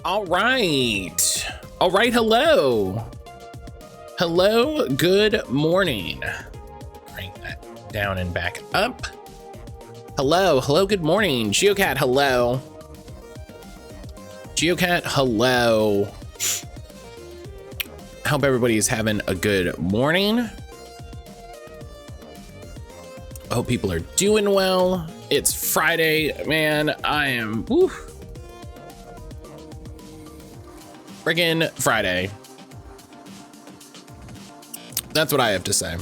All right. All right. Hello. Hello. Good morning. Bring that down and back up. Hello. Hello. Good morning. Geocat. Hello. Geocat. Hello. Hope everybody's having a good morning. I hope people are doing well. It's Friday, man. I am, woo. Friggin' Friday. That's what I have to say.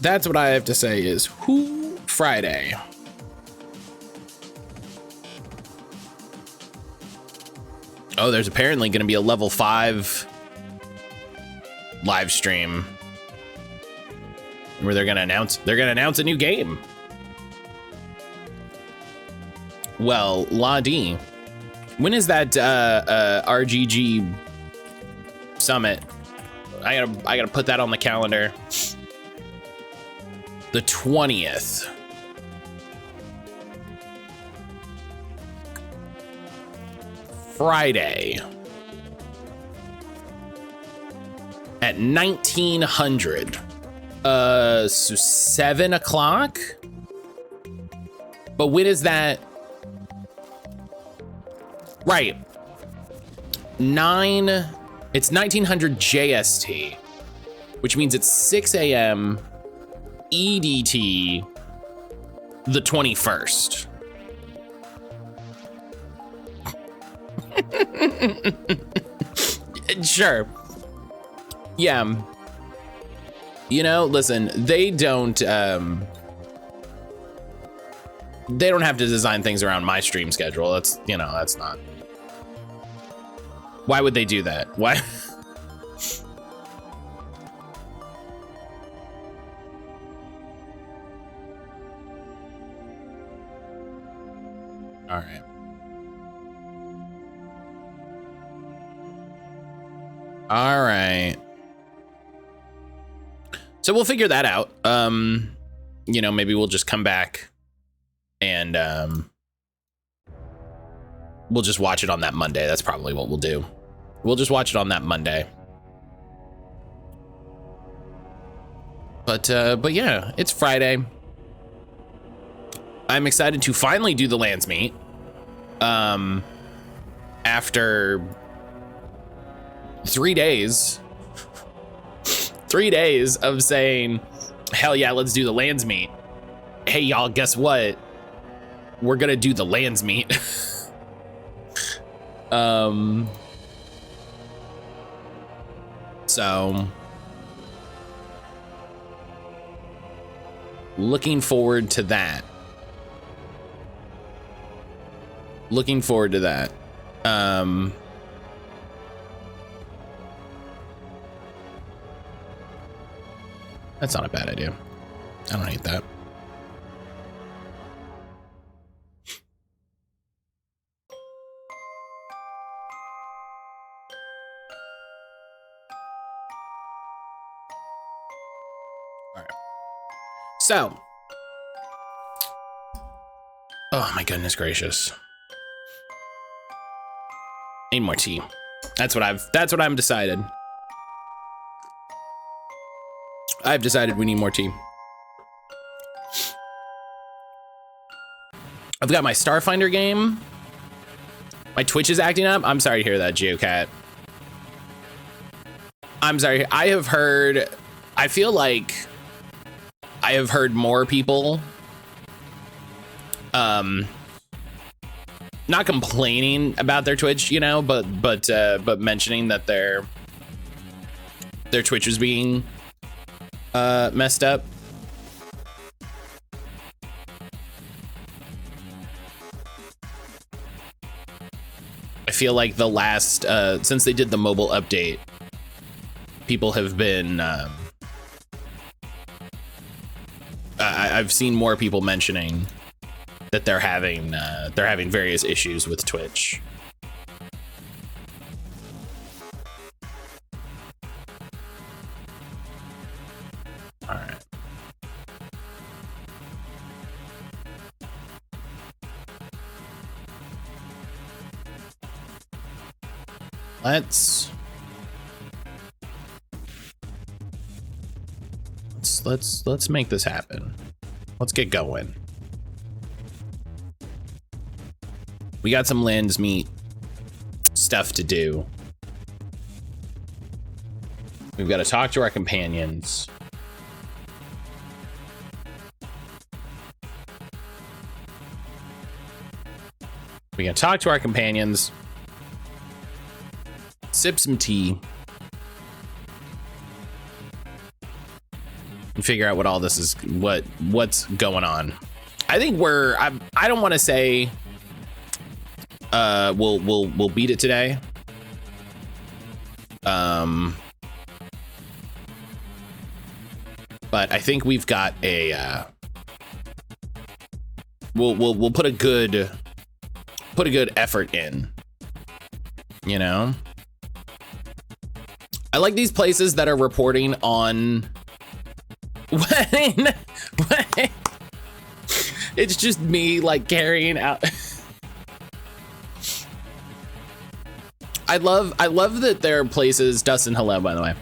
That's what I have to say is whoo Friday. Oh, there's apparently going to be a level 5 live stream where they're going to announce a new game. Well, La D. When is that RGG summit? I gotta put that on the calendar. The 20th. Friday. At 1900. So 7 o'clock? But when is that? Right. It's 1900 JST, which means it's 6 a.m. EDT, the 21st. Sure. Yeah. You know, listen, they don't have to design things around my stream schedule. That's, you know, that's not. Why would they do that? Why? All right. All right. So we'll figure that out. You know, maybe we'll just come back and we'll just watch it on that Monday. That's probably what we'll do. We'll just watch it on that Monday. But yeah, it's Friday. I'm excited to finally do the Lands meet. After 3 days. 3 days of saying, hell yeah, let's do the Lands meet. Hey y'all, guess what? We're gonna do the Lands meet. So looking forward to that. Looking forward to that. That's not a bad idea. I don't hate that. All right. So, oh my goodness gracious. Need more tea. That's what I'm decided. I've decided we need more tea. I've got my Starfinder game. My Twitch is acting up. I'm sorry to hear that, Geocat. I'm sorry. I feel like I have heard more people not complaining about their Twitch, you know, but mentioning that their Twitch was being messed up. I feel like the last since they did the mobile update, people have been I've seen more people mentioning that they're having various issues with Twitch. All right. Let's make this happen. Let's get going. We got some Land's Meat stuff to do. We've got to talk to our companions. We can talk to our companions, sip some tea, and figure out what all this is, what's going on. I think I don't want to say we'll beat it today. But I think we've got a we'll put a good effort in, you know. I like these places that are reporting on when it's just me like carrying out. I love that there are places, Dustin, hello, by the way.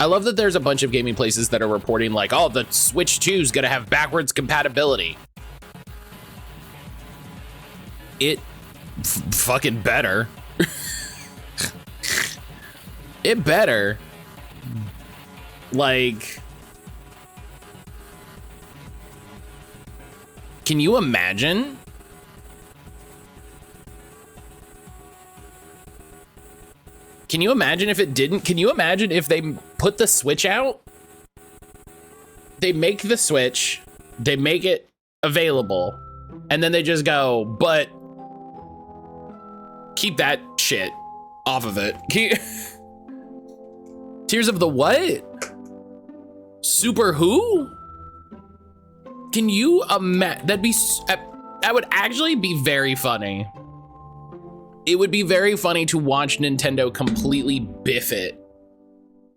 I love that there's a bunch of gaming places that are reporting like, oh, the Switch 2 is gonna have backwards compatibility. It fucking better. It better. Like, can you imagine? Can you imagine if it didn't? Can you imagine if they put the Switch out? They make the Switch, they make it available, and then they just go, but keep that shit off of it. Tears of the what? Super who? Can you imagine? That would actually be very funny. It would be very funny to watch Nintendo completely biff it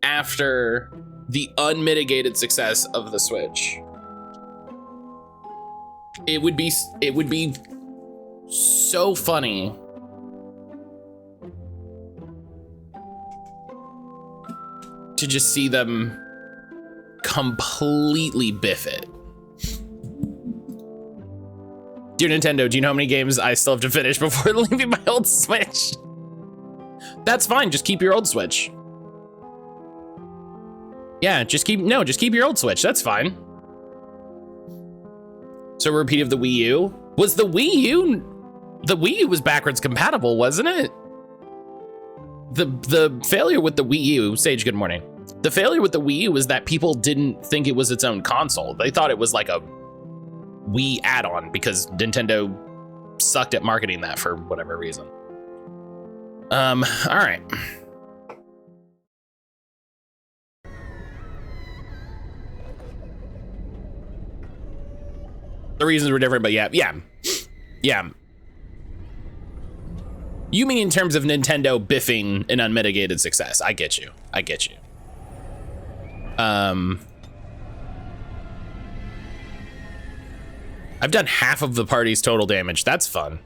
after the unmitigated success of the Switch. It would be so funny. To just see them completely biff it. Dear Nintendo, do you know how many games I still have to finish before leaving my old Switch? That's fine, just keep your old Switch. Yeah, just keep your old Switch, that's fine. So a repeat of the Wii U? Was the Wii U was backwards compatible, wasn't it? The failure with the Wii U, Sage, good morning. The failure with the Wii U was that people didn't think it was its own console. They thought it was like a Wii add-on because Nintendo sucked at marketing that for whatever reason. All right. The reasons were different, but yeah. You mean in terms of Nintendo biffing an unmitigated success. I get you. I've done half of the party's total damage. That's fun.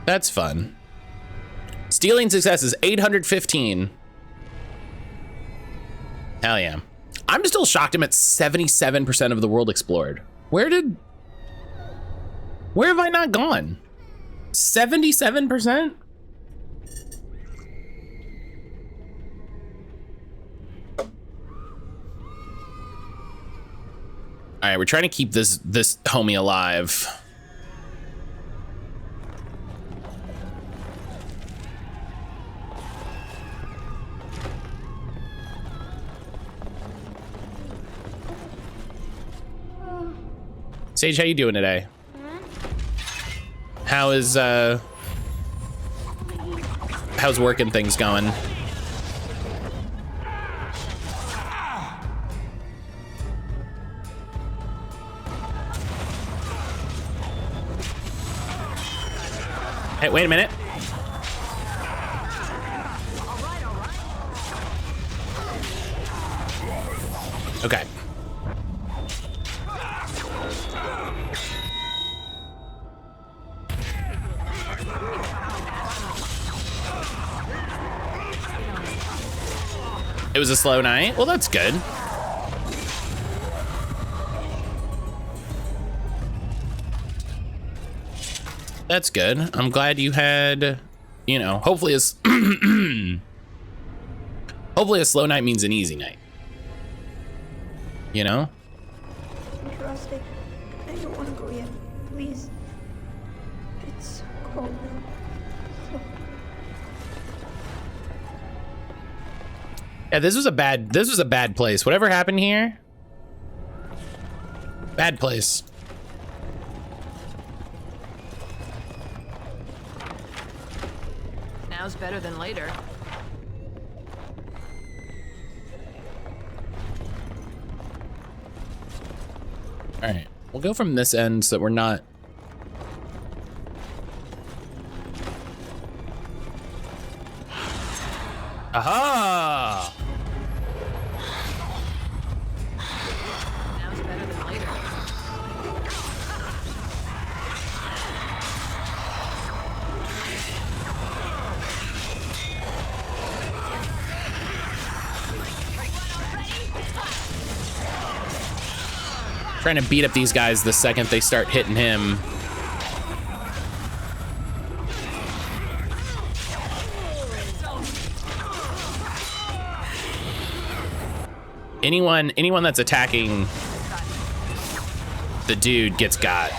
That's fun. Stealing success is 815. Hell yeah. I'm still shocked I'm at 77% of the world explored. Where have I not gone? 77%? All right, we're trying to keep this homie alive. Sage, how you doing today? How's work and things going? Hey, wait a minute. Okay. It was a slow night. Well, that's good. That's good. I'm glad you had, you know, hopefully it's hopefully a slow night means an easy night. You know? I'm trusting. I don't want to go yet. Please. It's cold now. Yeah, this was a bad place. Whatever happened here? Bad place. Now's better than later. All right, we'll go from this end so that we're not. Aha! Now's better than later. Trying to beat up these guys the second they start hitting him. Anyone that's attacking the dude gets got.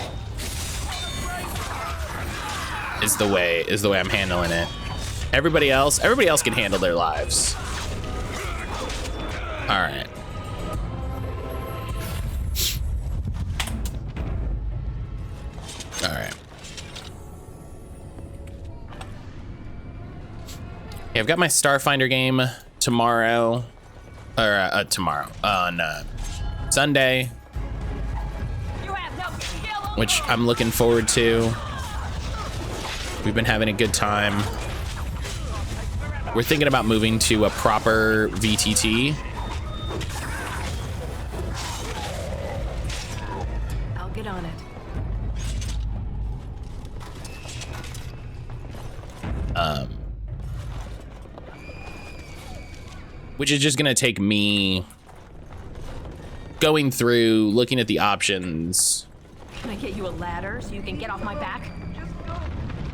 Is the way I'm handling it. Everybody else can handle their lives. All right. All right. Yeah, I've got my Starfinder game tomorrow, or tomorrow on Sunday, which I'm looking forward to. We've been having a good time. We're thinking about moving to a proper VTT. I'll get on it. Which is just gonna take me going through, looking at the options. Can I get you a ladder so you can get off my back?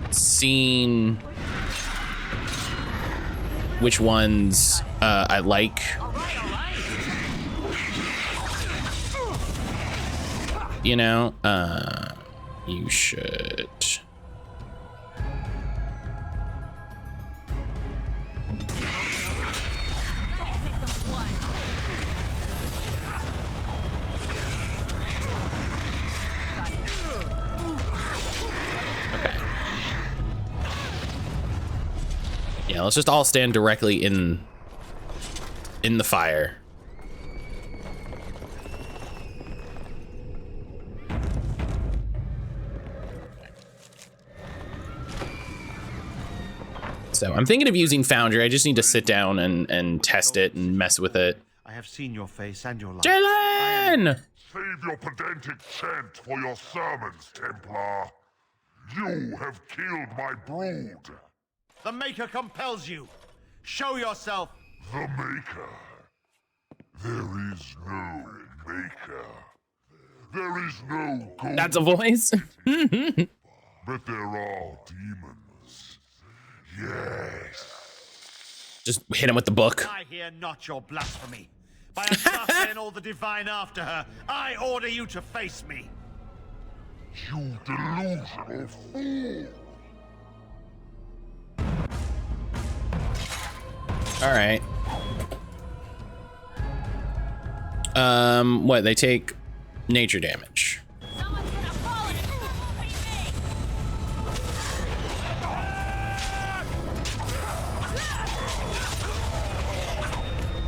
Seeing which ones I like. You know, you should. Yeah, let's just all stand directly in the fire. So I'm thinking of using Foundry. I just need to sit down and test it and mess with it. I have seen your face and your life. Jalen! Save your pedantic chant for your sermons, Templar. You have killed my brood. The Maker compels you. Show yourself. The Maker. There is no Maker. There is no God. That's a voice? But there are demons. Yes. Just hit him with the book. I hear not your blasphemy. By Astarte and all the divine after her, I order you to face me. You delusional fool. All right. What? They take nature damage. Someone's gonna fall in it.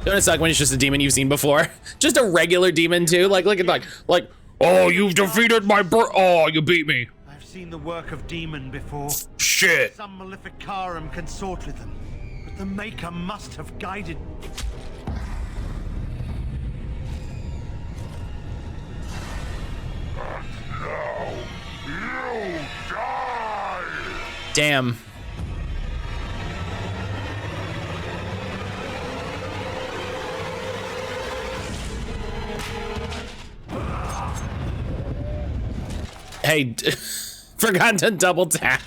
Don't it suck when it's just a demon you've seen before? Just a regular demon too. Like, look at like. Oh, you've defeated my oh, you beat me. I've seen the work of demon before. Shit. Some Maleficarum consort with them. But the Maker must have guided. Now, you die. Damn. Hey, forgot to double tap.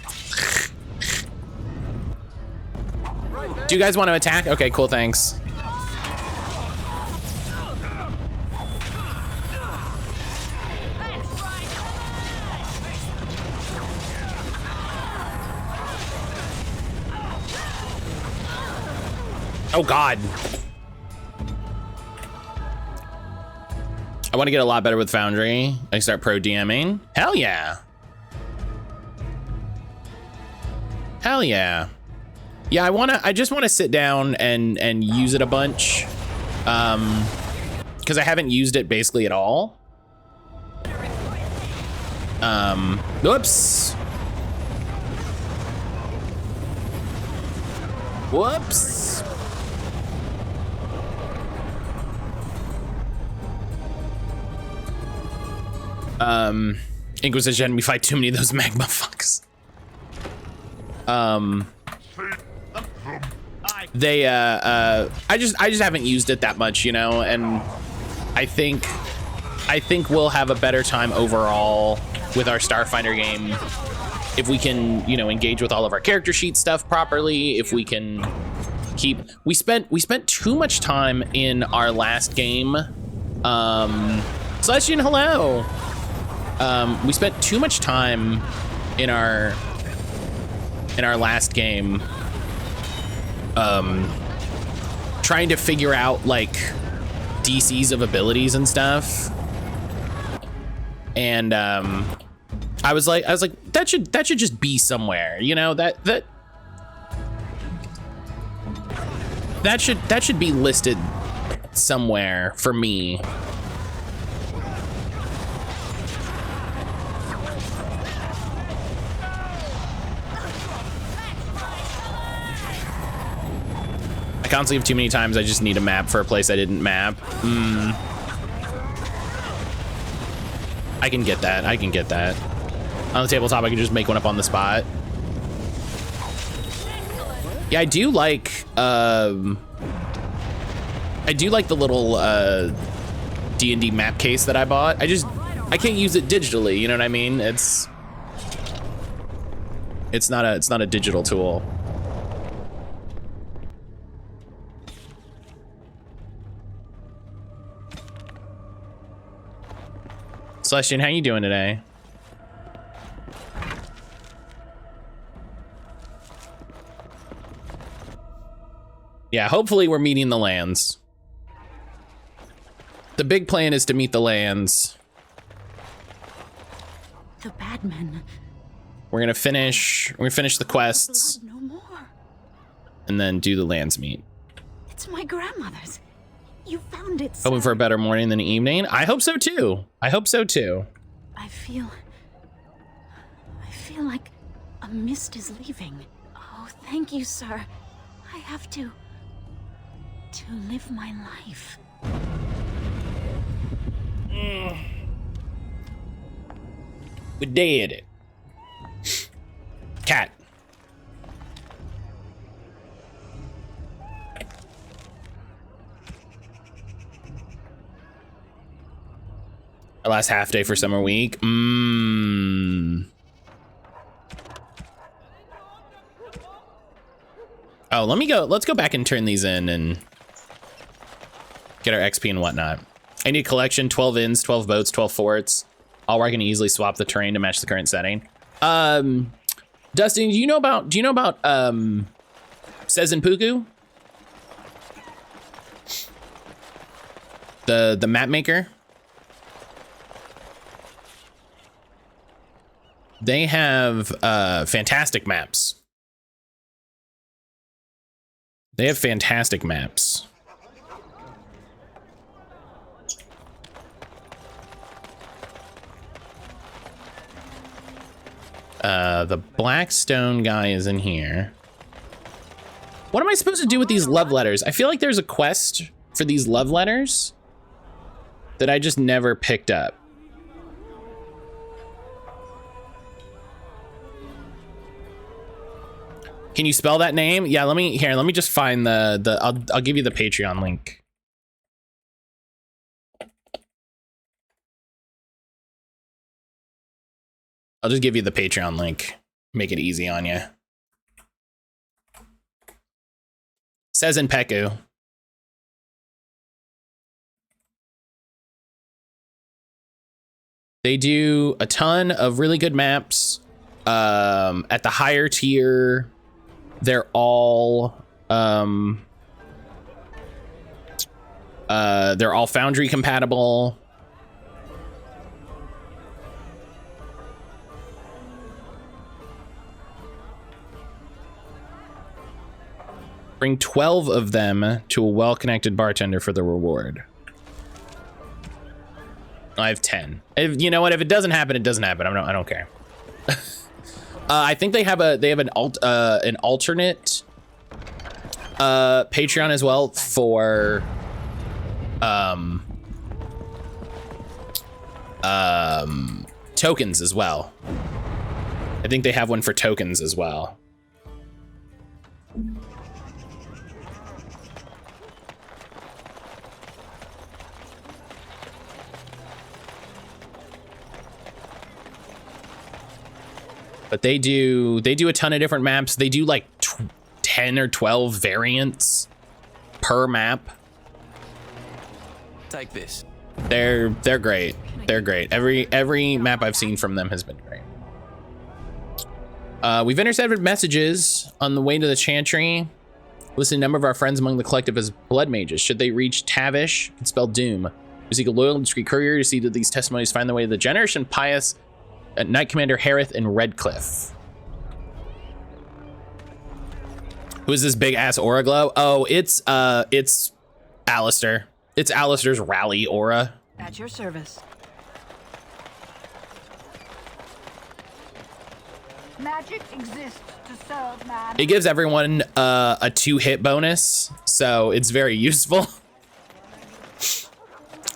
Do you guys want to attack? Okay, cool, thanks. Oh God. I want to get a lot better with Foundry. I start pro DMing. Hell yeah. Hell yeah. Yeah, I just want to sit down and use it a bunch. Because I haven't used it basically at all. Whoops. Whoops. Inquisition, we fight too many of those magma fucks. They I just haven't used it that much, you know, and I think we'll have a better time overall with our Starfinder game if we can, you know, engage with all of our character sheet stuff properly, if we can keep we spent too much time in our last game. Celestian, hello. We spent too much time in our last game trying to figure out like DCs of abilities and stuff, and I was like that should just be somewhere, you know, that should be listed somewhere for me. I constantly have too many times I just need a map for a place I didn't map. I can get that. I can get that. On the tabletop, I can just make one up on the spot. Yeah, I do like the little D&D map case that I bought. I can't use it digitally, you know what I mean? It's not a digital tool. Celestian, how you doing today? Yeah, hopefully we're meeting the lands. The big plan is to meet the lands. The bad men. We're gonna finish the quests. Blood no more. And then do the lands meet. It's my grandmother's. You found it, Hoping for sir. a better morning than evening. I hope so too. I hope so too. I feel like a mist is leaving. Oh, thank you, sir. I have to live my life. We did it. Cat. Our last half day for summer week. Oh, let's go back and turn these in and get our XP and whatnot. I need a collection, 12 inns, 12 boats, 12 forts, all where I can easily swap the terrain to match the current setting. Dustin, do you know about Sezenpuku? The map maker? They have fantastic maps. They have fantastic maps. The Blackstone guy is in here. What am I supposed to do with these love letters? I feel like there's a quest for these love letters that I just never picked up. Can you spell that name? Yeah, let me just find I'll give you the Patreon link. I'll just give you the Patreon link. Make it easy on you. Says in Peku. They do a ton of really good maps. At the higher tier, they're all Foundry compatible. Bring 12 of them to a well-connected bartender for the reward. I have 10. If, you know what? If it doesn't happen, it doesn't happen. I don't care. I think they have an alternate Patreon as well for tokens as well. I think they have one for tokens as well. But they do a ton of different maps. They do like 10 or 12 variants per map. Take this. They're great. They're great. Every map I've seen from them has been great. We've intercepted messages on the way to the Chantry. Listing a number of our friends among the collective as blood mages. Should they reach Tavish and spell doom? We seek a loyal and discreet courier to see that these testimonies find their way to the generous and pious Knight Commander Harith and Redcliffe. Who is this big ass aura glow? Oh, it's Alistair. It's Alistair's rally aura. At your service. Magic exists to serve man. It gives everyone a 2-hit bonus, so it's very useful.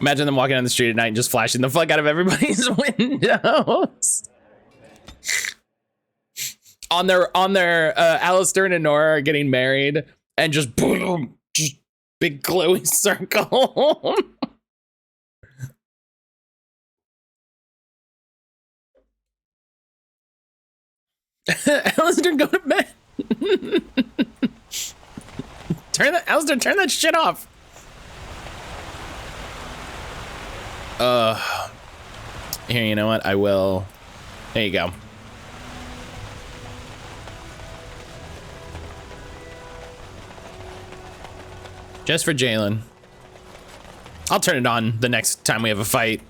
Imagine them walking down the street at night and just flashing the fuck out of everybody's windows. on their Alistair and Honora are getting married, and just boom, just big glowing circle. Alistair, go to bed. Alistair, turn that shit off. Here, you know what? I will. There you go. Just for Jalen. I'll turn it on the next time we have a fight.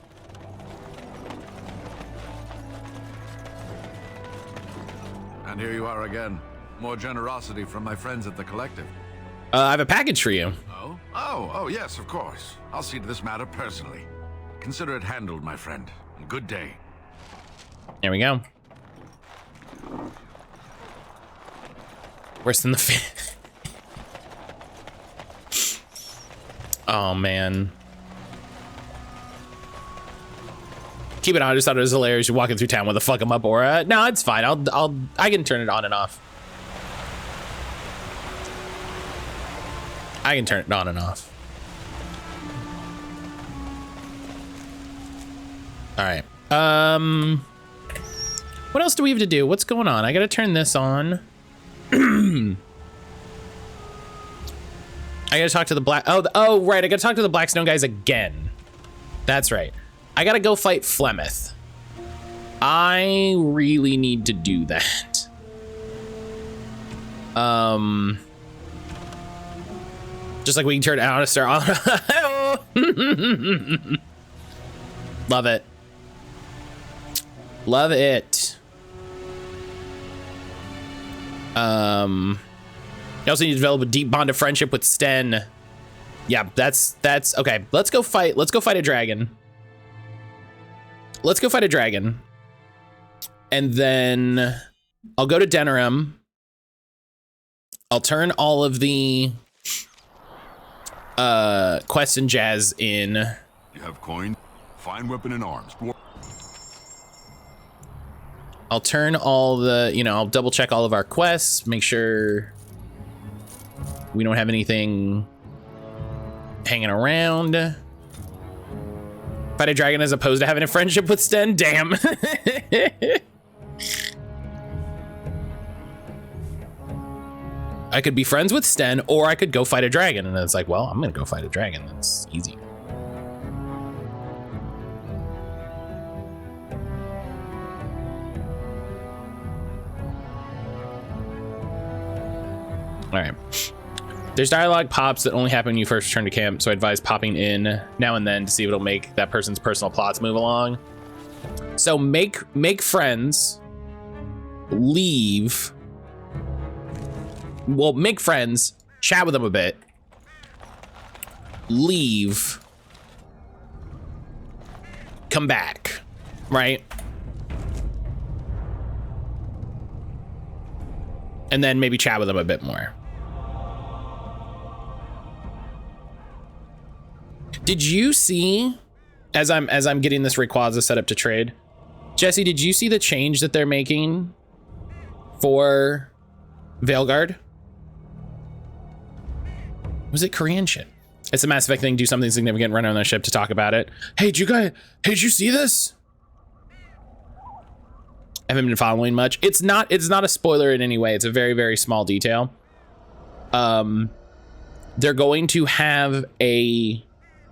And here you are again. More generosity from my friends at the collective. I have a package for you. Oh, yes, of course. I'll see to this matter personally. Consider it handled, my friend. Good day. There we go. Worse than the fit. Oh man. Keep it on. I just thought it was hilarious. You're walking through town with a fuck 'em up aura. No, it's fine. I can turn it on and off. I can turn it on and off. All right. What else do we have to do? What's going on? I gotta turn this on. I gotta talk to the black. Oh, right. I gotta talk to the Blackstone guys again. That's right. I gotta go fight Flemeth. I really need to do that. Just like we can turn Alistair on. Love it. Love it. You also need to develop a deep bond of friendship with Sten. Yeah, that's okay. Let's go fight a dragon. Let's go fight a dragon. And then I'll go to Denerim. I'll turn all of the quests and jazz in. You have coin, fine weapon and arms. I'll turn all the, I'll double check all of our quests, make sure we don't have anything hanging around. Fight a dragon as opposed to having a friendship with Sten. Damn. I could be friends with Sten, or I could go fight a dragon. And it's like, well, I'm gonna go fight a dragon. That's easy. All right. There's dialogue pops that only happen when you first return to camp, so I advise popping in now and then to see if it'll make that person's personal plots move along. So make friends, leave. Well, make friends, chat with them a bit, leave, come back, right? And then maybe chat with them a bit more. Did you see, as I'm getting this Rayquaza set up to trade, Jesse, did you see the change that they're making for Veilguard? Was it Korean shit? It's a Mass Effect thing. Do something significant, run on their ship to talk about it. Hey, did you see this? I haven't been following much. It's not a spoiler in any way. It's a very, very small detail. They're going to have a,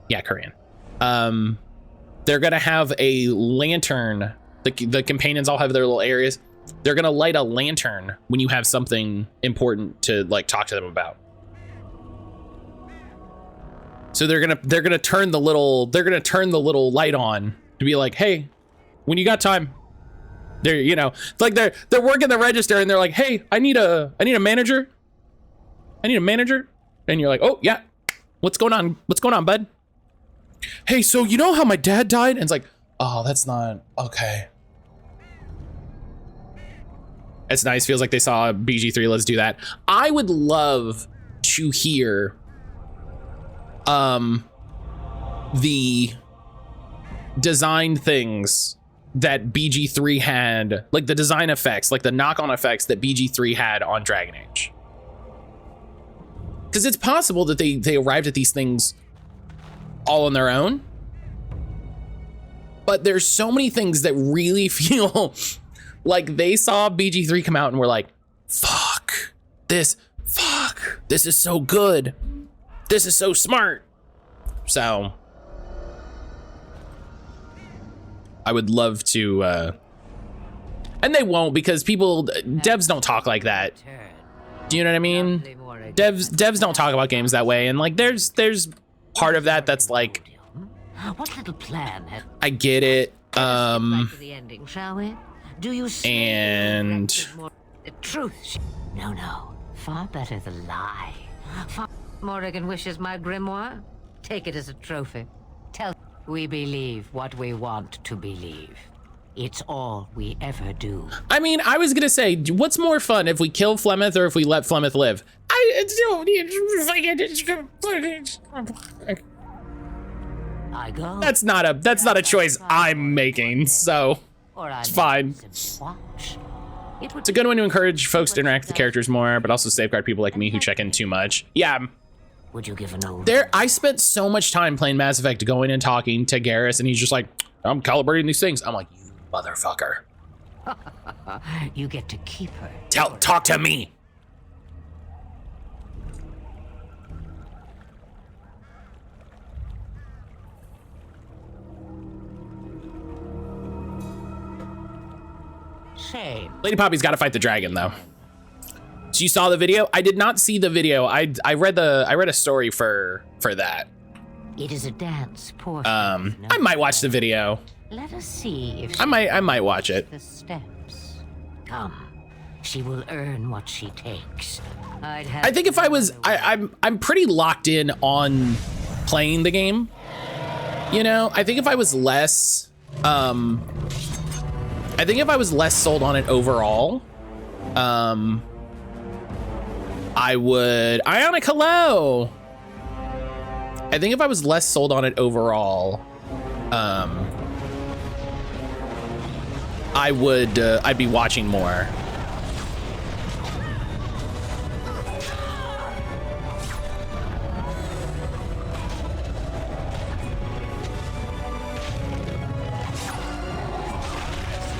yeah, Korean. They're gonna have a lantern. The companions all have their little areas. They're gonna light a lantern when you have something important to like talk to them about. So they're gonna turn the little light on to be like, hey, when you got time. They're, you know, it's like they're working the register and they're like, hey, I need a manager. I need a manager. And you're like, oh yeah, what's going on? What's going on, bud? Hey, so you know how my dad died? And it's like, oh, that's not okay. It's nice. Feels like they saw BG3. Let's do that. I would love to hear the design things that BG3 had, like the design effects, like the knock-on effects that BG3 had on Dragon Age. Because it's possible that they arrived at these things all on their own. But there's so many things that really feel like they saw BG3 come out and were like, fuck, this is so good. This is so smart. So I would love to, and they won't, because devs don't talk like that. Do you know what I mean? Devs don't talk about games that way. And like, there's part of that that's like, what little plan? I get it. To the ending, shall we? Do you and the truth? No. Far better the lie. Morrigan wishes my grimoire. Take it as a trophy. Tell we believe what we want to believe. It's all we ever do. I mean, I was gonna say, what's more fun, if we kill Flemeth or if we let Flemeth live? I go. That's not a choice I'm making, so it's fine. It's a good one to encourage folks to interact with the characters more, but also safeguard people like me who check in too much. Yeah. Would you give an old? I spent so much time playing Mass Effect, going and talking to Garrus, and he's just like, I'm calibrating these things. I'm like, you motherfucker. You get to keep her. Talk to me. Shame. Lady Poppy's got to fight the dragon, though. So you saw the video? I did not see the video. I read a story for that. It is a dance portion. I might watch the video. Let us see if I might watch it. the steps. Come. She will earn what she takes. I think if I was I'm pretty locked in on playing the game. You know, I think if I was less sold on it overall, I would. Ionic, hello. I think if I was less sold on it overall, I would. I'd be watching more.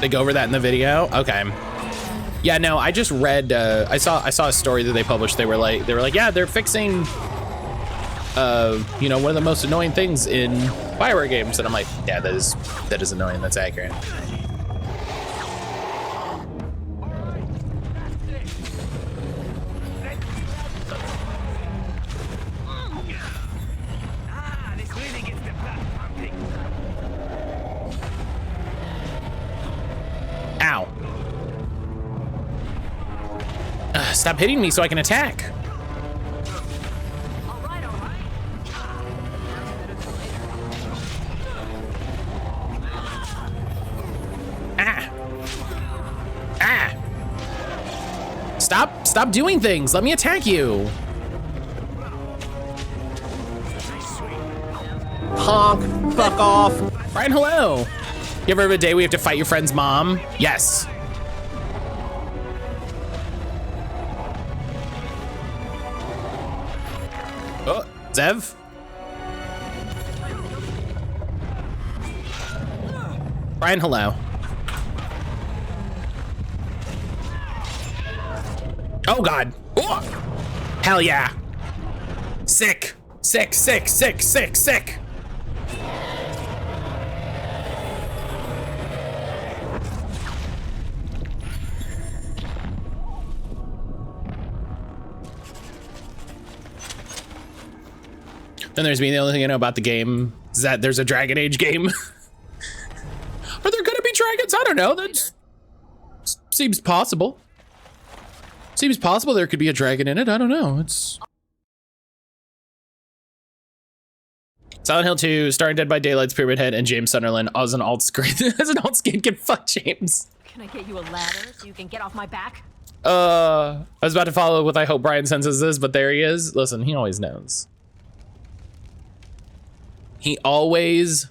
They go over that in the video? Okay. Yeah, no, I just read, I saw a story that they published. They were like, yeah, they're fixing, you know, one of the most annoying things in Bioware games. And I'm like, yeah, that is annoying. That's accurate. Ow. Stop hitting me so I can attack. Ah. Ah. Stop doing things. Let me attack you. Honk. Fuck off. Brian, hello. You ever have a day where you have to fight your friend's mom? Yes. Oh, Zev? Brian, hello. Oh God. Oh. Hell yeah. Sick. Sick, sick, sick, sick, sick. Then there's me. The only thing I know about the game is that there's a Dragon Age game. Are there gonna be dragons? I don't know. That seems possible. Seems possible there could be a dragon in it. I don't know. It's Silent Hill 2, starring Dead by Daylight's Pyramid Head and James Sunderland as an alt screen. As an alt skin can fuck James. Can I get you a ladder so you can get off my back? I was about to follow with I hope Brian senses this, but there he is. Listen, he always knows. He always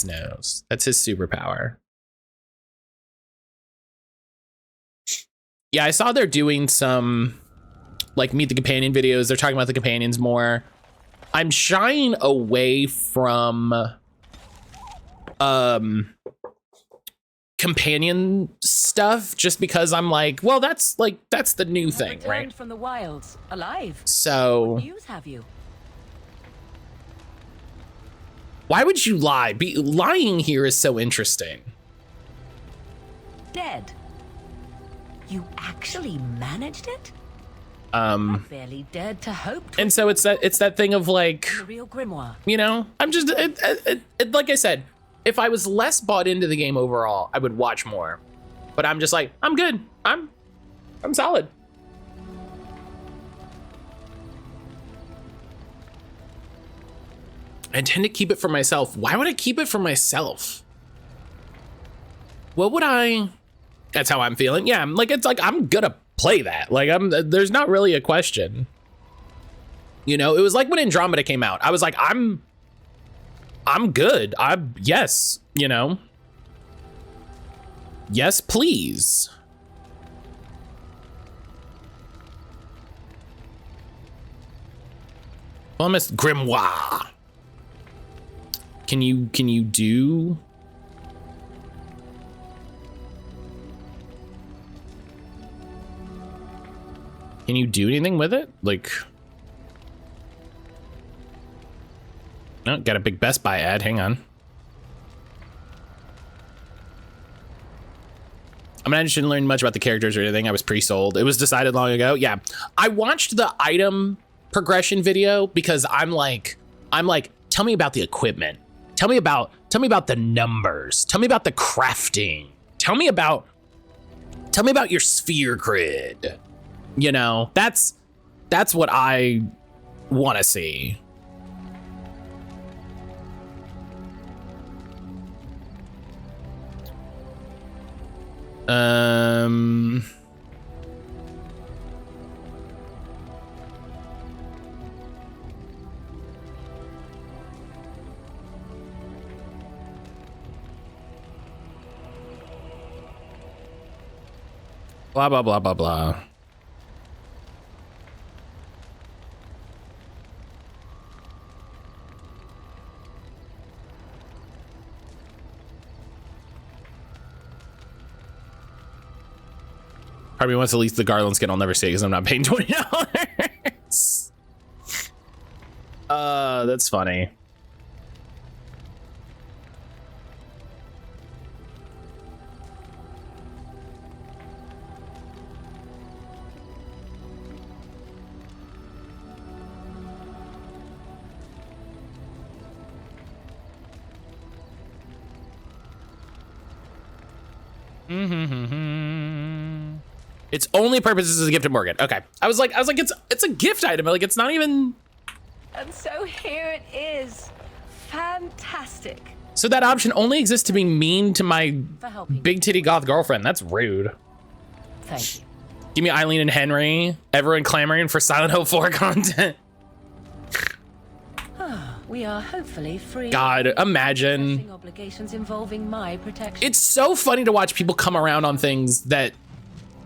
knows. That's his superpower. Yeah, I saw they're doing some like Meet the Companion videos. They're talking about the companions more. I'm shying away from companion stuff just because I'm like, well, that's the new thing, right? From the wilds, alive. So what news have you? Why would you lie? Lying here is so interesting. Dead. You actually managed it? I barely dared to hope. And so it's that thing of like, the real grimoire. You know, I'm just like I said, if I was less bought into the game overall, I would watch more. But I'm just like, I'm good. I'm solid. I tend to keep it for myself. Why would I keep it for myself? What would I? That's how I'm feeling. Yeah, it's like I'm gonna play that. Like there's not really a question. You know, it was like when Andromeda came out. I was like, I'm good. Yes, you know. Yes, please. Almost grimoire. Can you do? Can you do anything with it? Like, oh, got a big Best Buy ad. Hang on. I'm not interested in learning much about the characters or anything. I was pre-sold. It was decided long ago. Yeah, I watched the item progression video because I'm like, tell me about the equipment. Tell me about the numbers. Tell me about the crafting. Tell me about your sphere grid. You know, that's what I want to see. Blah, blah, blah, blah, blah. Part of me wants at least the Garland skin. I'll never see it because I'm not paying $20. That's funny. Its only purpose is a gift to Morgan. Okay. I was like, it's a gift item. Like, it's not even. And so here it is. Fantastic. So that option only exists to be mean to my For helping. big titty goth girlfriend. That's rude. Thank you. Give me Eileen and Henry. Everyone clamoring for Silent Hill 4 content. We are hopefully free. God, imagine. Pressing obligations involving my protection. It's so funny to watch people come around on things that,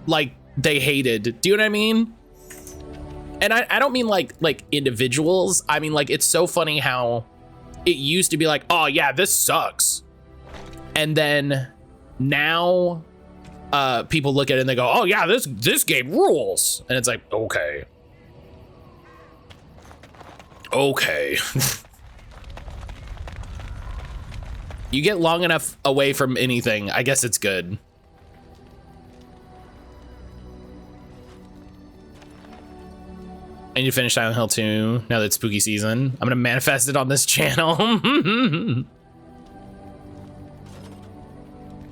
like, they hated. Do you know what I mean? And I don't mean like individuals. I mean, like, it's so funny how it used to be like, oh yeah, this sucks. And then now people look at it and they go, oh yeah, this game rules. And it's like, okay. Okay. You get long enough away from anything, I guess it's good. I need to finish Silent Hill 2 now that it's spooky season. I'm gonna manifest it on this channel.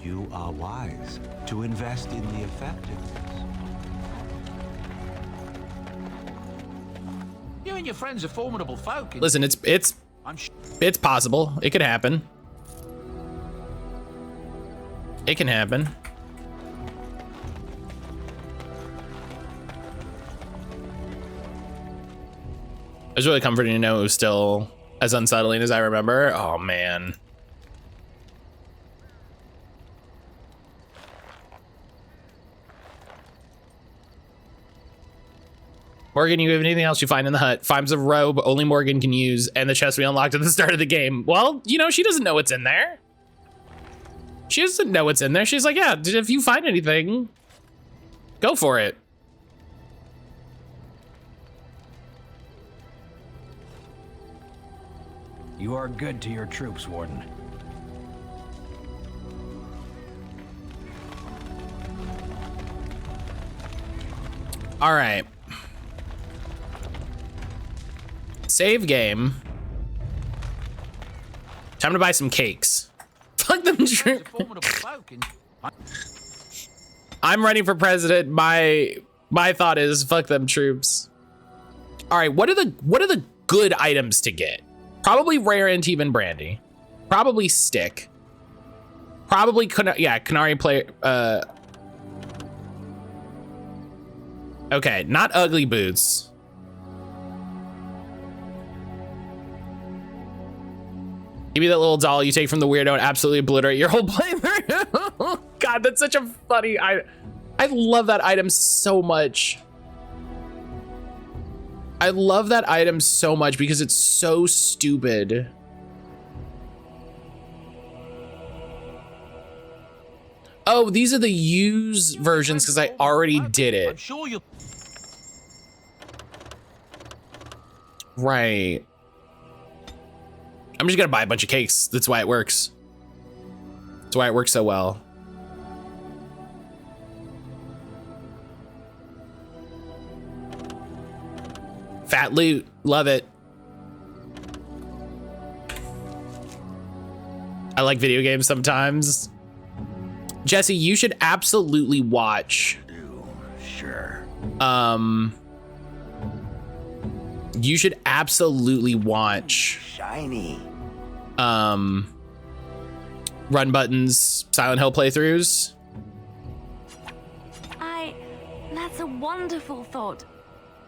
You are wise to invest in the effectiveness. You and your friends are formidable folk. Listen, it's possible. It could happen. It can happen. It was really comforting to know it was still as unsettling as I remember. Oh man. Morgan, you have anything else you find in the hut? Finds a robe only Morgan can use and the chest we unlocked at the start of the game. Well, you know, she doesn't know what's in there. She doesn't know what's in there. She's like, yeah, if you find anything, go for it. You are good to your troops, Warden. All right. Save game. Time to buy some cakes. Fuck them troops. I'm running for president. My thought is fuck them troops. All right, what are the good items to get? Probably rare Antivan brandy. Probably stick. Probably Canary player. Okay, not ugly boots. Give me that little doll you take from the weirdo and absolutely obliterate your whole playthrough. God, that's such a funny. I love that item so much. I love that item so much because it's so stupid. Oh, these are the used versions because I already did it. I'm sure you'll. Right. I'm just gonna buy a bunch of cakes. That's why it works. That's why it works so well. Fat loot, love it. I like video games sometimes. Jesse, you should absolutely watch. Sure. You should absolutely watch. Shiny. Run Button's Silent Hill playthroughs. That's a wonderful thought.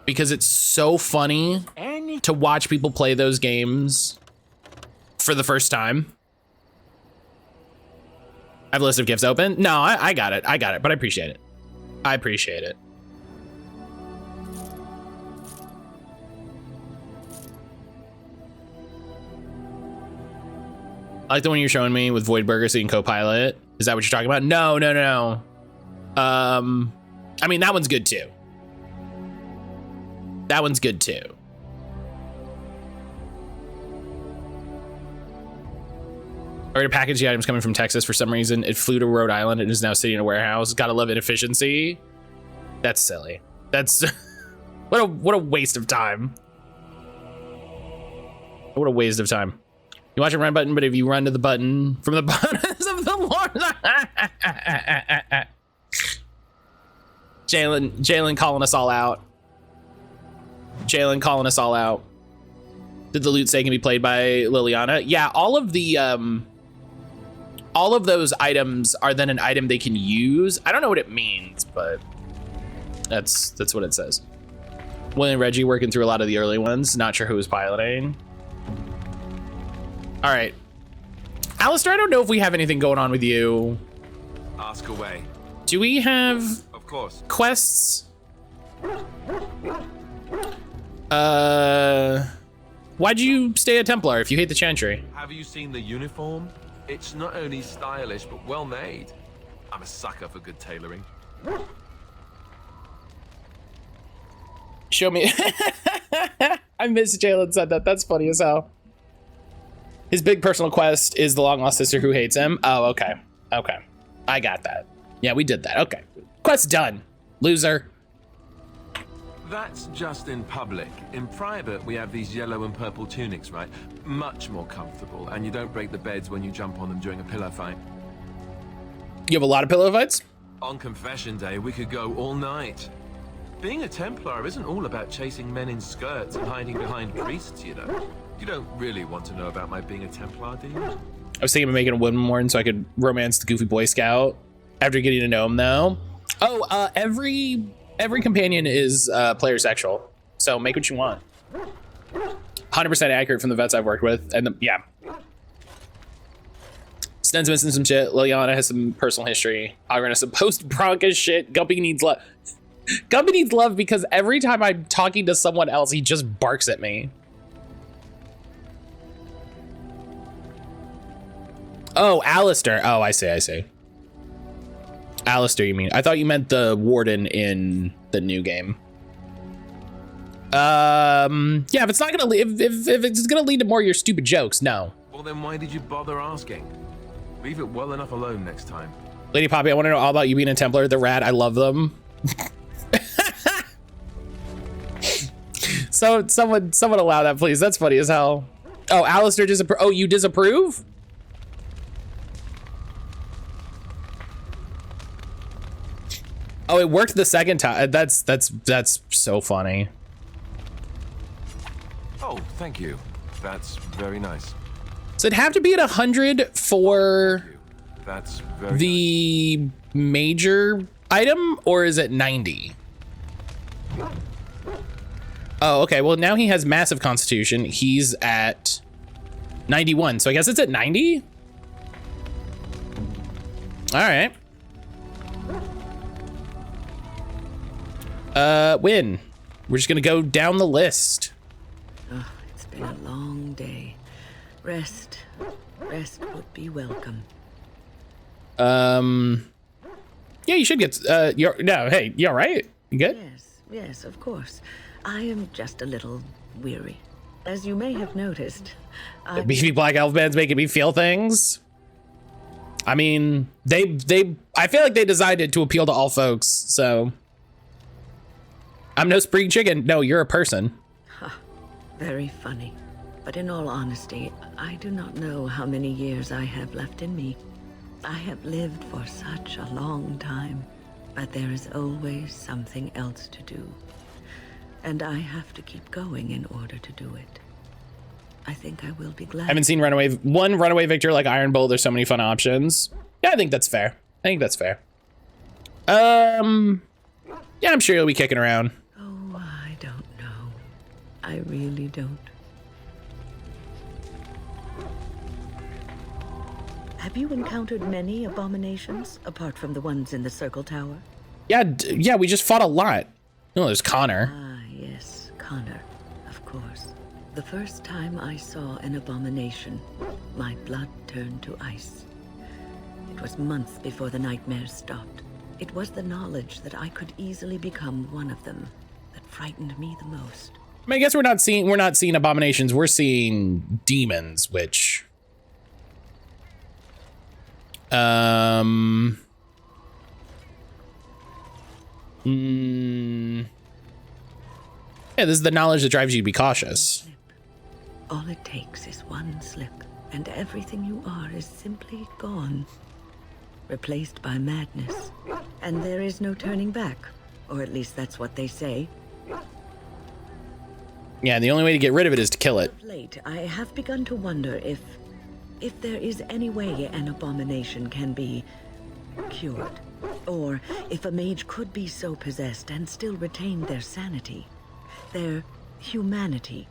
Because it's so funny to watch people play those games for the first time. I have a list of gifts open. No, I got it, but I appreciate it. I appreciate it. I like the one you're showing me with Void Burger so you can co-pilot. Is that what you're talking about? No. I mean, that one's good too. That one's good too. Already packaged the items coming from Texas for some reason. It flew to Rhode Island and is now sitting in a warehouse. Gotta love inefficiency. That's silly. That's what a waste of time. What a waste of time. You watch a run button, but if you run to the button from the bottoms of the Lord. Jalen calling us all out. Jalen calling us all out. Did the loot say can be played by Liliana? Yeah, all of those items are then an item they can use. I don't know what it means, but that's what it says. Will and Reggie working through a lot of the early ones. Not sure who was piloting. All right. Alistair, I don't know if we have anything going on with you. Ask away. Do we have of course quests? Why'd you stay a Templar if you hate the Chantry? Have you seen the uniform? It's not only stylish, but well made. I'm a sucker for good tailoring. Show me. I miss Jalen said that. That's funny as hell. His big personal quest is the long lost sister who hates him. Oh, okay. Okay. I got that. Yeah, we did that. Okay. Quest done. Loser. That's just in public. In private, we have these yellow and purple tunics, right? Much more comfortable, and you don't break the beds when you jump on them during a pillow fight. You have a lot of pillow fights? On confession day, we could go all night. Being a Templar isn't all about chasing men in skirts and hiding behind priests, you know. You don't really want to know about my being a Templar, do you? I was thinking of making a woman so I could romance the goofy Boy Scout after getting to know him, though. Oh, every companion is player sexual, so make what you want. 100% accurate from the vets I've worked with, and yeah. Sten's missing some shit. Liliana has some personal history. Ogren has some post-Bronca shit. Guppy needs love. Guppy needs love because every time I'm talking to someone else, he just barks at me. Oh, Alistair. Oh, I see. Alistair, you mean? I thought you meant the warden in the new game. Yeah, if it's not gonna if it's gonna lead to more of your stupid jokes, no. Well, then why did you bother asking? Leave it well enough alone next time. Lady Poppy, I want to know all about you being a Templar. They're rad. I love them. So someone allow that, please. That's funny as hell. Oh, Alistair disapprove. Oh, you disapprove? Oh, it worked the second time. That's so funny. Oh, thank you. That's very nice. So it'd have to be at 100 for That's very the nice. major item, or is it 90? Oh, okay. Well, now he has massive constitution. He's at 91. So I guess it's at 90. All right. Win. We're just gonna go down the list. Oh, it's been a long day. Rest would be welcome. Yeah, you should get. Hey, you all right? You good? Yes, of course. I am just a little weary. As you may have noticed, The beefy black elf man's making me feel things. I mean, I feel like they designed it to appeal to all folks, so. I'm no spring chicken. No, you're a person. Very funny. But in all honesty, I do not know how many years I have left in me. I have lived for such a long time, but there is always something else to do. And I have to keep going in order to do it. I think I will be glad. I haven't seen one runaway victor like Iron Bull. There's so many fun options. Yeah, I think that's fair. Yeah, I'm sure you'll be kicking around. Oh, I don't know. I really don't. Have you encountered many abominations, apart from the ones in the Circle Tower? Yeah, we just fought a lot. Oh, there's Connor. Ah, yes, Connor, of course. The first time I saw an abomination, my blood turned to ice. It was months before the nightmares stopped. It was the knowledge that I could easily become one of them that frightened me the most. I mean, I guess we're not seeing abominations. We're seeing demons, which yeah, this is the knowledge that drives you to be cautious. All it takes is one slip, and everything you are is simply gone. Replaced by madness. And there is no turning back. Or at least that's what they say. Yeah, and the only way to get rid of it is to kill it. Of late, I have begun to wonder if there is any way an abomination can be cured. Or if a mage could be so possessed and still retain their sanity. Their humanity.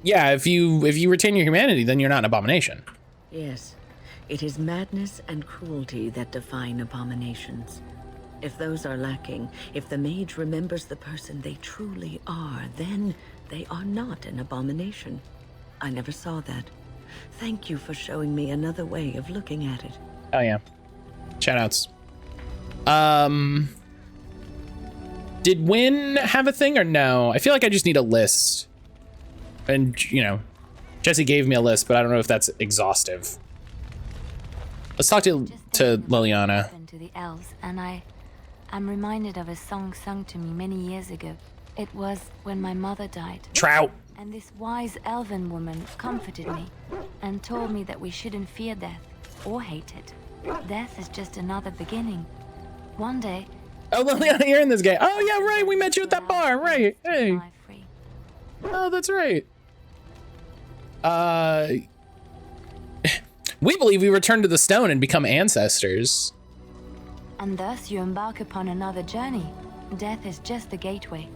Yeah, if you retain your humanity, then you're not an abomination. Yes, it is madness and cruelty that define abominations. If those are lacking, if the mage remembers the person they truly are, then they are not an abomination. I never saw that. Thank you for showing me another way of looking at it. Oh yeah. Shoutouts. Did Win have a thing or no? I feel like I just need a list. And, you know, Jesse gave me a list, but I don't know if that's exhaustive. Let's talk to Liliana. To the elves, and I'm reminded of a song sung to me many years ago. It was when my mother died. Trout. And this wise elven woman comforted me and told me that we shouldn't fear death or hate it. Death is just another beginning. One day. Oh, Liliana, you're in this game. Oh yeah, right. We met you at that bar, right? Hey. Oh, that's right. We believe we return to the stone and become ancestors. And thus you embark upon another journey. Death is just the gateway.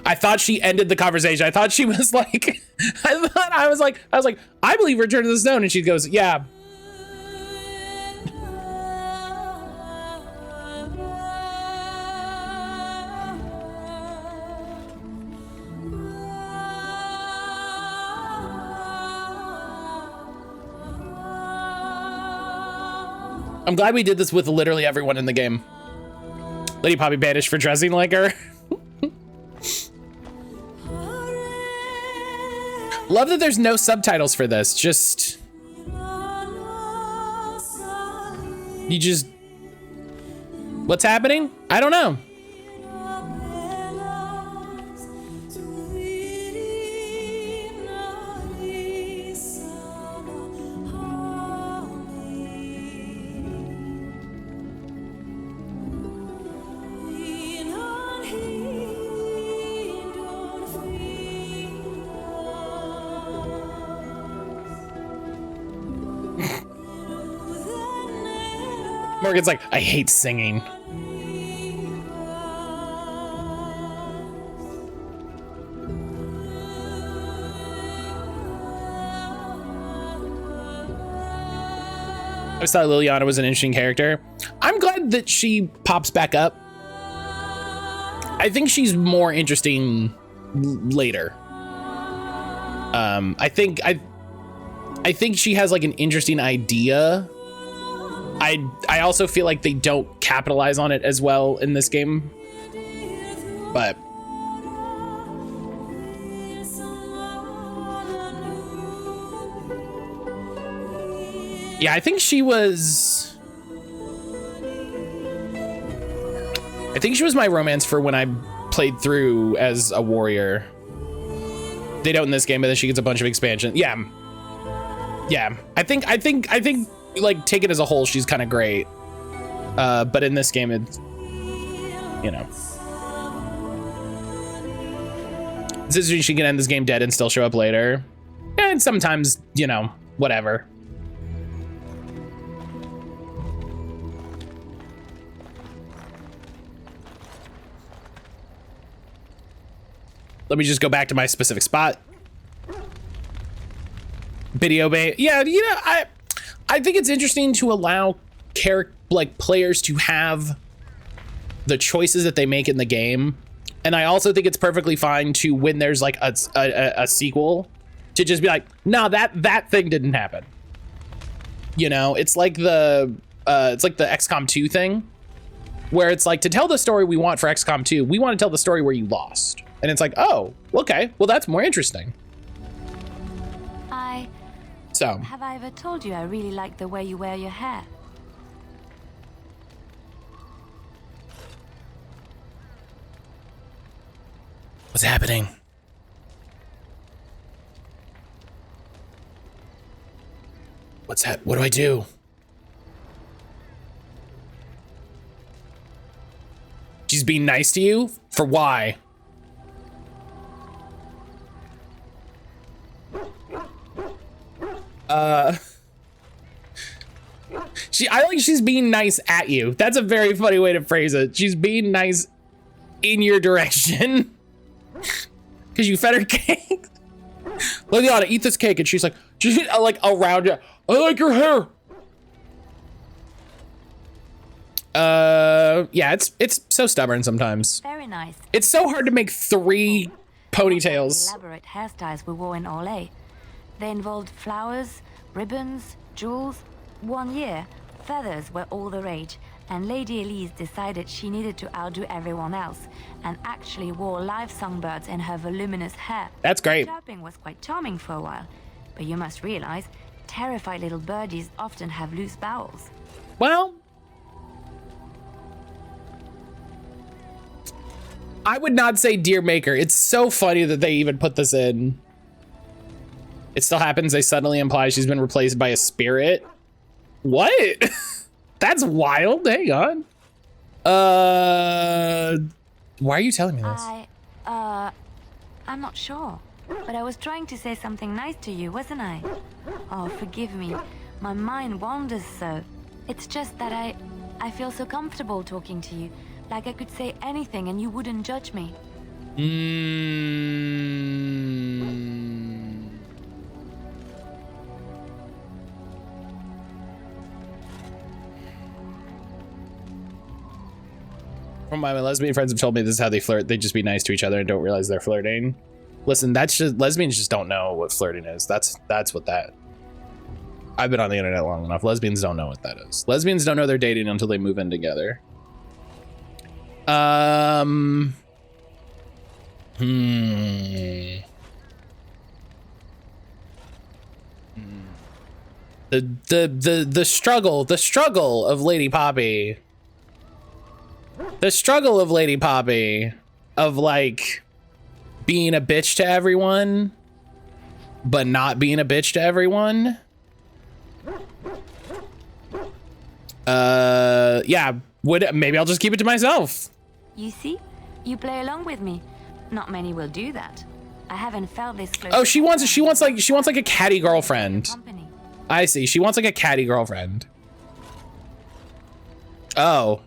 I thought she ended the conversation. I thought she was like, I was like, I believe return to the stone. And she goes, yeah. I'm glad we did this with literally everyone in the game. Lady Poppy banished for dressing like her. Love that there's no subtitles for this. Just... You just... What's happening? I don't know. Morgan's like, I hate singing. I just thought Liliana was an interesting character. I'm glad that she pops back up. I think she's more interesting later. I think she has like an interesting idea. I also feel like they don't capitalize on it as well in this game, but yeah, I think she was my romance for when I played through as a warrior. They don't in this game, but then she gets a bunch of expansion. Yeah. I think like take it as a whole, she's kind of great. But in this game, it's, you know, she can end this game dead and still show up later. And sometimes, you know, whatever. Let me just go back to my specific spot. Video bay. Yeah, you know, I think it's interesting to allow players to have the choices that they make in the game And I also think it's perfectly fine to, when there's like a sequel, to just be like, no, that thing didn't happen. You know, it's like the XCOM 2 thing, where it's like, to tell the story we want for XCOM 2, we want to tell the story where you lost. And it's like, oh, okay, well, that's more interesting. So. Have I ever told you I really like the way you wear your hair? What's happening? What do I do? She's being nice to you? For why? I like she's being nice at you. That's a very funny way to phrase it. She's being nice in your direction. Cause you fed her cake. Liliana, eat this cake. And she's like around you. I like your hair. Yeah, it's so stubborn sometimes. Very nice. It's so hard to make 3 ponytails. Elaborate hairstyles we wore in Orlais. They involved flowers, ribbons, jewels. One year, feathers were all the rage, and Lady Elise decided she needed to outdo everyone else, and actually wore live songbirds in her voluminous hair. That's great. Chirping was quite charming for a while, but you must realize, terrified little birdies often have loose bowels. Well, I would not say dear maker. It's so funny that they even put this in. It still happens. They suddenly imply she's been replaced by a spirit. What? That's wild. Hang on. Why are you telling me this? I'm not sure, but I was trying to say something nice to you, wasn't I? Oh, forgive me. My mind wanders so. It's just that I feel so comfortable talking to you. Like I could say anything and you wouldn't judge me. From my lesbian friends have told me this is how they flirt. They just be nice to each other and don't realize they're flirting. Listen, that's just, lesbians just don't know what flirting is. That's what that. I've been on the internet long enough. Lesbians don't know what that is. Lesbians don't know they're dating until they move in together. The struggle of Lady Poppy. The struggle of Lady Poppy of like being a bitch to everyone, but not being a bitch to everyone. Yeah, maybe I'll just keep it to myself. You see? You play along with me. Not many will do that. I haven't felt this close. Oh, she wants like a catty girlfriend. I see. She wants like a catty girlfriend. Oh.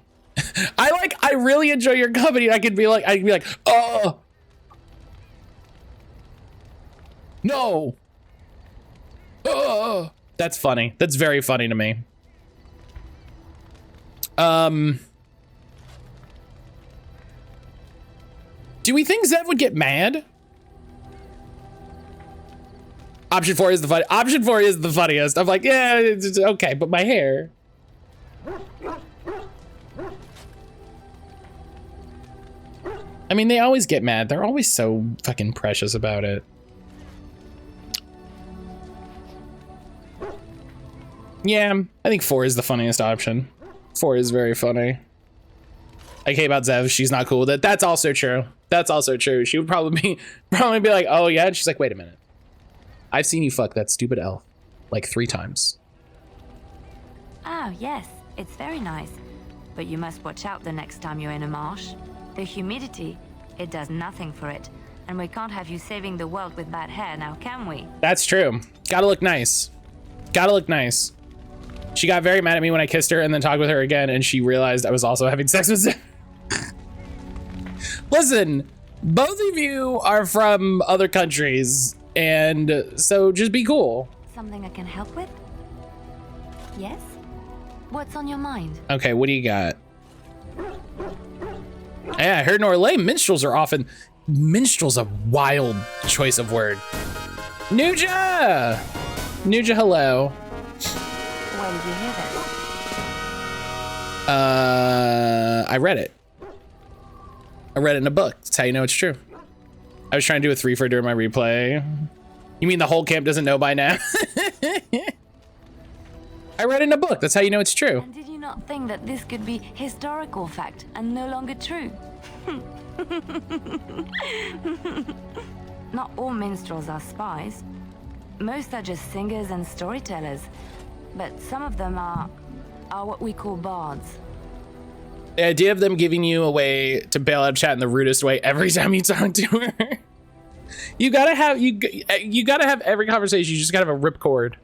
I really enjoy your company. I could be like, oh. No. Oh. That's funny. That's very funny to me. Do we think Zev would get mad? Option 4 is the funny. Option 4 is the funniest. I'm like, yeah, it's okay, but my hair. I mean, they always get mad. They're always so fucking precious about it. Yeah, I think 4 is the funniest option. 4 is very funny. Okay, about Zev, she's not cool with it. That's also true. That's also true. She would probably be like, oh yeah, and she's like, wait a minute. I've seen you fuck that stupid elf like 3 times. Oh, yes, it's very nice. But you must watch out the next time you're in a marsh. The humidity, it does nothing for it. And we can't have you saving the world with bad hair now, can we? That's true. Gotta look nice. Gotta look nice. She got very mad at me when I kissed her and then talked with her again, and she realized I was also having sex with her. Listen, both of you are from other countries, and so just be cool. Something I can help with? Yes? What's on your mind? Okay, what do you got? Yeah, I heard in Orlais, minstrels are often... Minstrel's a wild choice of word. Nuja! Nuja, hello. Where did you hear that? I read it. I read it in a book. That's how you know it's true. I was trying to do a 3 for during my replay. You mean the whole camp doesn't know by now? I read it in a book. That's how you know it's true. And did you not think that this could be historical fact and no longer true? Not all minstrels are spies. Most are just singers and storytellers. But some of them are what we call bards. The idea of them giving you a way to bail out chat in the rudest way every time you talk to her. You gotta have every conversation. You just gotta have a ripcord.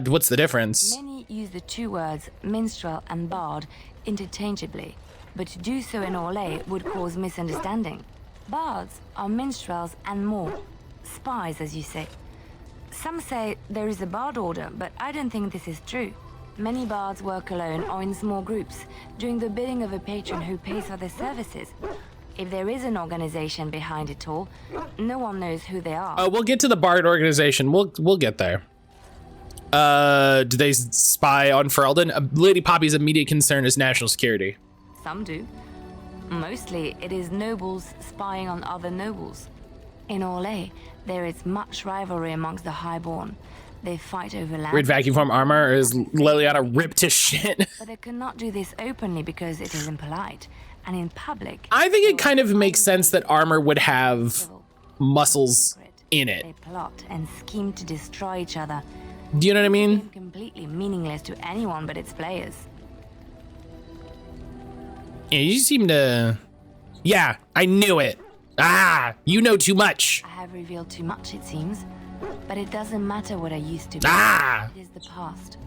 What's the difference? Many use the two words minstrel and bard interchangeably, but to do so in Orlais would cause misunderstanding. Bards are minstrels and more. Spies, as you say. Some say there is a bard order, but I don't think this is true. Many bards work alone or in small groups, doing the bidding of a patron who pays for their services. If there is an organization behind it all, no one knows who they are. Oh, we'll get to the bard organization. We'll get there. Do they spy on Ferelden? Lady Poppy's immediate concern is national security. Some do. Mostly, it is nobles spying on other nobles. In Orlais, there is much rivalry amongst the highborn. They fight over land. Red vacuum form armor, or is Liliana ripped to shit? But they cannot do this openly because it is impolite. And in public... I think it kind of makes sense that armor would have muscles in it. They plot and scheme to destroy each other. Do you know what I mean? Completely meaningless to anyone but its players. Yeah, you seem to... Yeah, I knew it. Ah, you know too much. I have revealed too much, it seems. But it doesn't matter what I used to be. Ah! It is the past.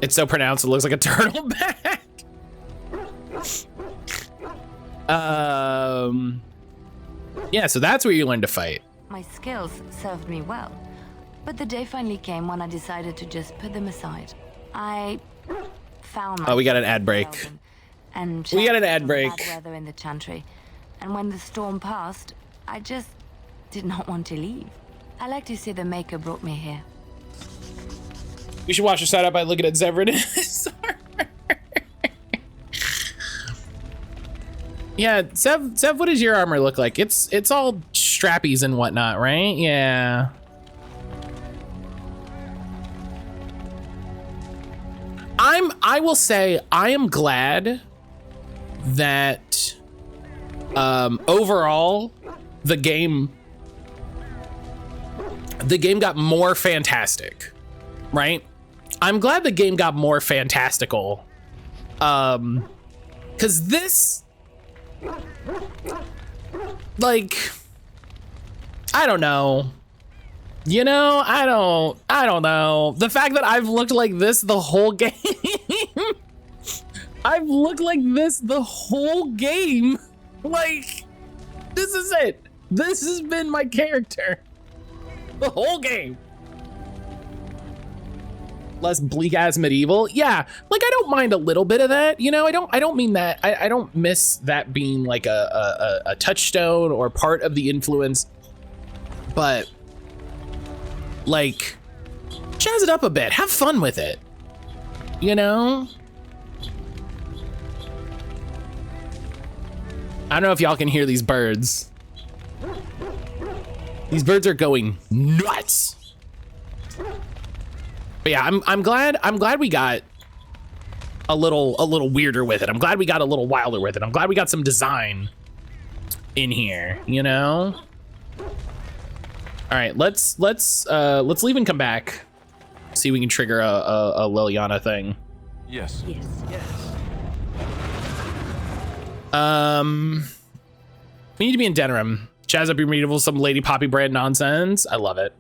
It's so pronounced, it looks like a turtleback. Yeah, so that's where you learn to fight. My skills served me well. But the day finally came when I decided to just put them aside. I found Oh, we got an ad break. And we got an ad break. Bad weather in the chantry. And when the storm passed, I just did not want to leave. I like to say the Maker brought me here. We should watch the side up by looking at Zevran. Yeah, Zev, what does your armor look like? It's all strappies and whatnot, right? Yeah. I will say I am glad that overall the game got more fantastic, right? I'm glad the game got more fantastical. Cause this, like, I don't know. You know, I don't know. The fact that I've looked like this the whole game. I've looked like this the whole game. Like, this is it. This has been my character the whole game. Less bleak ass medieval. Yeah, like I don't mind a little bit of that. You know, I don't mean that. I don't miss that being like a touchstone or part of the influence. But like, jazz it up a bit. Have fun with it. You know? I don't know if y'all can hear these birds. These birds are going nuts. But yeah, I'm glad we got a little weirder with it. I'm glad we got a little wilder with it. I'm glad we got some design in here, you know? All right, let's leave and come back. See if we can trigger a Liliana thing. Yes. Yes. We need to be in Denerim. Jazz up your medieval, some Lady Poppy brand nonsense. I love it.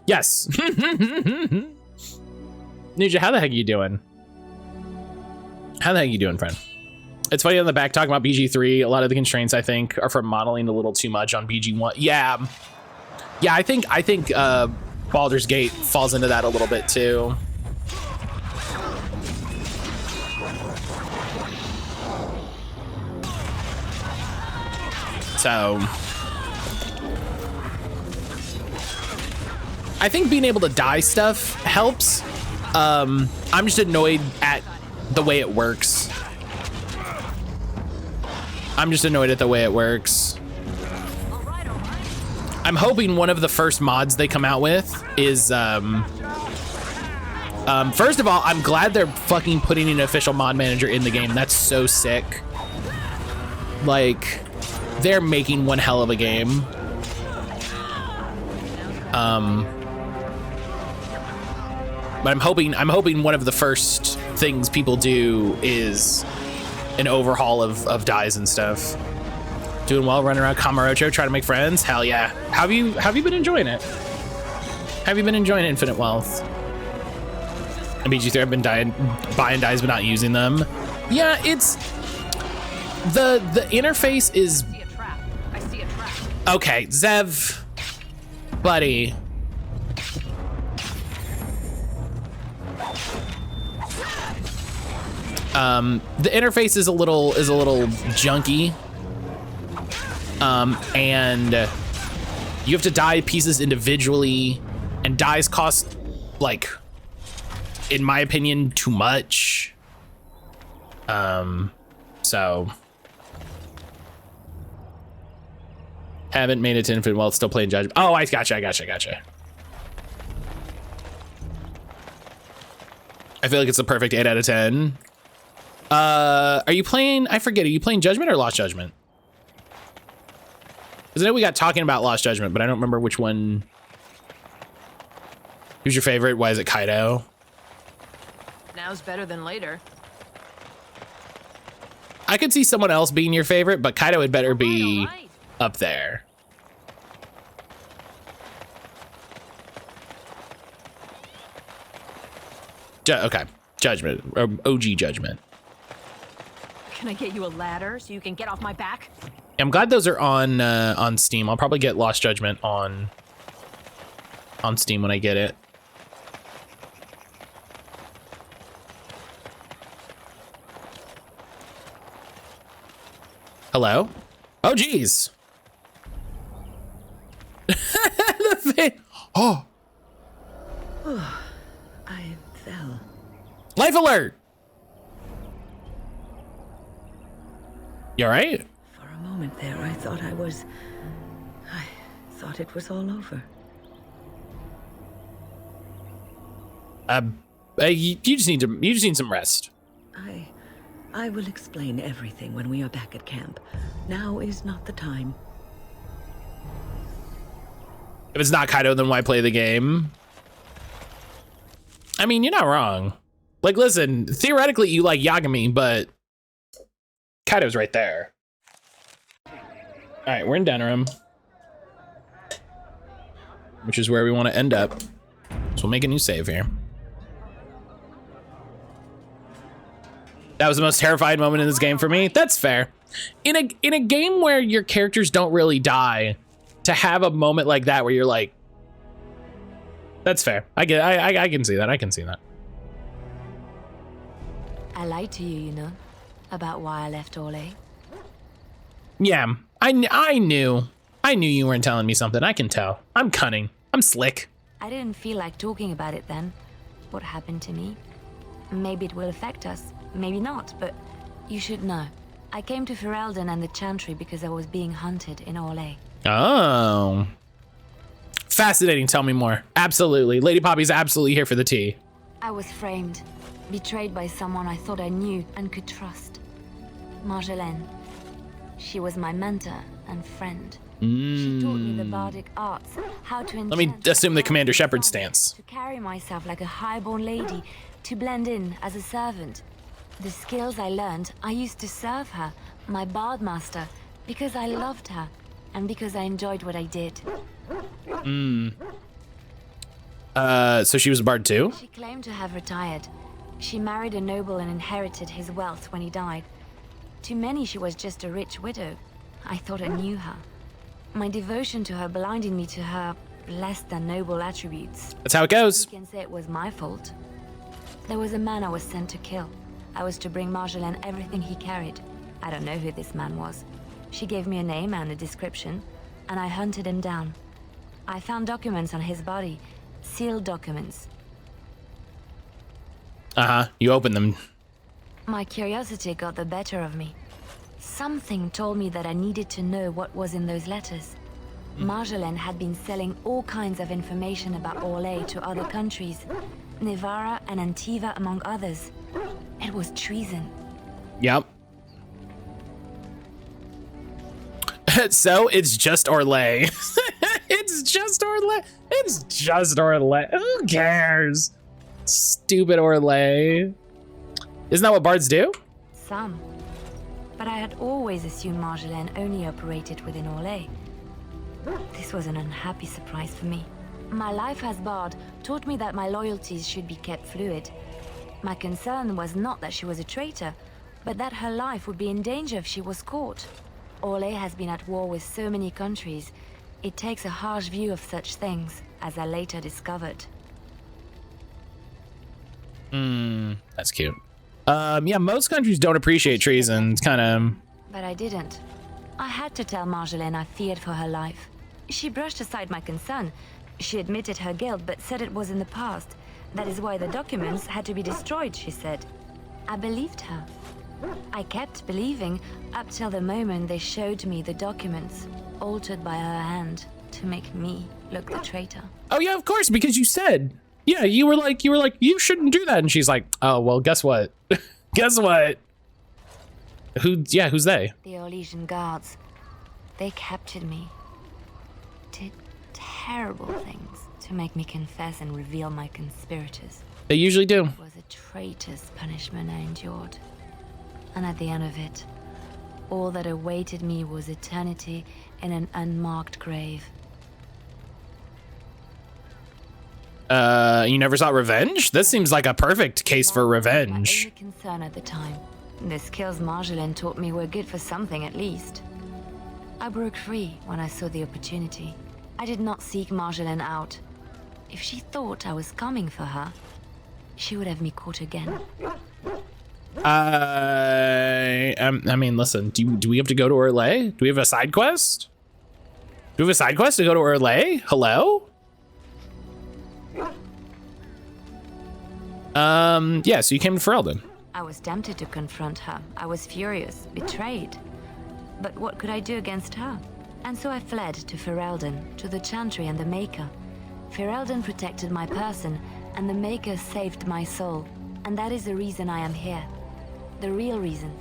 Yes. Ninja, how the heck are you doing? How the heck are you doing, friend? It's funny on the back talking about BG3. A lot of the constraints, I think, are from modeling a little too much on BG1. Yeah. Yeah, I think Baldur's Gate falls into that a little bit too. So I think being able to dye stuff helps. I'm just annoyed at the way it works. I'm hoping one of the first mods they come out with is, first of all, I'm glad they're fucking putting an official mod manager in the game. That's so sick. Like, they're making one hell of a game. But I'm hoping one of the first things people do is an overhaul of dyes and stuff. Doing well, running around Kamurocho, trying to make friends. Hell yeah. How have you been enjoying it? Have you been enjoying Infinite Wealth? I beat you through. I've been buying dyes but not using them. Yeah, it's the interface is. I see a trap. Okay, Zev, buddy. The interface is a little junky. And you have to dye pieces individually, and dyes cost, like, in my opinion, too much. So haven't made it to Infinite Wealth, still playing Judgment. Oh, I gotcha. I feel like it's the perfect 8 out of 10. Are you playing, I forget, are you playing Judgment or Lost Judgment? Because I know we got talking about Lost Judgment, but I don't remember which one. Who's your favorite? Why is it Kaido? Now's better than later. I could see someone else being your favorite, but Kaido had better be up there. Okay, Judgment, or OG Judgment. Can I get you a ladder so you can get off my back? I'm glad those are on Steam. I'll probably get Lost Judgment on Steam when I get it. Hello? Oh, geez. Oh. I fell. Life alert. You all right? For a moment there, I thought it was all over. You just need some rest. I will explain everything when we are back at camp. Now is not the time. If it's not Kaido, then why play the game? I mean, you're not wrong. Like, listen, theoretically, you like Yagami, but Kaido's right there. All right, we're in Denerim, which is where we want to end up. So we'll make a new save here. That was the most terrifying moment in this game for me. That's fair. In a game where your characters don't really die, to have a moment like that where you're like, that's fair. I can see that. I can see that. I lied to you, you know, about why I left Orlais. Yeah, I knew you weren't telling me something. I can tell. I'm cunning. I'm slick. I didn't feel like talking about it then. What happened to me? Maybe it will affect us. Maybe not, but you should know. I came to Ferelden and the Chantry because I was being hunted in Orlais. Oh. Fascinating. Tell me more. Absolutely. Lady Poppy's absolutely here for the tea. I was framed, betrayed by someone I thought I knew and could trust. Marjolaine. She was my mentor and friend. She taught me the bardic arts, how to Let me assume the Commander Shepard stance. To carry myself like a highborn lady, to blend in as a servant. The skills I learned, I used to serve her, my bard master, because I loved her and because I enjoyed what I did. So she was a bard too? She claimed to have retired. She married a noble and inherited his wealth when he died. To many, she was just a rich widow. I thought I knew her. My devotion to her blinded me to her less than noble attributes. That's how it goes. You can say it was my fault. There was a man I was sent to kill. I was to bring Marjolaine everything he carried. I don't know who this man was. She gave me a name and a description, and I hunted him down. I found documents on his body, sealed documents. You opened them. My curiosity got the better of me. Something told me that I needed to know what was in those letters. Marjolaine had been selling all kinds of information about Orlais to other countries, Nevarra and Antiva among others. It was treason. Yep. So it's just Orlais. It's just Orlais. It's just Orlais. Who cares? Stupid Orlais. Isn't that what bards do? Some. But I had always assumed Marjolaine only operated within Orlais. This was an unhappy surprise for me. My life as bard taught me that my loyalties should be kept fluid. My concern was not that she was a traitor, but that her life would be in danger if she was caught. Orlais has been at war with so many countries. It takes a harsh view of such things, as I later discovered. That's cute. Yeah, most countries don't appreciate treason. It's kind of... But I didn't. I had to tell Marjolaine I feared for her life. She brushed aside my concern. She admitted her guilt, but said it was in the past. That is why the documents had to be destroyed, she said. I believed her. I kept believing up till the moment they showed me the documents, altered by her hand, to make me look the traitor. Oh yeah, of course, because you said... Yeah, you were like, you shouldn't do that. And she's like, oh, well, guess what? Guess what? Who's they? The Orlesian guards. They captured me. Did terrible things to make me confess and reveal my conspirators. They usually do. It was a traitor's punishment I endured. And at the end of it, all that awaited me was eternity in an unmarked grave. You never sought revenge? This seems like a perfect case for revenge. My only concern at the time. The skills Marjolaine taught me were good for something at least. I broke free when I saw the opportunity. I did not seek Marjolaine out. If she thought I was coming for her, she would have me caught again. I mean, listen, do we have to go to Orlais? Do we have a side quest? Do we have a side quest to go to Orlais? Hello? Yeah, so you came to Ferelden. I was tempted to confront her. I was furious, betrayed. But what could I do against her? And so I fled to Ferelden, to the Chantry and the Maker. Ferelden protected my person, and the Maker saved my soul. And that is the reason I am here. The real reason.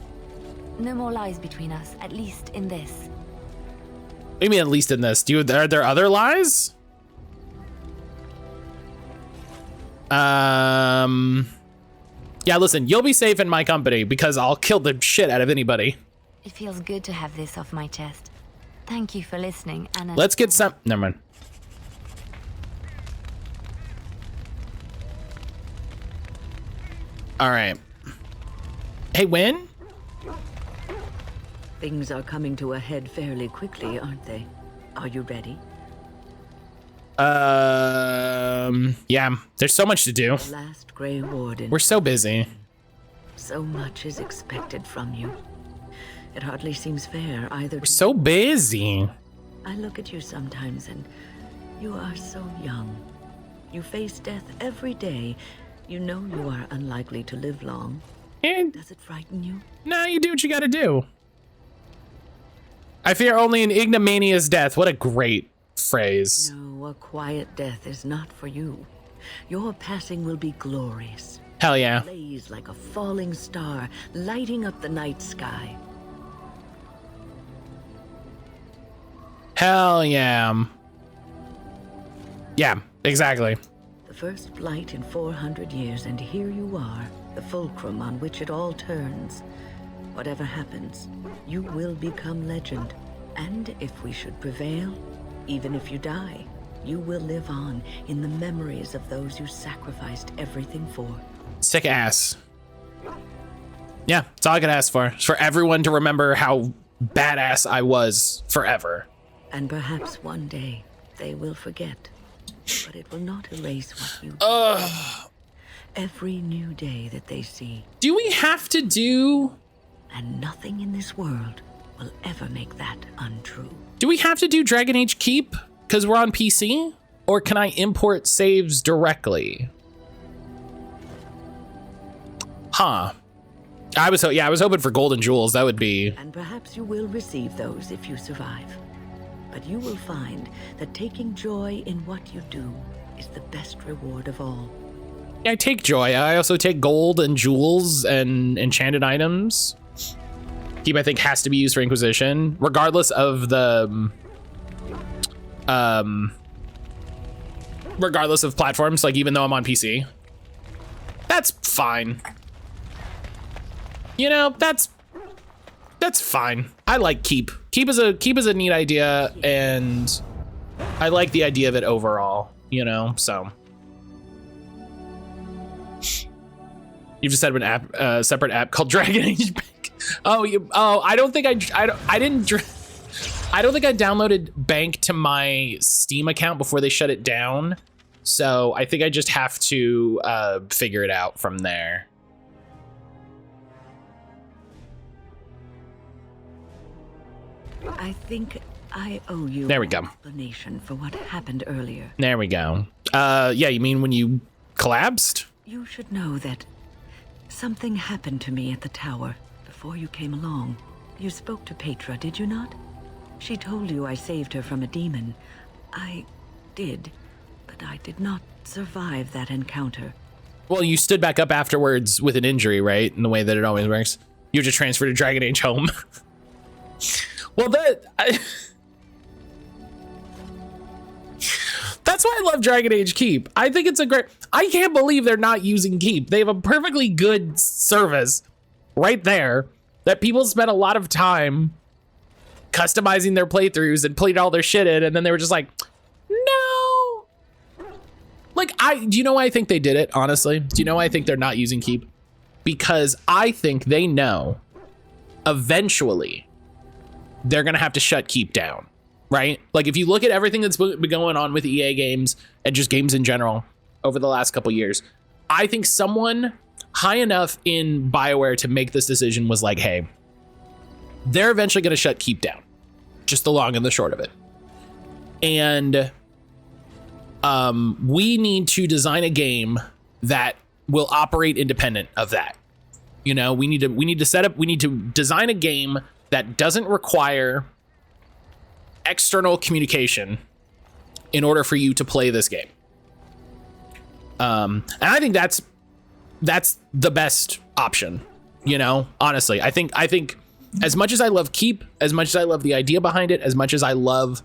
No more lies between us, at least in this. What do you mean, at least in this? Are there other lies? Yeah, listen, you'll be safe in my company because I'll kill the shit out of anybody. It feels good to have this off my chest. Thank you for listening, and let's get some... Never mind. All right. Hey, Wynn? Things are coming to a head fairly quickly, aren't they? Are you ready? Yeah, there's so much to do. Last Grey Warden. We're so busy. So much is expected from you. It hardly seems fair either. We're so busy. I look at you sometimes and you are so young. You face death every day. You know you are unlikely to live long. And does it frighten you? No, you do what you gotta do. I fear only an ignominious death. What a great phrase. No, a quiet death is not for you. Your passing will be glorious. Hell yeah. Blaze like a falling star, lighting up the night sky. Hell yeah. Yeah, exactly. The first flight in 400 years, and here you are, the fulcrum on which it all turns. Whatever happens, you will become legend. And if we should prevail, even if you die, you will live on in the memories of those you sacrificed everything for. Sick ass. Yeah, that's all I could ask for. Is for everyone to remember how badass I was forever. And perhaps one day they will forget. But it will not erase what you did. Every new day that they see. Do we have to do... And nothing in this world will ever make that untrue. Do we have to do Dragon Age Keep because we're on PC? Or can I import saves directly? Huh. I was hoping for gold and jewels. That would be... And perhaps you will receive those if you survive. But you will find that taking joy in what you do is the best reward of all. Yeah, I take joy. I also take gold and jewels and enchanted items. Keep, I think, has to be used for Inquisition, regardless of the... regardless of platforms, like even though I'm on PC. That's fine. You know, that's fine. I like Keep. Keep is a neat idea, and I like the idea of it overall, you know, so. You've just set up an app, separate app called Dragon Age Bank. I don't think I downloaded Bank to my Steam account before they shut it down. So I think I just have to figure it out from there. I think I owe you There we go. an explanation for what happened earlier. There we go. Yeah, you mean when you collapsed? You should know that something happened to me at the tower before you came along. You spoke to Petra, did you not? She told you I saved her from a demon. I did, but I did not survive that encounter. Well, you stood back up afterwards with an injury, right? In the way that it always works. You just transferred to Dragon Age home. Well, that's why I love Dragon Age Keep. I think it's a great... I can't believe they're not using Keep. They have a perfectly good service right there that people spent a lot of time customizing their playthroughs and putting all their shit in, and then they were just like, no. Like, do you know why I think they did it, honestly? Do you know why I think they're not using Keep? Because I think they know eventually they're gonna have to shut Keep down, right? Like if you look at everything that's been going on with EA games and just games in general over the last couple years, I think someone high enough in BioWare to make this decision was like, hey, they're eventually gonna shut Keep down. Just the long and the short of it. And we need to design a game that will operate independent of that. You know, we need to design a game that doesn't require external communication in order for you to play this game. And I think that's the best option, you know, honestly. I think as much as I love Keep, as much as I love the idea behind it, as much as I love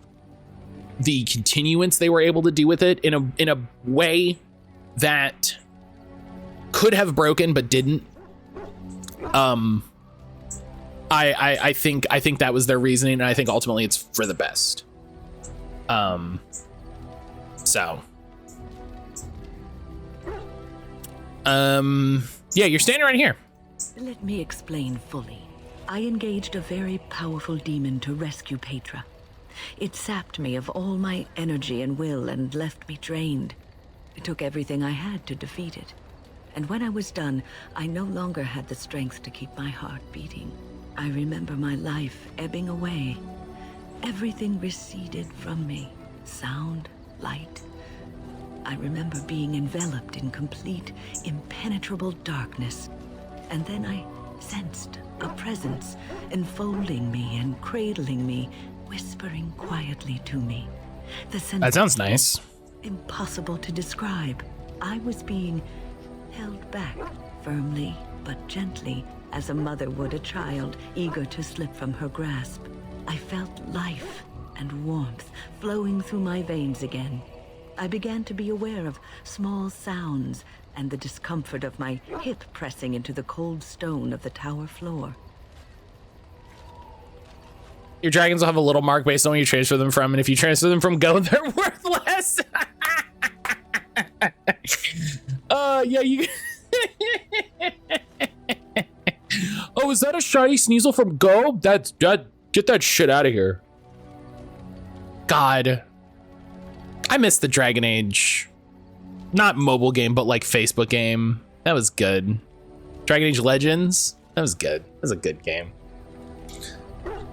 the continuance they were able to do with it in a way that could have broken but didn't. I think that was their reasoning, and I think ultimately it's for the best. Yeah, you're standing right here. Let me explain fully. I engaged a very powerful demon to rescue Petra. It sapped me of all my energy and will and left me drained. It took everything I had to defeat it. And when I was done, I no longer had the strength to keep my heart beating. I remember my life ebbing away. Everything receded from me. Sound, light. I remember being enveloped in complete, impenetrable darkness. And then I sensed a presence enfolding me and cradling me, whispering quietly to me. That sounds nice. Impossible to describe. I was being held back, firmly but gently, as a mother would a child eager to slip from her grasp. I felt life and warmth flowing through my veins again. I began to be aware of small sounds and the discomfort of my hip pressing into the cold stone of the tower floor. Your dragons will have a little mark based on where you transfer them from, and if you transfer them from Go, they're worth less. Yeah, you... Oh, is that a shiny Sneasel from Go? Get that shit out of here. God. I miss the Dragon Age, not mobile game, but like Facebook game. That was good. Dragon Age Legends, that was good. That was a good game.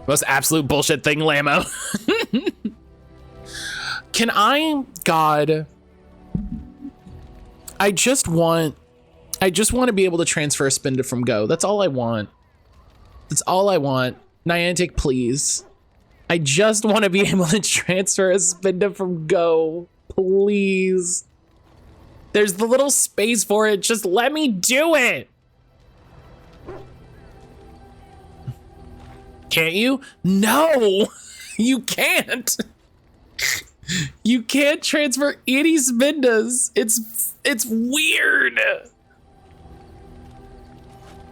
Most absolute bullshit thing, Lamo. Can I, God, I just want to be able to transfer a Spinda from Go. That's all I want. That's all I want. Niantic, please. I just want to be able to transfer a Spinda from Go. Please. There's the little space for it. Just let me do it. Can't you? No, you can't. You can't transfer any Spindas. It's weird.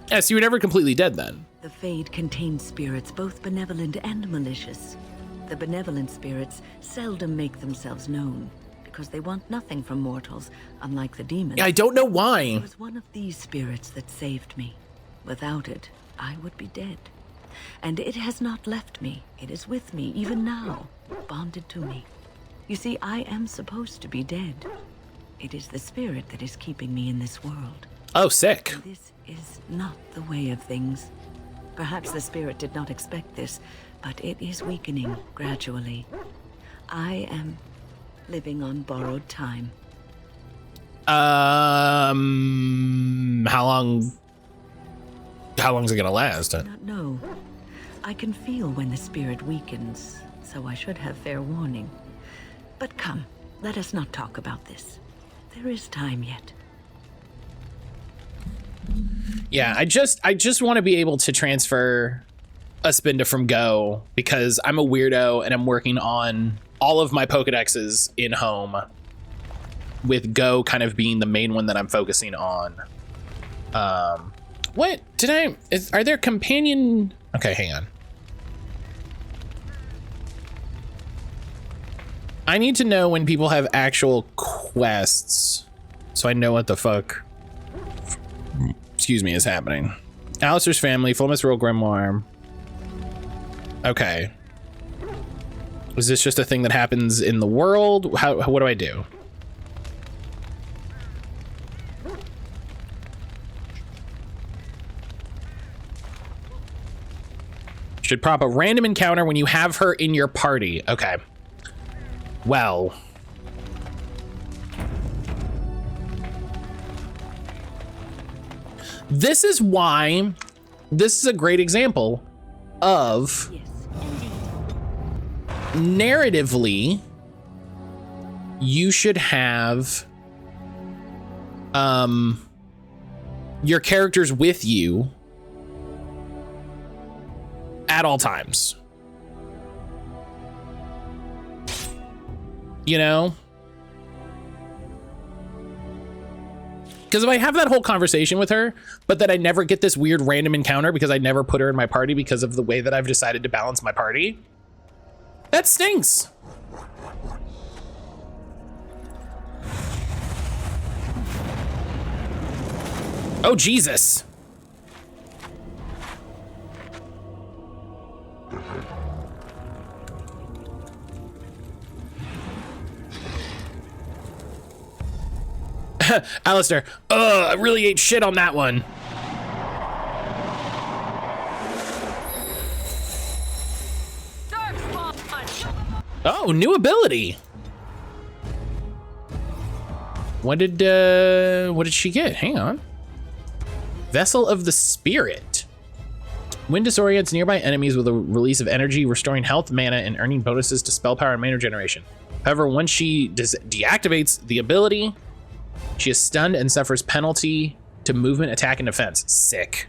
Yes, you were never completely dead then. The Fade contains spirits both benevolent and malicious. The benevolent spirits seldom make themselves known because they want nothing from mortals, unlike the demons. I don't know why. It was one of these spirits that saved me. Without it, I would be dead. And it has not left me. It is with me even now, bonded to me. You see, I am supposed to be dead. It is the spirit that is keeping me in this world. Oh, sick. And this is not the way of things. Perhaps the spirit did not expect this, but it is weakening gradually. I am living on borrowed time. How long is it gonna last? I do not know. I can feel when the spirit weakens, so I should have fair warning. But come, let us not talk about this. There is time yet. Yeah, I just want to be able to transfer a Spinda from Go because I'm a weirdo and I'm working on all of my Pokedexes in home, with Go kind of being the main one that I'm focusing on. What did are there companion? Okay, hang on. I need to know when people have actual quests so I know what the fuck, excuse me, is happening. Alistair's family, Fulmus Royal Grimoire. Okay. Is this just a thing that happens in the world? What do I do? Should prop a random encounter when you have her in your party. Okay. Well. This is why this is a great example of narratively you should have your characters with you at all times. You know? Because if I have that whole conversation with her, but then I never get this weird random encounter because I never put her in my party because of the way that I've decided to balance my party, that stinks. Oh, Jesus. Alistair, I really ate shit on that one. Oh, new ability. What did she get? Hang on. Vessel of the Spirit. Wind disorients nearby enemies with a release of energy, restoring health, mana, and earning bonuses to spell power and mana generation. However, once she deactivates the ability, she is stunned and suffers penalty to movement, attack, and defense. Sick.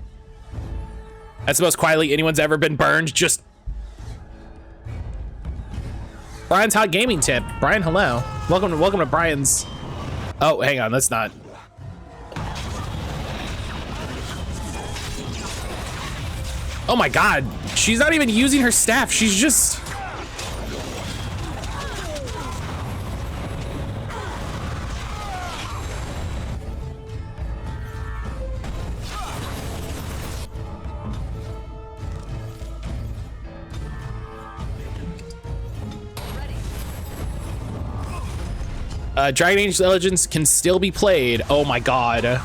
That's the most quietly anyone's ever been burned. Just Brian's hot gaming tip. Brian, hello. Welcome to Brian's. Oh, hang on. Let's not. Oh my God. She's not even using her staff. She's just. Dragon Age Legends can still be played. Oh my God.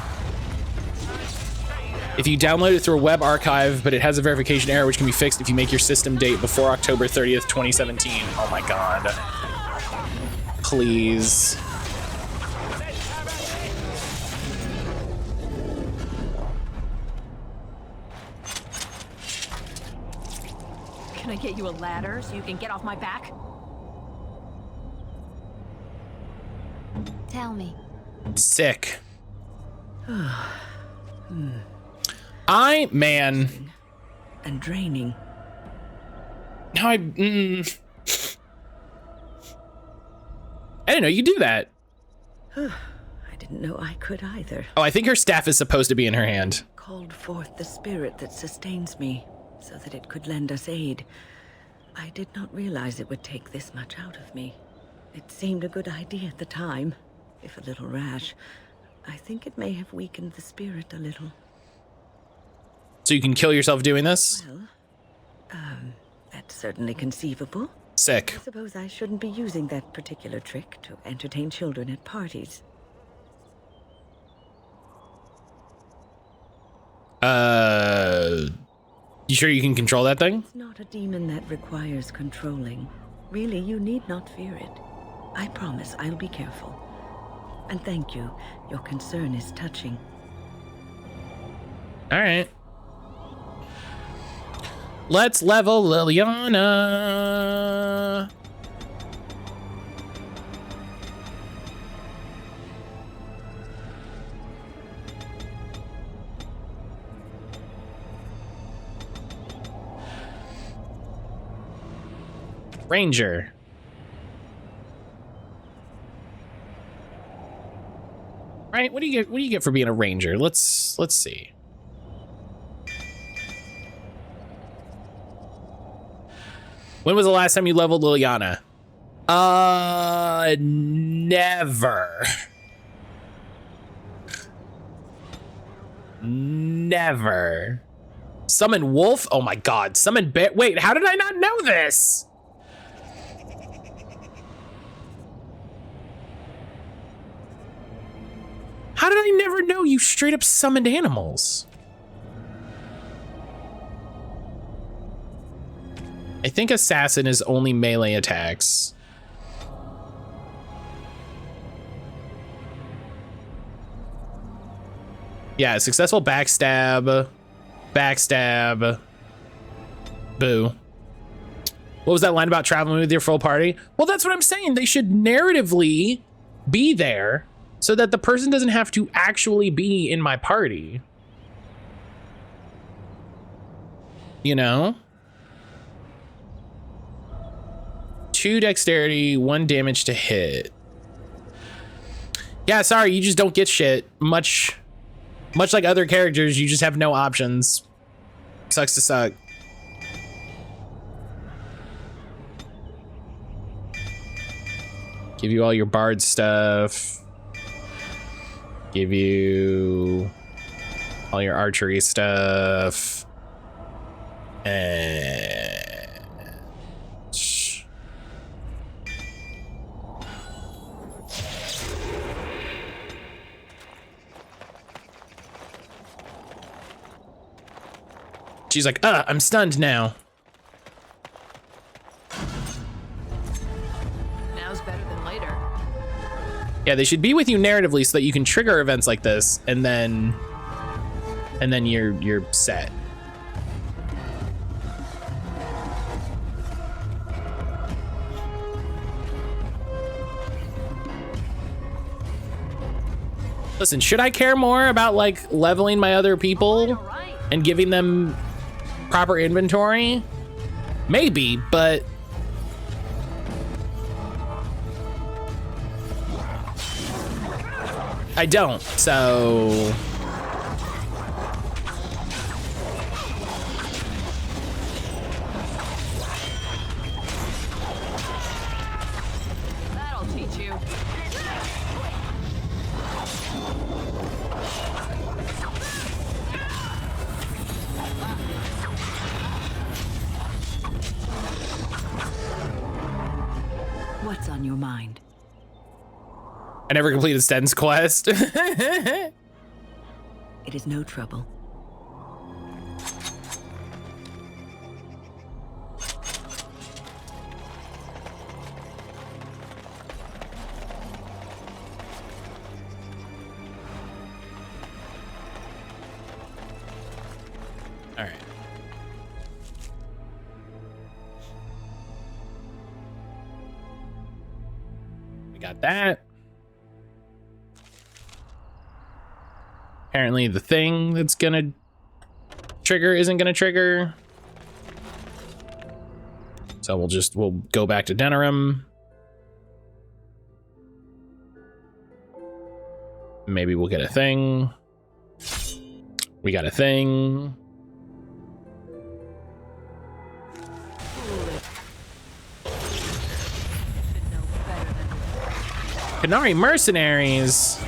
If you download it through a web archive, but it has a verification error which can be fixed if you make your system date before October 30th, 2017. Oh my god. Please. Can I get you a ladder so you can get off my back? Tell me. Sick. Man. And draining. Now I didn't know you do that. I didn't know I could either. Oh, I think her staff is supposed to be in her hand. Called forth the spirit that sustains me, so that it could lend us aid. I did not realize it would take this much out of me. It seemed a good idea at the time, if a little rash. I think it may have weakened the spirit a little. So you can kill yourself doing this? Well, that's certainly conceivable. Sick. I suppose I shouldn't be using that particular trick to entertain children at parties. You sure you can control that thing? It's not a demon that requires controlling. Really, you need not fear it. I promise I'll be careful. And thank you. Your concern is touching. All right. Let's level Liliana. Ranger. Right? What do you get? What do you get for being a ranger? Let's see. When was the last time you leveled Liliana? Never. Never. Summon wolf? Oh my god. Summon bear. Wait, how did I not know this? How did I never know you straight up summoned animals? I think assassin is only melee attacks. Yeah, successful backstab. Backstab. Boo. What was that line about traveling with your full party? Well, that's what I'm saying. They should narratively be there so that the person doesn't have to actually be in my party. You know? 2 dexterity, 1 damage to hit. Yeah, sorry, you just don't get shit. Much like other characters, you just have no options. Sucks to suck. Give you all your bard stuff. Give you all your archery stuff. And she's like, I'm stunned now. Now's better than later. Yeah, they should be with you narratively so that you can trigger events like this, and then you're set. Listen, should I care more about like leveling my other people and giving them proper inventory? Maybe, but I don't, so That'll teach you. What's on your mind? I never completed Sten's quest. It is no trouble. got that. Apparently the thing that's gonna trigger isn't gonna trigger. So we'll go back to Denerim. Maybe we'll get a thing. We got a thing. Canary mercenaries.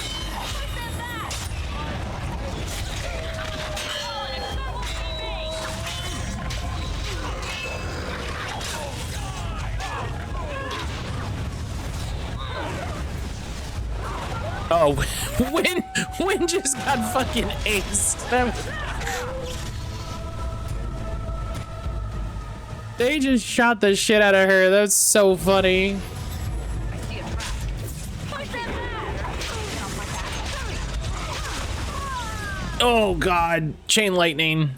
Oh, Win just got fucking aced. They just shot the shit out of her. That's so funny. Oh god, chain lightning.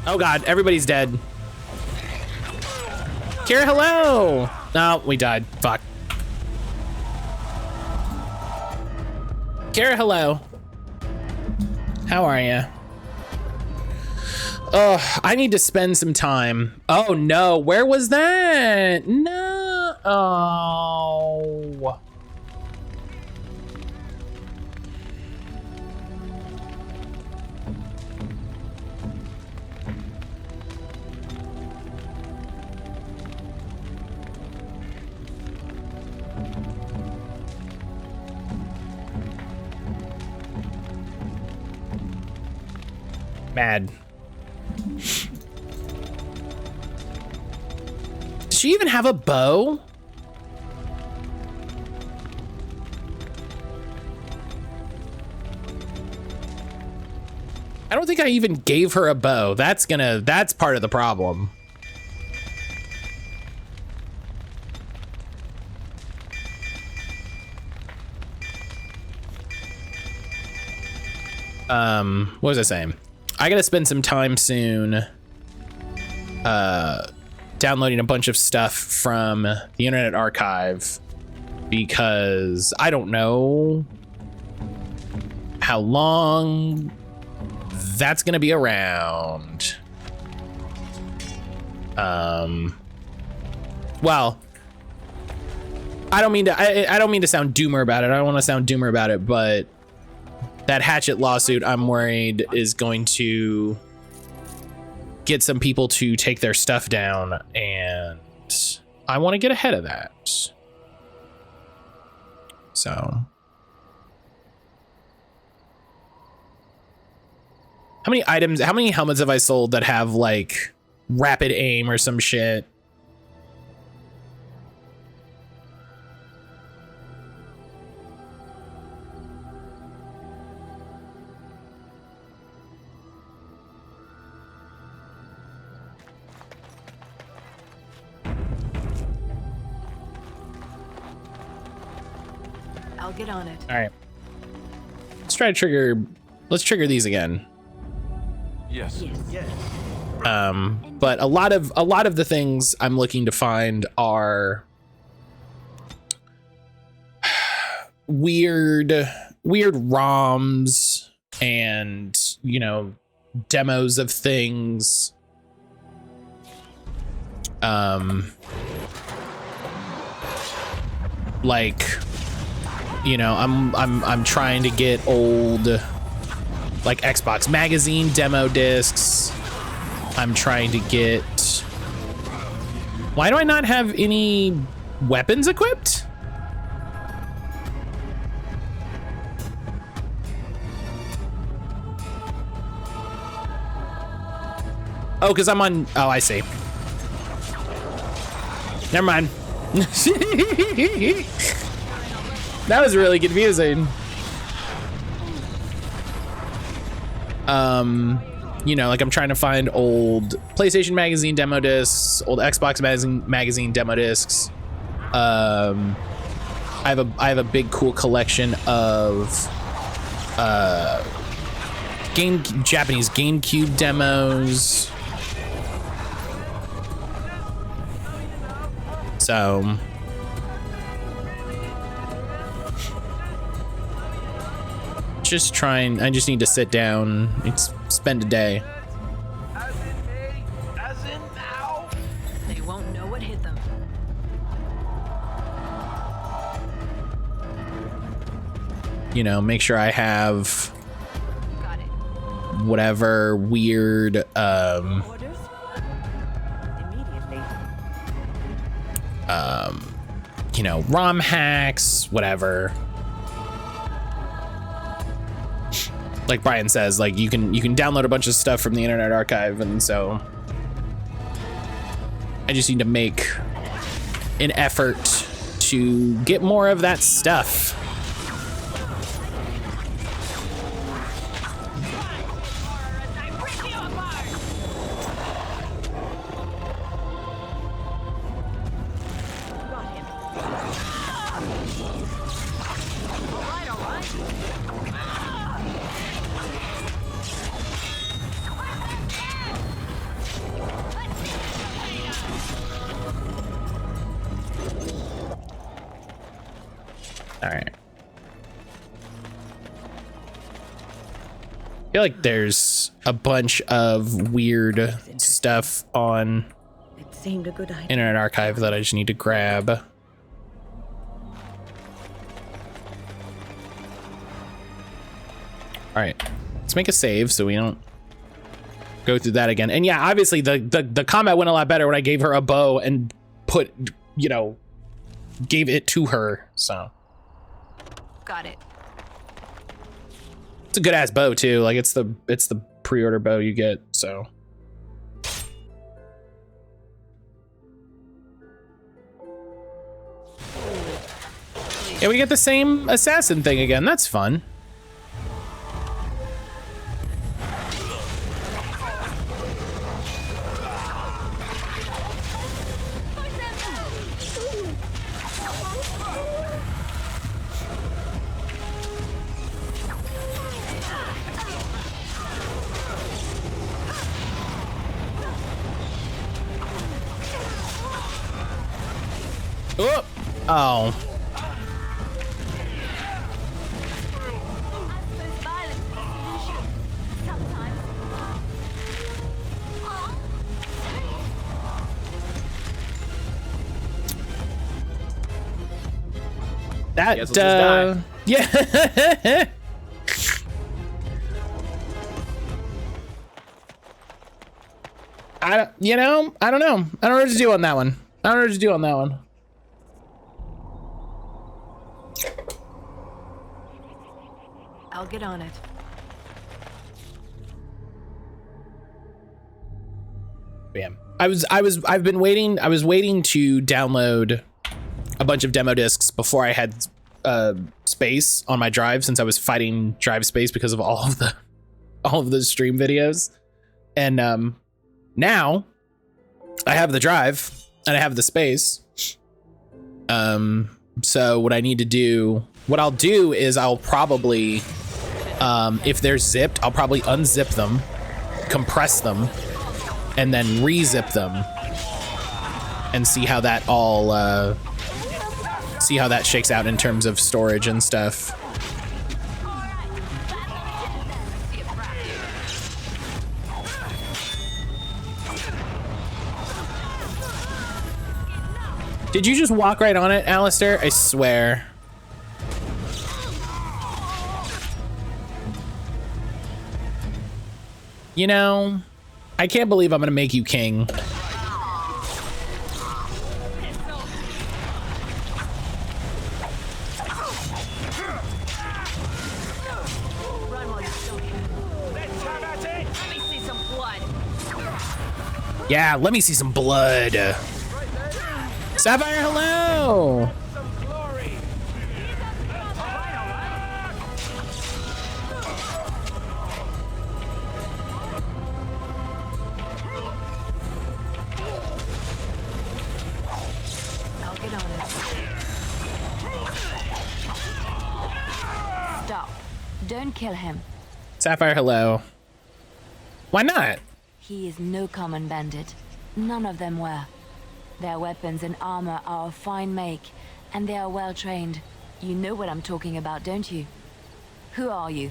Oh god, everybody's dead. Kira, hello! No, we died. Fuck. Kira, hello. How are you? Oh, I need to spend some time. Oh no, where was that? No. Oh. Mad. Does she even have a bow? I don't think I even gave her a bow. That's part of the problem. What was I saying? I gotta spend some time soon downloading a bunch of stuff from the Internet Archive because I don't know how long that's gonna be around. Well, I don't mean to sound doomer about it. I don't want to sound doomer about it, but that Hatchet lawsuit, I'm worried, is going to get some people to take their stuff down, and I want to get ahead of that. So, how many helmets have I sold that have like rapid aim or some shit? I'll get on it. All right. Let's trigger these again. Yes. But a lot of the things I'm looking to find are weird ROMs and, you know, demos of things. Like, you know, I'm trying to get old like Xbox magazine demo discs. I'm trying to get. Why do I not have any weapons equipped? Oh, because I'm on. Oh, I see. Never mind. That was really confusing. You know, like I'm trying to find old PlayStation Magazine demo discs, old Xbox magazine demo discs. I have a big cool collection of Japanese GameCube demos. So just trying, I just need to sit down and spend a day. As in me? As in now? They won't know what hit them. You know, make sure I have whatever weird you know, ROM hacks, whatever. Like Brian says, like you can download a bunch of stuff from the Internet Archive, and so I just need to make an effort to get more of that stuff. All right. I feel like there's a bunch of weird stuff on It seemed a good idea. Internet Archive that I just need to grab. All right, let's make a save so we don't go through that again. And yeah, obviously the combat went a lot better when I gave her a bow and put, you know, gave it to her. So Got it. it's a good ass bow too. Like it's the pre-order bow you get. So yeah, we get the same assassin thing again. That's fun. Oh. Oh. That yeah. I don't know. I don't know what to do on that one. I'll get on it. Bam. I was waiting to download a bunch of demo discs before I had space on my drive, since I was fighting drive space because of all of the stream videos. And now I have the drive and I have the space. So what I'll do is I'll probably, if they're zipped, I'll probably unzip them, compress them, and then re-zip them, and see how that all, see how that shakes out in terms of storage and stuff. Did you just walk right on it, Alistair? I swear. You know, I can't believe I'm gonna make you king. Yeah, let me see some blood. Sapphire, hello. Don't kill him. Sapphire, hello. Why not? He is no common bandit. None of them were. Their weapons and armor are of fine make, and they are well trained. You know what I'm talking about, don't you? Who are you?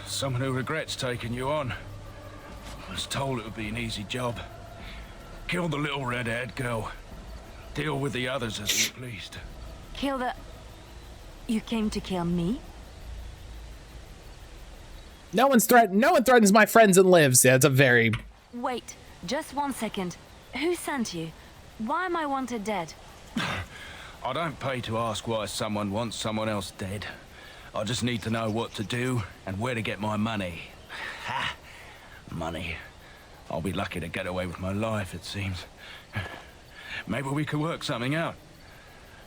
Someone who regrets taking you on. I was told it would be an easy job. Kill the little red-haired girl. Deal with the others as you pleased. Kill the... You came to kill me? No one threatens my friends and lives. Yeah, it's a very... Wait, just 1 second. Who sent you? Why am I wanted dead? I don't pay to ask why someone wants someone else dead. I just need to know what to do and where to get my money. Ha! Money. I'll be lucky to get away with my life, it seems. Maybe we could work something out.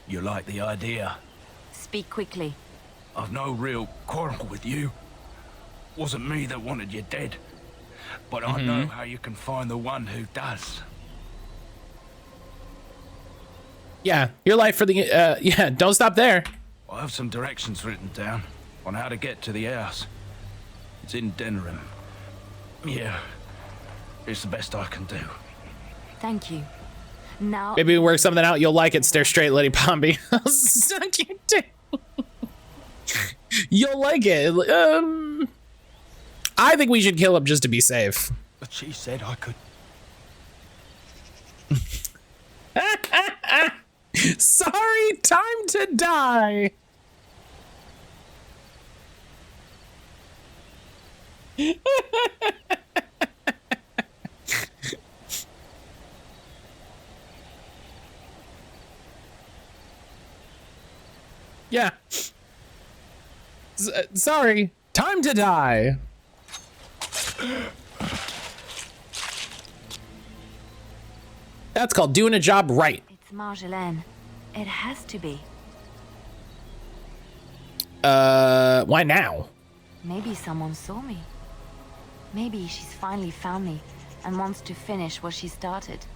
You like the idea? Speak quickly. I've no real quarrel with you. Wasn't me that wanted you dead. But I know how you can find the one who does. Yeah, your life for the... yeah, don't stop there. I have some directions written down on how to get to the house. It's in Denerim. Yeah, it's the best I can do. Thank you. Now... Maybe we work something out. You'll like it. Stare straight, Lady Pompey. Suck your dick. You'll like it. I think we should kill him just to be safe. But she said I could. Sorry, time to die. Yeah. Sorry, time to die. That's called doing a job right. It's Marjolaine. It has to be. Why now? Maybe someone saw me. Maybe she's finally found me and wants to finish what she started.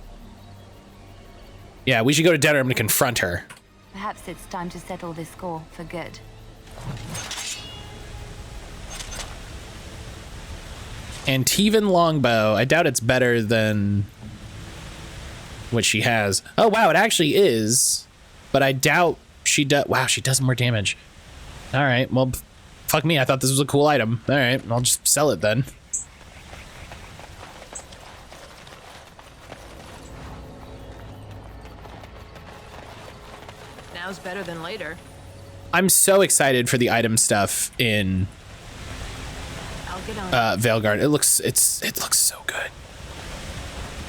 Yeah, we should go to Denerim to confront her. Perhaps it's time to settle this score for good. Antivan longbow. I doubt it's better than what she has. Oh, wow, it actually is. But I doubt she does. Wow, she does more damage. All right, well, fuck me. I thought this was a cool item. All right, I'll just sell it then. Now's better than later. I'm so excited for the item stuff in Veilguard. It looks so good.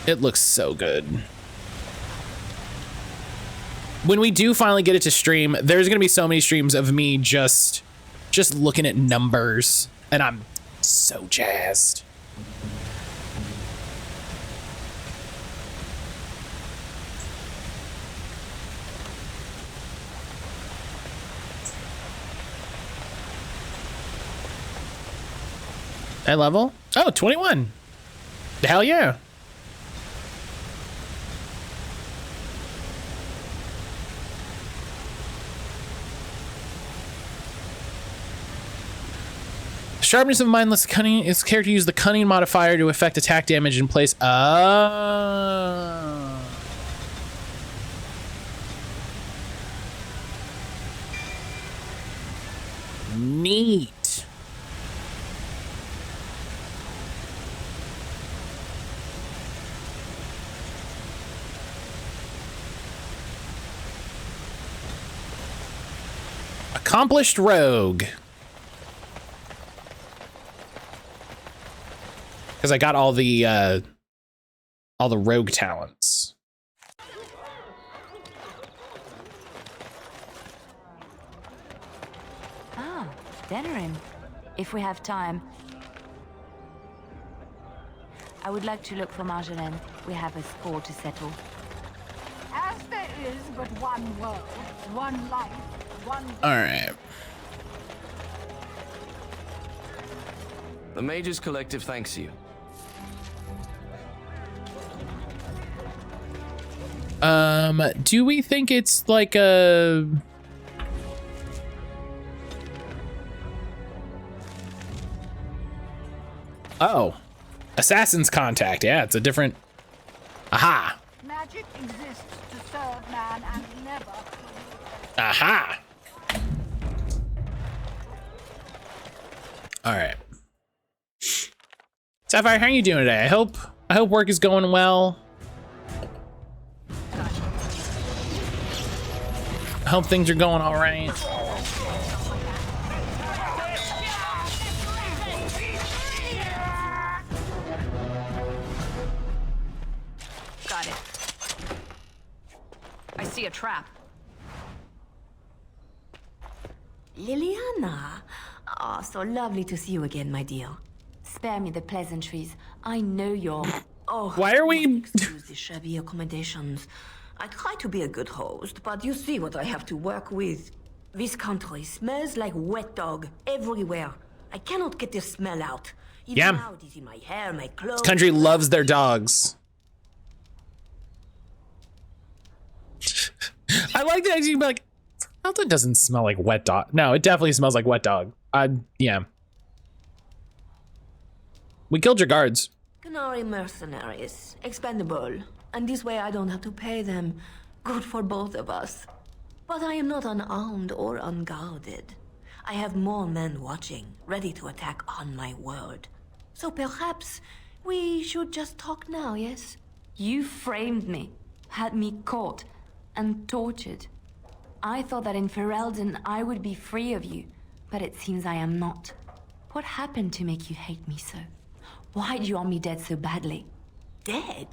It looks so good. When we do finally get it to stream, there's gonna be so many streams of me just looking at numbers, and I'm so jazzed. High level? Oh, 21. Hell yeah. Sharpness of mindless cunning. Its character used the cunning modifier to affect attack damage in place. Neat. Accomplished rogue. Because I got all the rogue talents. Ah, Denerim. If we have time. I would like to look for Marjolaine. We have a score to settle. As there is but one world, one life, one... All right. The Mages Collective thanks you. Do we think it's like a... Oh, assassin's contact. Yeah, it's a different. Aha. Magic exists to serve man and never. Aha. All right. Sapphire, how are you doing today? I hope work is going well. I hope things are going all right. Got it. I see a trap. Liliana. Oh, so lovely to see you again, my dear. Spare me the pleasantries. I know you're... Oh, why are we... Excuse the shabby accommodations. I try to be a good host, but you see what I have to work with. This country smells like wet dog everywhere. I cannot get the smell out. Even Yeah. now it is in my hair, my clothes. This country loves their dogs. I like that you be like, Alta doesn't smell like wet dog. No, it definitely smells like wet dog. Yeah. We killed your guards. Canary mercenaries, expendable. And this way I don't have to pay them. Good for both of us. But I am not unarmed or unguarded. I have more men watching, ready to attack on my word. So perhaps we should just talk now, yes? You framed me, had me caught, and tortured. I thought that in Ferelden I would be free of you, but it seems I am not. What happened to make you hate me so? Why do you want me dead so badly? Dead?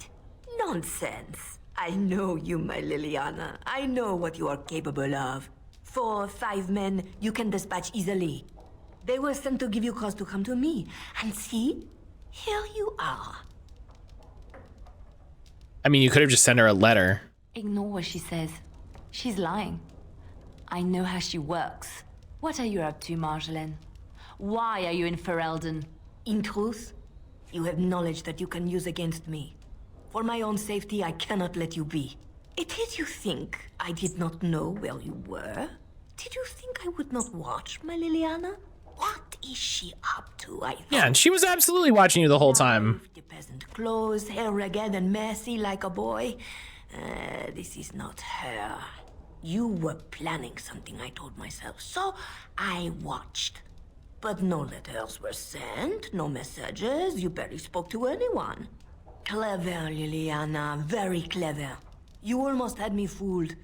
Nonsense. I know you, my Liliana. I know what you are capable of. 4 or 5 men you can dispatch easily. They were sent to give you cause to come to me. And see, here you are. I mean, you could have just sent her a letter. Ignore what she says. She's lying. I know how she works. What are you up to, Marjolaine? Why are you in Ferelden? In truth, you have knowledge that you can use against me. For my own safety, I cannot let you be. Did you think I did not know where you were? Did you think I would not watch, my Liliana? What is she up to, I thought? Yeah, and she was absolutely watching you the whole time. The peasant clothes, hair ragged and messy like a boy. This is not her. You were planning something, I told myself, so I watched. But no letters were sent, no messages, you barely spoke to anyone. Clever, Liliana, very clever. You almost had me fooled.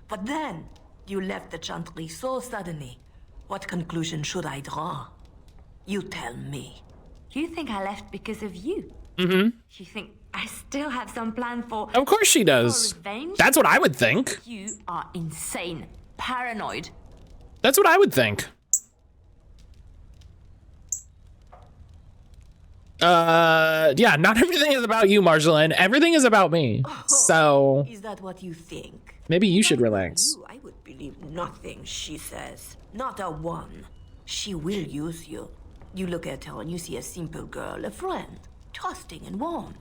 But then, you left the Chantry so suddenly. What conclusion should I draw? You tell me. You think I left because of you? Mm-hmm. You think I still have some plan for... Of course she does. Revenge? That's what I would think. You are insane. Paranoid. That's what I would think. Yeah, not everything is about you, Marjolaine. Everything is about me. So... Is that what you think? Maybe you should relax. I would believe nothing she says. Not a one. She will use you. You look at her and you see a simple girl, a friend. Trusting and warm.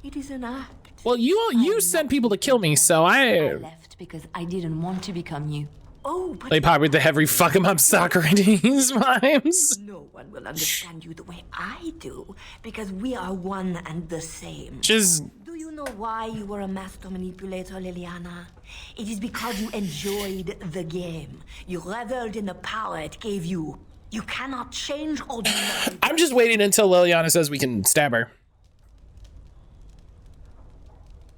It is an act. Well, you sent people to kill me, so I left because I didn't want to become you. Oh, but they pop with the every fuck 'em up Socrates vibes. No one will understand you the way I do, because we are one and the same. Just... Do you know why you were a master manipulator, Liliana? It is because you enjoyed the game. You reveled in the power it gave you. You cannot change or deny. I'm just waiting until Liliana says we can stab her.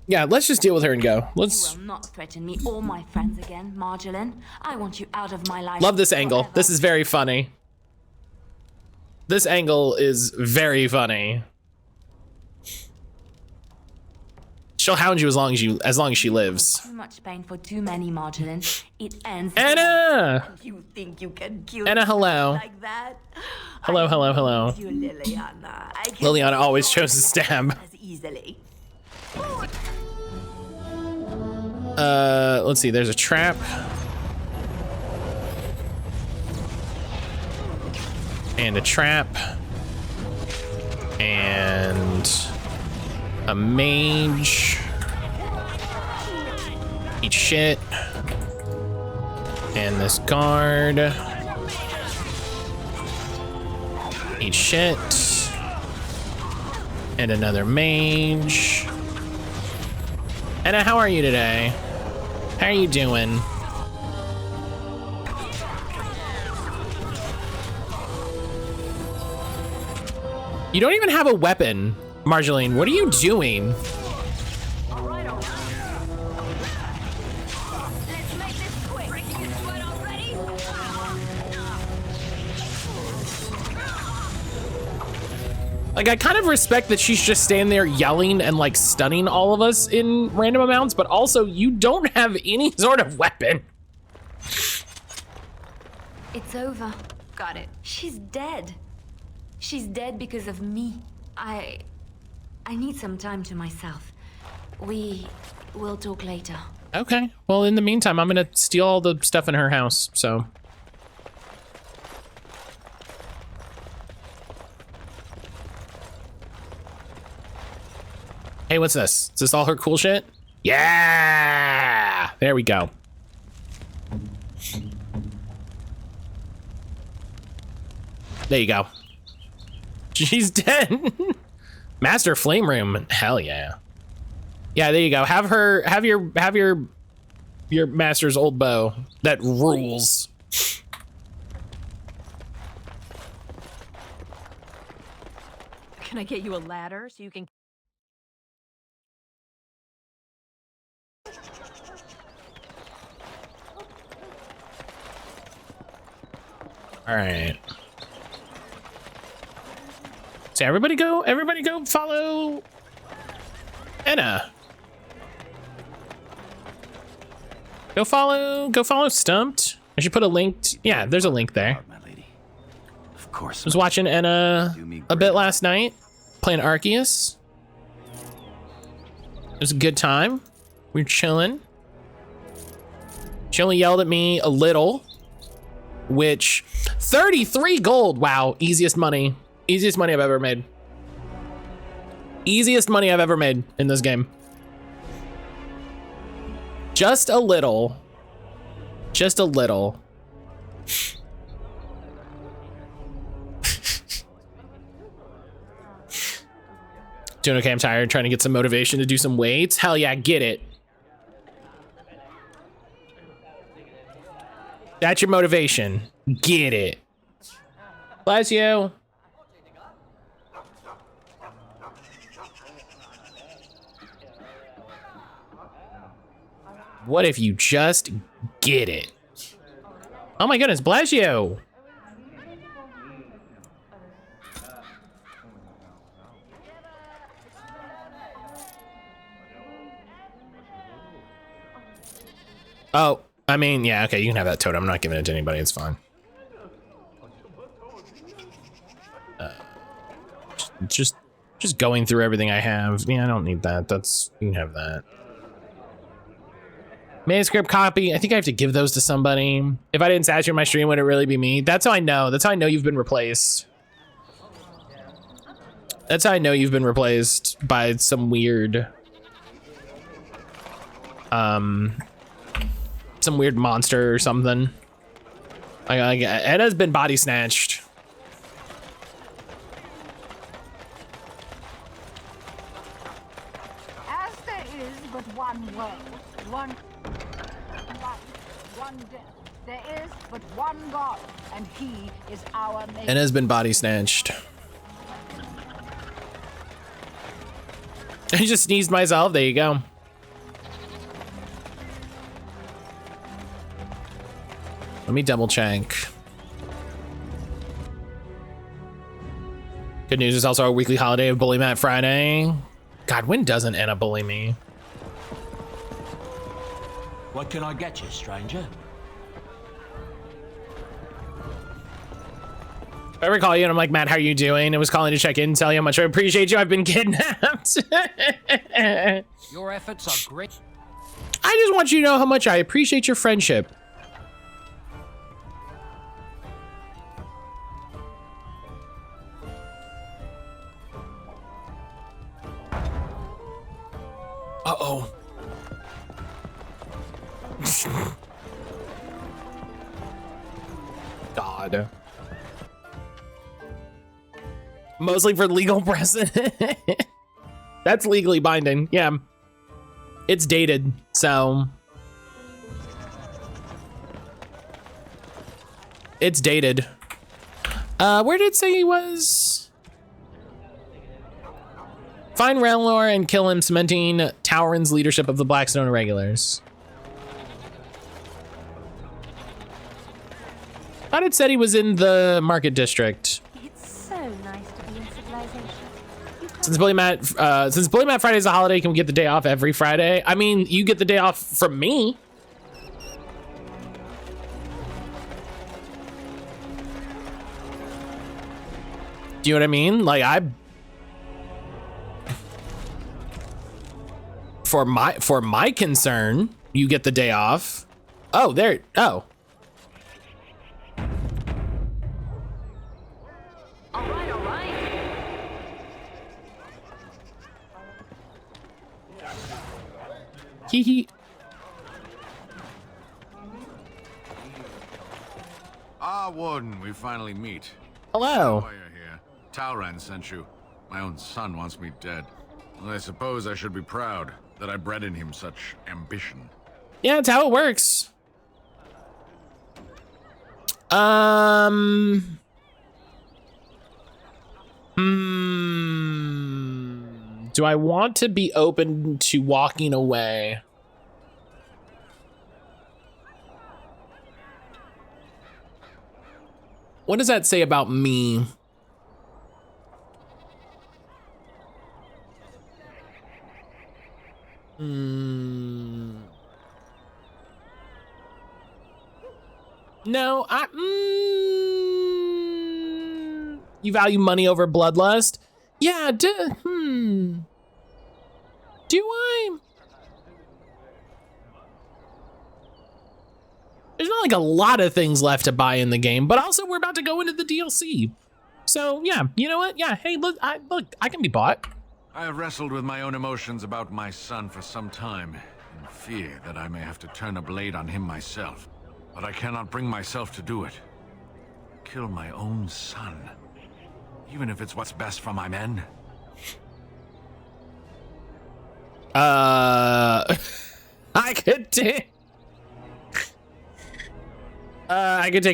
Yeah, let's just deal with her and go. Let's... You will not threaten me or my friends again, Marjolaine. I want you out of my life. Love this angle. Forever. This is very funny. This angle is very funny. She'll hound you as long as she lives. Too much pain for too many, Marjolaine. It ends. Anna! You think you can kill Anna, hello. like that? Hello, hello, hello. You, Liliana. Liliana always chose to stab. As easily. Let's see, there's a trap. And a trap. And a mage. Eat shit. And this guard. Eat shit. And another mage. Anna, how are you today? How are you doing? You don't even have a weapon, Marjoline. What are you doing? Like, I kind of respect that she's just standing there yelling and like stunning all of us in random amounts, but also you don't have any sort of weapon. It's over. Got it. She's dead. She's dead because of me. I need some time to myself. We will talk later. Okay. Well, in the meantime, I'm gonna steal all the stuff in her house, so. Hey, what's this? Is this all her cool shit? Yeah! There we go. There you go. She's dead. Master Flame Room. Hell yeah. Yeah, there you go. Have your master's old bow that rules. Can I get you a ladder so you can... All right. So everybody go follow Anna. Go follow Stumped. I should put a link. Yeah, there's a link there. Of course. I was watching Anna a bit last night, playing Arceus. It was a good time. We were chilling. She only yelled at me a little, which 33 gold. Wow, easiest money I've ever made. Easiest money I've ever made in this game. Just a little. Just a little. Doing okay, I'm tired, trying to get some motivation to do some weights. Hell yeah, get it. That's your motivation. Get it. Bless you. What if you just get it? Oh my goodness, bless you. Oh, I mean, yeah, okay, you can have that totem. I'm not giving it to anybody, it's fine. Just going through everything I have. Yeah, I don't need that. You can have that. Manuscript copy. I think I have to give those to somebody. If I didn't saturate my stream, would it really be me? That's how I know. That's how I know you've been replaced. That's how I know you've been replaced by some weird, some weird monster or something. Edna's been body snatched. As there is but one world, one death. There is but one God, and he is our maker. Edna's been body snatched. I just sneezed myself. There you go. Let me double check. Good news, it's also our weekly holiday of Bully Matt Friday. God, when doesn't Anna bully me? What can I get you, stranger? If I ever call you and I'm like, Matt, how are you doing? I was calling to check in and tell you how much I appreciate you. I've been kidnapped. Your efforts are great. I just want you to know how much I appreciate your friendship. Uh-oh. God. Mostly for legal precedent. That's legally binding. Yeah. It's dated, so. It's dated. Where did it say he was? Find Relor and kill him, cementing Tauren's leadership of the Blackstone Irregulars. Thought it said he was in the Market District. It's so nice to be in civilization. Since Bully Matt Friday is a holiday, can we get the day off every Friday? I mean, you get the day off from me. Do you know what I mean? Like for my concern, you get the day off. Oh, there. Oh. All right. Hee hee. Ah, Warden, we finally meet. Hello. Why you're here. Tauren sent you. My own son wants me dead. Well, I suppose I should be proud that I bred in him such ambition. Yeah, that's how it works. Do I want to be open to walking away? What does that say about me? No, you value money over bloodlust? Yeah, do I? There's not like a lot of things left to buy in the game, but also we're about to go into the DLC. So yeah, you know what? Yeah, hey, look, I can be bought. I have wrestled with my own emotions about my son for some time, in fear that I may have to turn a blade on him myself. But I cannot bring myself to do it. Kill my own son. Even if it's what's best for my men. I could take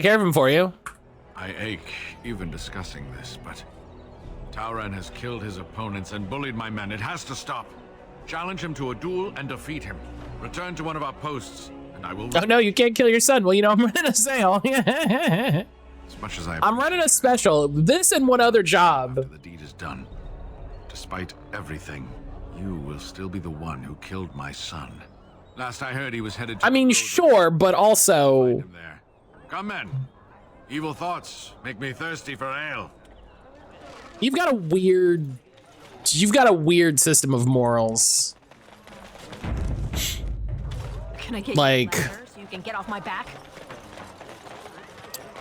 care of him for you. I ache even discussing this, but Tauren has killed his opponents and bullied my men. It has to stop. Challenge him to a duel and defeat him. Return to one of our posts, and I will... Oh no, you can't kill your son. Well, you know, I'm running a sale. As much as I'm running a special. This and one other job. After the deed is done. Despite everything, you will still be the one who killed my son. Last I heard, he was headed to... I mean, sure, but also... Come, men. Evil thoughts make me thirsty for ale. You've got a weird system of morals. Can I get like, you a letter so you can get off my back?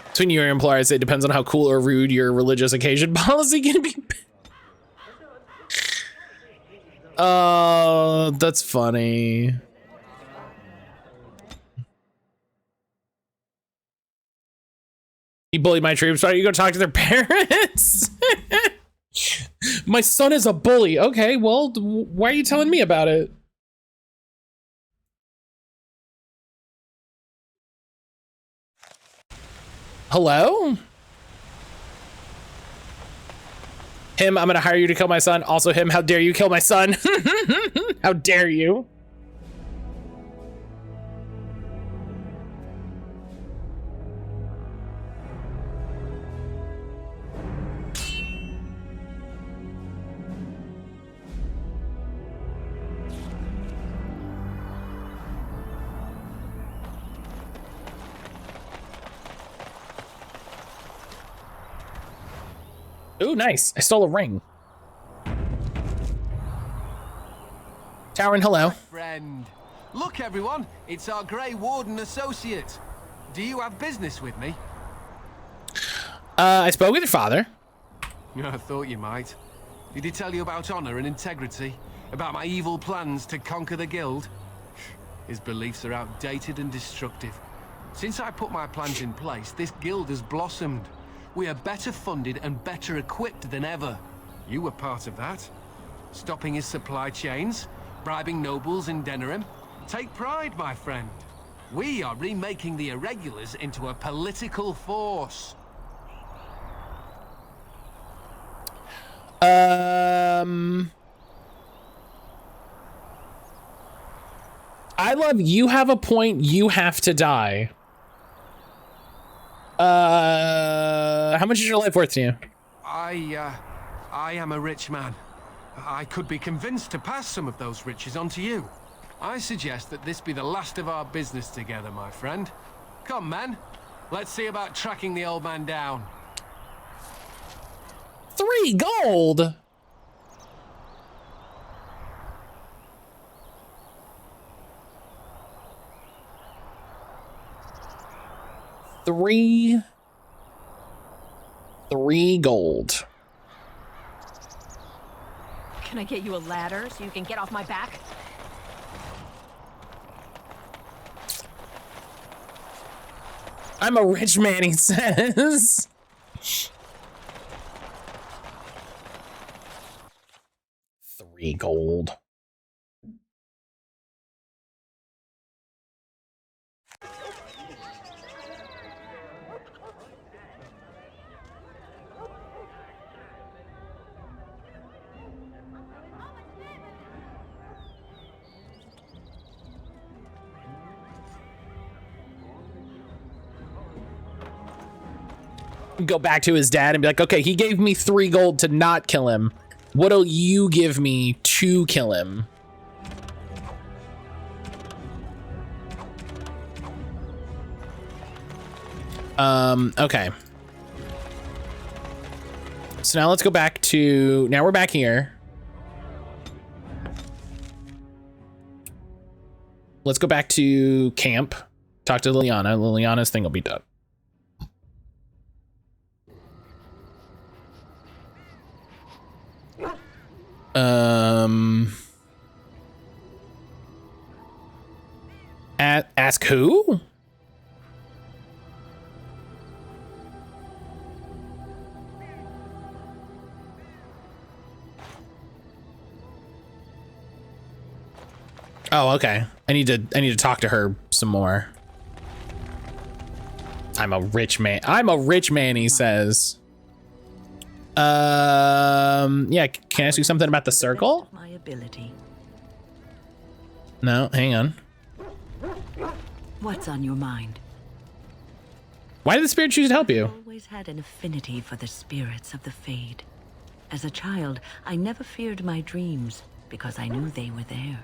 Between you and your employer, I say it depends on how cool or rude your religious occasion policy can be. Oh, that's funny. He bullied my troops. Why don't you go talk to their parents? My son is a bully. Okay, well, why are you telling me about it? Hello? Him, I'm gonna hire you to kill my son. Also him, how dare you kill my son? How dare you? Ooh, nice. I stole a ring. Tauren, hello. Friend. Look, everyone. It's our Grey Warden associate. Do you have business with me? I spoke with your father. I thought you might. Did he tell you about honor and integrity? About my evil plans to conquer the guild? His beliefs are outdated and destructive. Since I put my plans in place, this guild has blossomed. We are better funded and better equipped than ever. You were part of that. stopping his supply chains, bribing nobles in Denerim. Take pride, my friend. We are remaking the Irregulars into a political force. I love you have a point, you have to die. How much is your life worth to you? I am a rich man. I could be convinced to pass some of those riches on to you. I suggest that this be the last of our business together, my friend. Come, man. Let's see about tracking the old man down. 3 gold? Three gold. Can I get you a ladder so you can get off my back? I'm a rich man, he says. $3 gold. Go back to his dad and be like, okay, he gave me 3 gold to not kill him. What'll you give me to kill him? Okay. So now let's go back to, now we're back here. Let's go back to camp. Talk to Liliana. Liliana's thing will be done. Ask who? Oh, okay. I need to talk to her some more. I'm a rich man. I'm a rich man, he says. Yeah, can I ask you something about the circle? My ability. No, hang on. What's on your mind? Why did the spirit choose to help you? I've always had an affinity for the spirits of the Fade. As a child, I never feared my dreams because I knew they were there.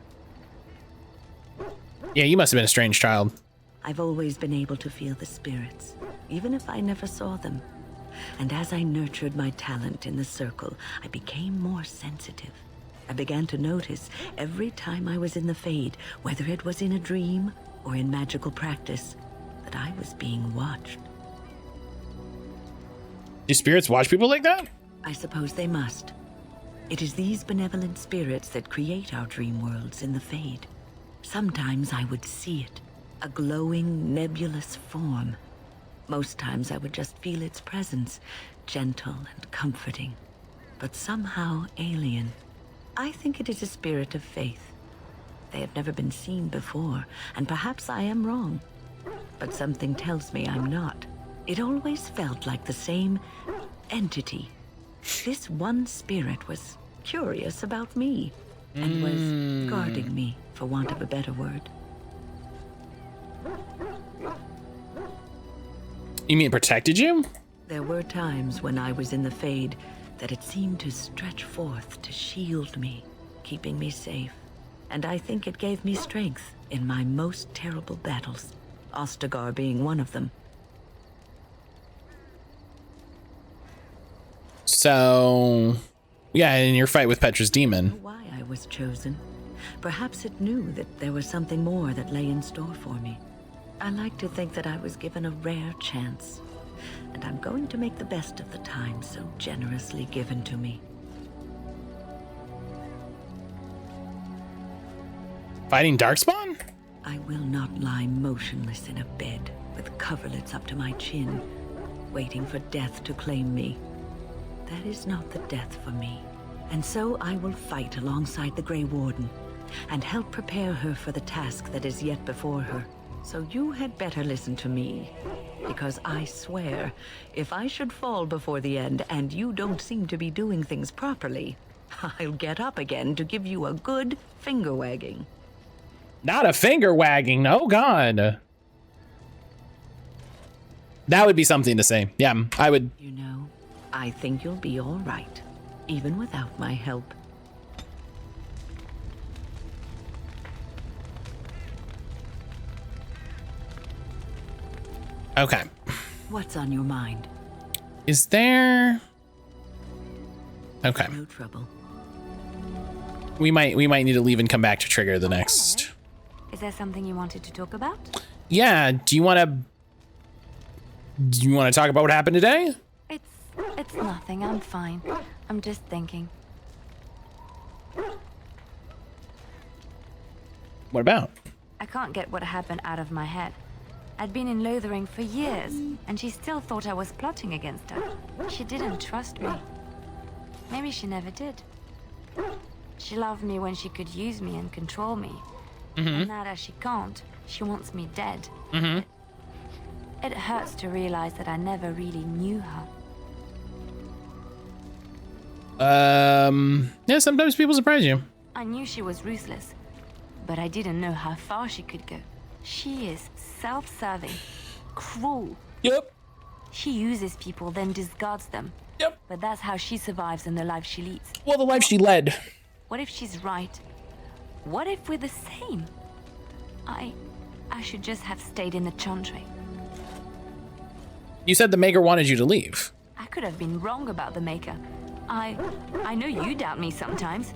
Yeah, you must have been a strange child. I've always been able to feel the spirits, even if I never saw them. And as I nurtured my talent in the circle, I became more sensitive. I began to notice every time I was in the Fade, whether it was in a dream or in magical practice, that I was being watched. Do spirits watch people like that? I suppose they must. It is these benevolent spirits that create our dream worlds in the Fade. Sometimes I would see it, a glowing, nebulous form. Most times I would just feel its presence, gentle and comforting, but somehow alien. I think it is a spirit of faith. They have never been seen before, and perhaps I am wrong. But something tells me I'm not. It always felt like the same entity. This one spirit was curious about me, and was guarding me, for want of a better word. You mean it protected you? There were times when I was in the Fade that it seemed to stretch forth to shield me, keeping me safe. And I think it gave me strength in my most terrible battles, Ostagar being one of them. So, yeah, in your fight with Petra's demon. Why I was chosen. Perhaps it knew that there was something more that lay in store for me. I like to think that I was given a rare chance, and I'm going to make the best of the time so generously given to me. Fighting Darkspawn? I will not lie motionless in a bed with coverlets up to my chin, waiting for death to claim me. That is not the death for me. And so I will fight alongside the Grey Warden and help prepare her for the task that is yet before her. So you had better listen to me, because I swear, if I should fall before the end and you don't seem to be doing things properly, I'll get up again to give you a good finger wagging. Not a finger wagging, oh God. That would be something to say. Yeah, I would. You know, I think you'll be all right, even without my help. Okay. What's on your mind? Is there... Okay. No trouble. We might need to leave and come back to trigger the next. Is there something you wanted to talk about? Yeah, do you want to talk about what happened today? It's nothing. I'm fine. I'm just thinking. What about? I can't get what happened out of my head. I'd been in Lothering for years, and she still thought I was plotting against her. She didn't trust me. Maybe she never did. She loved me when she could use me and control me. And now that she can't, she wants me dead. It hurts to realize that I never really knew her. Yeah, sometimes people surprise you. I knew she was ruthless, but I didn't know how far she could go. She is self-serving, cruel. Yep. She uses people, then discards them. Yep. But that's how she survives in the life she leads. Well, the life she led. What if she's right? What if we're the same? I should just have stayed in the Chantry. You said the Maker wanted you to leave. I could have been wrong about the Maker. I know you doubt me sometimes.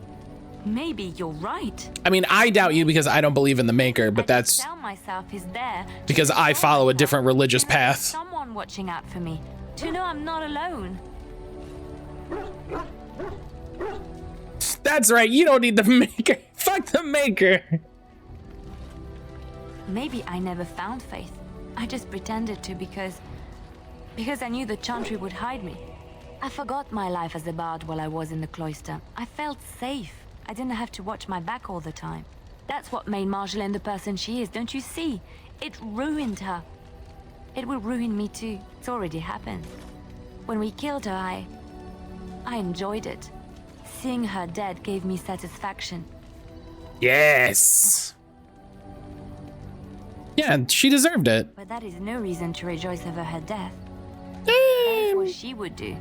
Maybe you're right. I mean, I doubt you because I don't believe in the Maker, but that's Tell myself is there because I follow a different religious path. someone watching out for me, to know I'm not alone. That's right, you don't need the Maker. Fuck the Maker. Maybe I never found faith. I just pretended to because I knew the Chantry would hide me. I forgot my life as a bard while I was in the cloister. I felt safe. I didn't have to watch my back all the time. That's what made Marjolaine the person she is, don't you see? It ruined her. It will ruin me too. It's already happened. When we killed her, I enjoyed it. Seeing her dead gave me satisfaction. Yes. Yeah, she deserved it. But that is no reason to rejoice over her death. That's what she would do.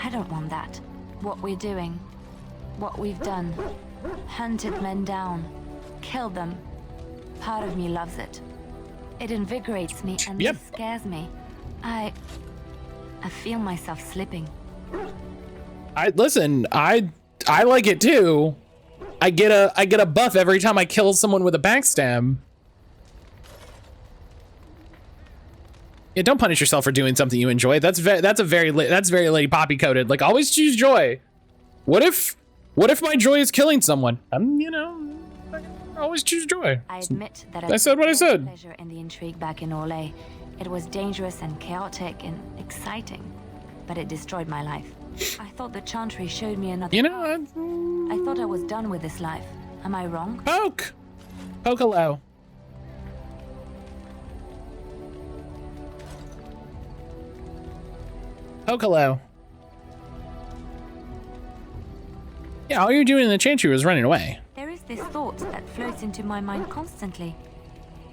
I don't want that. What we're doing, what we've done, hunted men down, killed them. Part of me loves it. It invigorates me and it scares me. I feel myself slipping. I like it too. I get a buff every time I kill someone with a backstab. Yeah, don't punish yourself for doing something you enjoy. That's very Lady Poppy coded. Like, always choose joy. What if my joy is killing someone? I always choose joy. I admit that I said what I said. Pleasure in the intrigue back in Orlais. It was dangerous and chaotic and exciting, but it destroyed my life. I thought the Chantry showed me another. I thought I was done with this life. Am I wrong? Poke hello. Poke hello. Yeah, all you're doing in the Chantry was running away. There is this thought that floats into my mind constantly.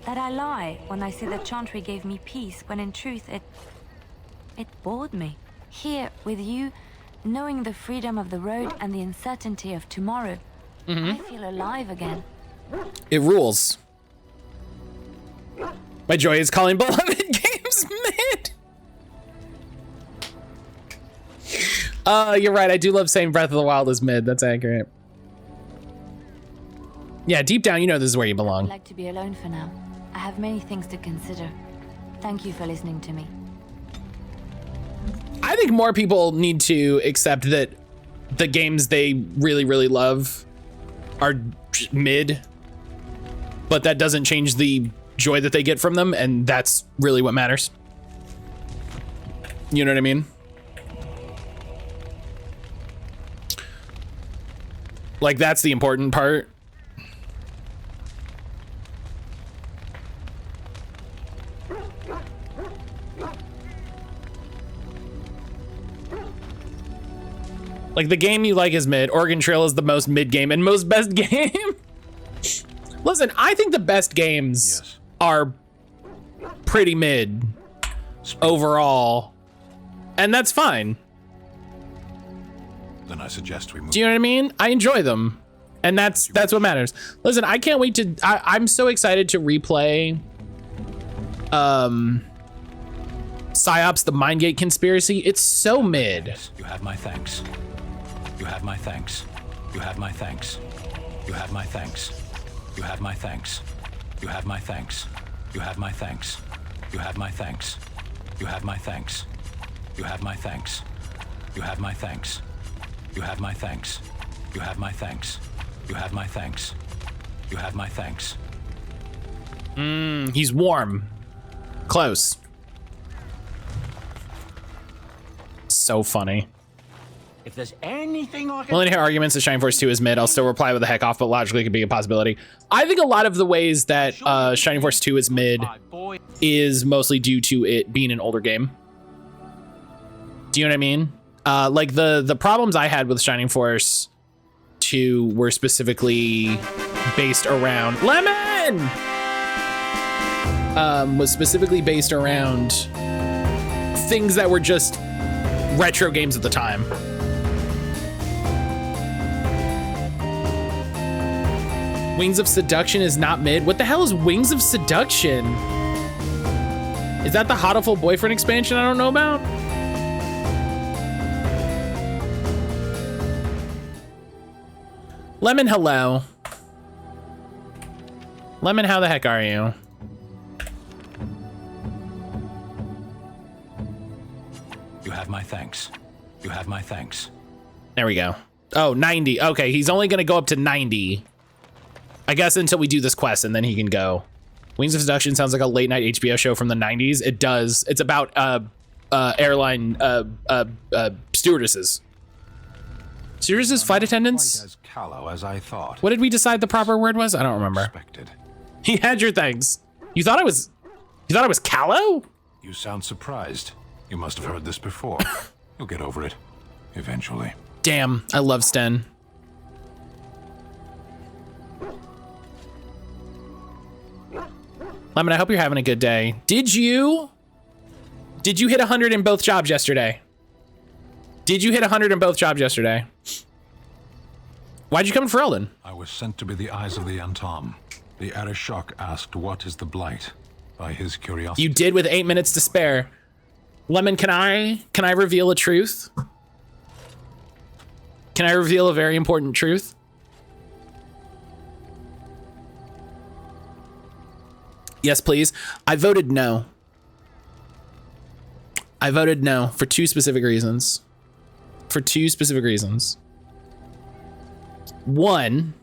That I lie when I say the Chantry gave me peace, when in truth it bored me. Here, with you, knowing the freedom of the road and the uncertainty of tomorrow, I feel alive again. It rules. My joy is calling beloved games mid. You're right. I do love saying Breath of the Wild is mid. That's accurate. Yeah, deep down, you know this is where you belong. I'd like to be alone for now. I have many things to consider. Thank you for listening to me. I think more people need to accept that the games they really, really love are mid, but that doesn't change the joy that they get from them, and that's really what matters. You know what I mean? Like, that's the important part. Like, the game you like is mid. Oregon Trail is the most mid game and most best game. Listen, I think the best games are pretty mid overall, and that's fine. Then I suggest we move. Do you know what I mean? I enjoy them, and that's what matters. Listen, I can't wait to. I'm so excited to replay. PsyOps: The Mindgate Conspiracy. It's so mid. You have my thanks. You have my thanks. You have my thanks. You have my thanks. You have my thanks. You have my thanks. You have my thanks. You have my thanks. You have my thanks. You have my thanks. You have my thanks. You have my thanks. You have my thanks. You have my thanks. You have my thanks. He's warm. Close. So funny. If there's anything I can... Willing to hear arguments that Shining Force 2 is mid. I'll still reply with a heck off, but logically it could be a possibility. I think a lot of the ways that Shining Force 2 is mid is mostly due to it being an older game. Do you know what I mean? Like the problems I had with Shining Force 2 were specifically based around Lemon! Was specifically based around things that were just retro games at the time. Wings of Seduction is not mid. What the hell is Wings of Seduction? Is that the Hotiful Boyfriend expansion I don't know about? Lemon, hello. Lemon, how the heck are you? You have my thanks. You have my thanks. There we go. Oh, 90. Okay, he's only gonna go up to 90. I guess until we do this quest and then he can go. Wings of Seduction sounds like a late night HBO show from the 90s. It does. It's about airline stewardesses. Stewardesses, flight attendants? Quite as callow as I thought. What did we decide the proper word was? I don't remember. Expected. He had your thanks. You thought I was callow? You sound surprised. You must have heard this before. You'll get over it. Eventually. Damn, I love Sten. Lemon, I hope you're having a good day. Did you hit 100 in both jobs yesterday? Did you hit 100 in both jobs yesterday? Why'd you come to Ferelden? I was sent to be the eyes of the Antom. The Arishok asked what is the blight by his curiosity. You did with 8 minutes to spare. Lemon, can I reveal a truth? Can I reveal a very important truth? Yes, please. I voted no. I voted no for two specific reasons. One,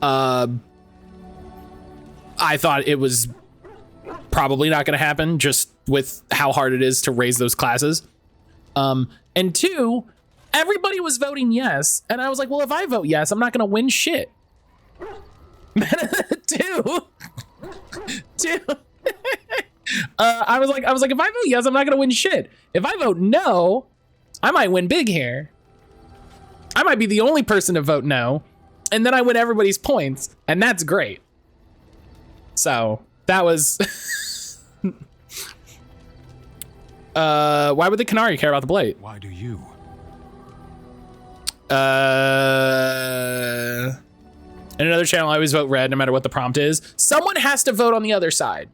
I thought it was probably not going to happen just with how hard it is to raise those classes. And two, everybody was voting yes. And I was like, well, if I vote yes, I'm not going to win shit. Two. I was like, if I vote yes, I'm not gonna win shit. If I vote no, I might win big here. I might be the only person to vote no, and then I win everybody's points, and that's great. So that was. Why would the Canary care about the Blight? Why do you? In another channel, I always vote red no matter what the prompt is. Someone has to vote on the other side.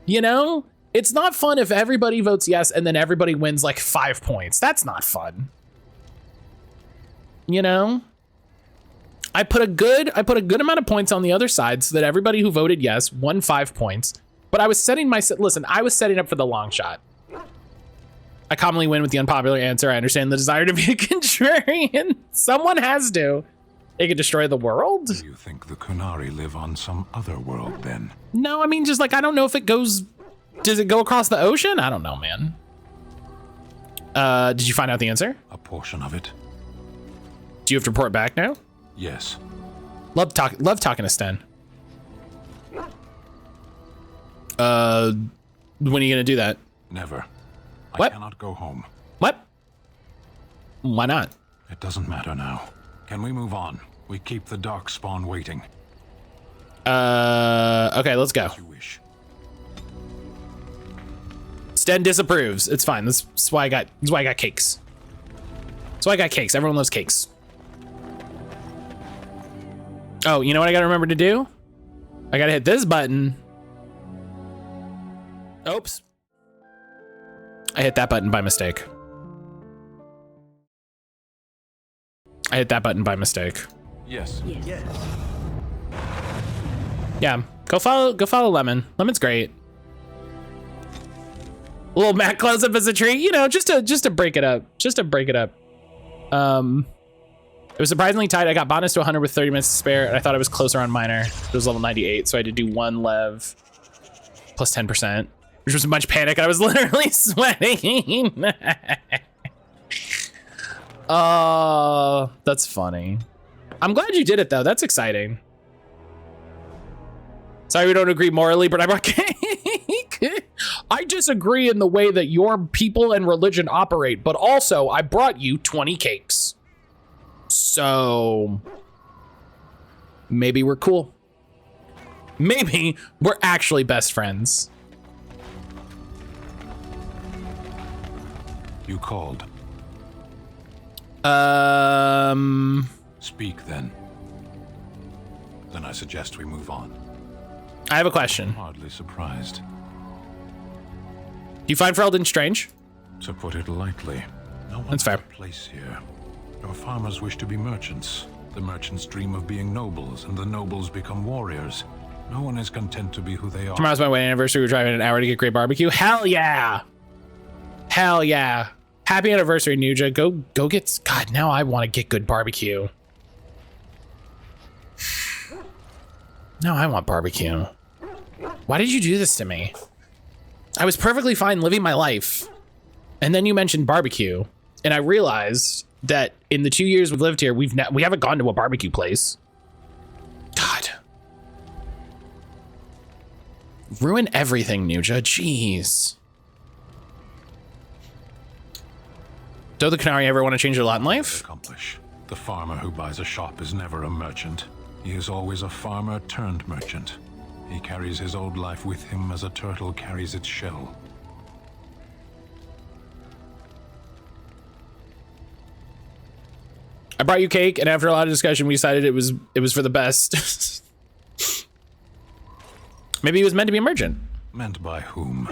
You know? It's not fun if everybody votes yes and then everybody wins like 5 points. That's not fun. You know? I put a good amount of points on the other side so that everybody who voted yes won 5 points. But I was setting I was setting up for the long shot. I commonly win with the unpopular answer. I understand the desire to be a contrarian. Someone has to. It could destroy the world? Do you think the Kunari live on some other world then? No, I mean, just like, I don't know if it goes... Does it go across the ocean? I don't know, man. Did you find out the answer? A portion of it. Do you have to report back now? Yes. Love talking to Sten. When are you gonna do that? Never. What? I cannot go home. What? Why not? It doesn't matter now. Can we move on? We keep the dark spawn waiting. Okay, let's go. As you wish. Sten disapproves. It's fine. That's why I got cakes. That's why I got cakes. Everyone loves cakes. Oh, you know what I gotta remember to do? I gotta hit this button. Oops. I hit that button by mistake. Yes. Yeah, go follow Lemon. Lemon's great. A little Matt close up as a tree, you know, just to break it up. It was surprisingly tight. I got bonus to 100 with 30 minutes to spare, and I thought I was closer on minor. It was level 98, so I had to do 1 lev plus 10%, which was much panic. I was literally sweating. Oh, that's funny. I'm glad you did it though. That's exciting. Sorry we don't agree morally, but I brought cake. I disagree in the way that your people and religion operate, but also I brought you 20 cakes. So maybe we're cool. Maybe we're actually best friends. You called. Speak then. Then I suggest we move on. I have a question. I'm hardly surprised. Do you find Ferelden strange? To put it lightly, no one That's fair. has a place here. Your farmers wish to be merchants. The merchants dream of being nobles, and the nobles become warriors. No one is content to be who they are. Tomorrow's my wedding anniversary. We're driving an hour to get great barbecue. Hell yeah. Hell yeah. Happy anniversary, Nuja. Go get... God, now I want to get good barbecue. Now I want barbecue. Why did you do this to me? I was perfectly fine living my life. And then you mentioned barbecue. And I realized that in the 2 years we've lived here, we haven't gone to a barbecue place. God. Ruin everything, Nuja. Jeez. Doe the Canary ever want to change your lot in life? Accomplish. The farmer who buys a shop is never a merchant. He is always a farmer turned merchant. He carries his old life with him as a turtle carries its shell. I brought you cake, and after a lot of discussion, we decided it was for the best. Maybe he was meant to be a merchant. Meant by whom?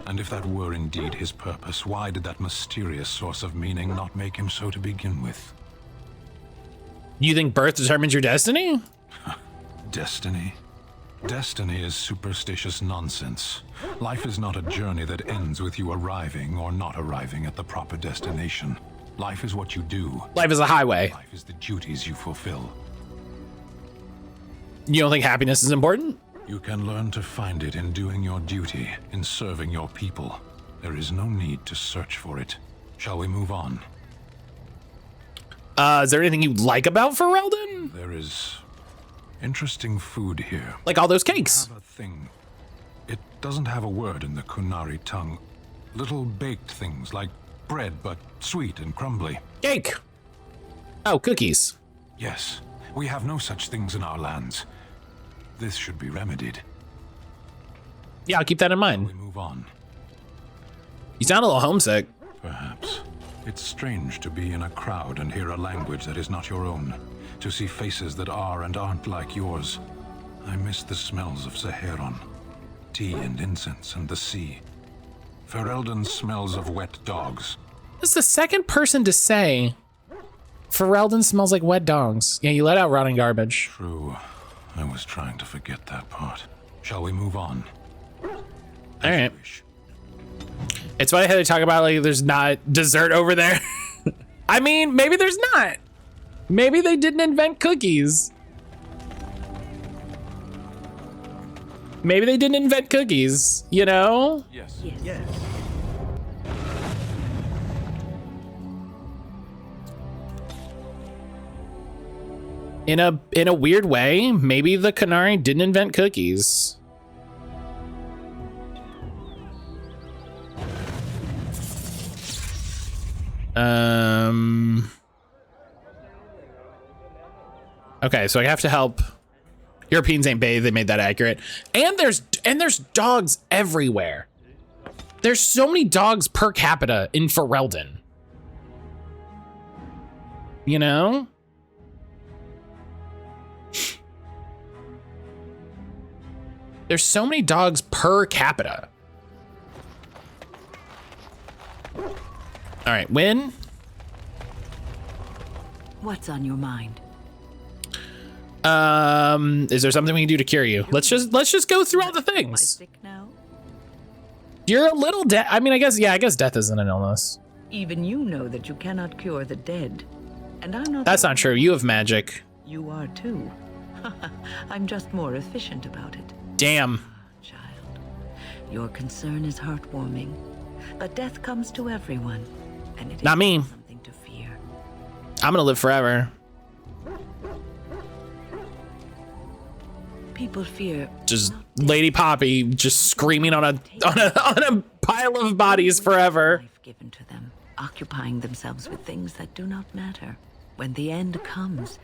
And if that were indeed his purpose, why did that mysterious source of meaning not make him so to begin with? You think birth determines your destiny? Destiny? Destiny is superstitious nonsense. Life is not a journey that ends with you arriving or not arriving at the proper destination. Life is what you do. Life is a highway. Life is the duties you fulfill. You don't think happiness is important? You can learn to find it in doing your duty, in serving your people. There is no need to search for it. Shall we move on? Is there anything you like about Ferelden? There is interesting food here. Like all those cakes. Have a thing. It doesn't have a word in the Kunari tongue. Little baked things like bread, but sweet and crumbly. Cake. Oh, cookies. Yes, we have no such things in our lands. This should be remedied. Yeah, I'll keep that in mind. We move on. You sound a little homesick. Perhaps. It's strange to be in a crowd and hear a language that is not your own. To see faces that are and aren't like yours. I miss the smells of Saharon. Tea and incense and the sea. Ferelden smells of wet dogs. This is the second person to say Ferelden smells like wet dogs. Yeah, you let out rotting garbage. True. I was trying to forget that part. Shall we move on? All right. It's funny how they talk about like there's not dessert over there. I mean, maybe there's not. Maybe they didn't invent cookies. Maybe they didn't invent cookies, you know? Yes. Yes. In a weird way, maybe the Qunari didn't invent cookies. Okay, so I have to help. Europeans ain't bathed, they made that accurate. And there's dogs everywhere. There's so many dogs per capita in Ferelden. You know? There's so many dogs per capita. All right, Win. What's on your mind? Is there something we can do to cure you? Let's just go through all the things. Sick now? You're a little dead. I mean, I guess death isn't an illness. Even you know that you cannot cure the dead. And I'm not. That's not true. You have magic. You are too. I'm just more efficient about it. Damn. Child, your concern is heartwarming. But death comes to everyone. And it not is me. Something to fear. I'm gonna live forever. People fear just Lady Poppy just screaming on a pile of bodies forever. Life given to them, occupying themselves with things that do not matter. When the end comes,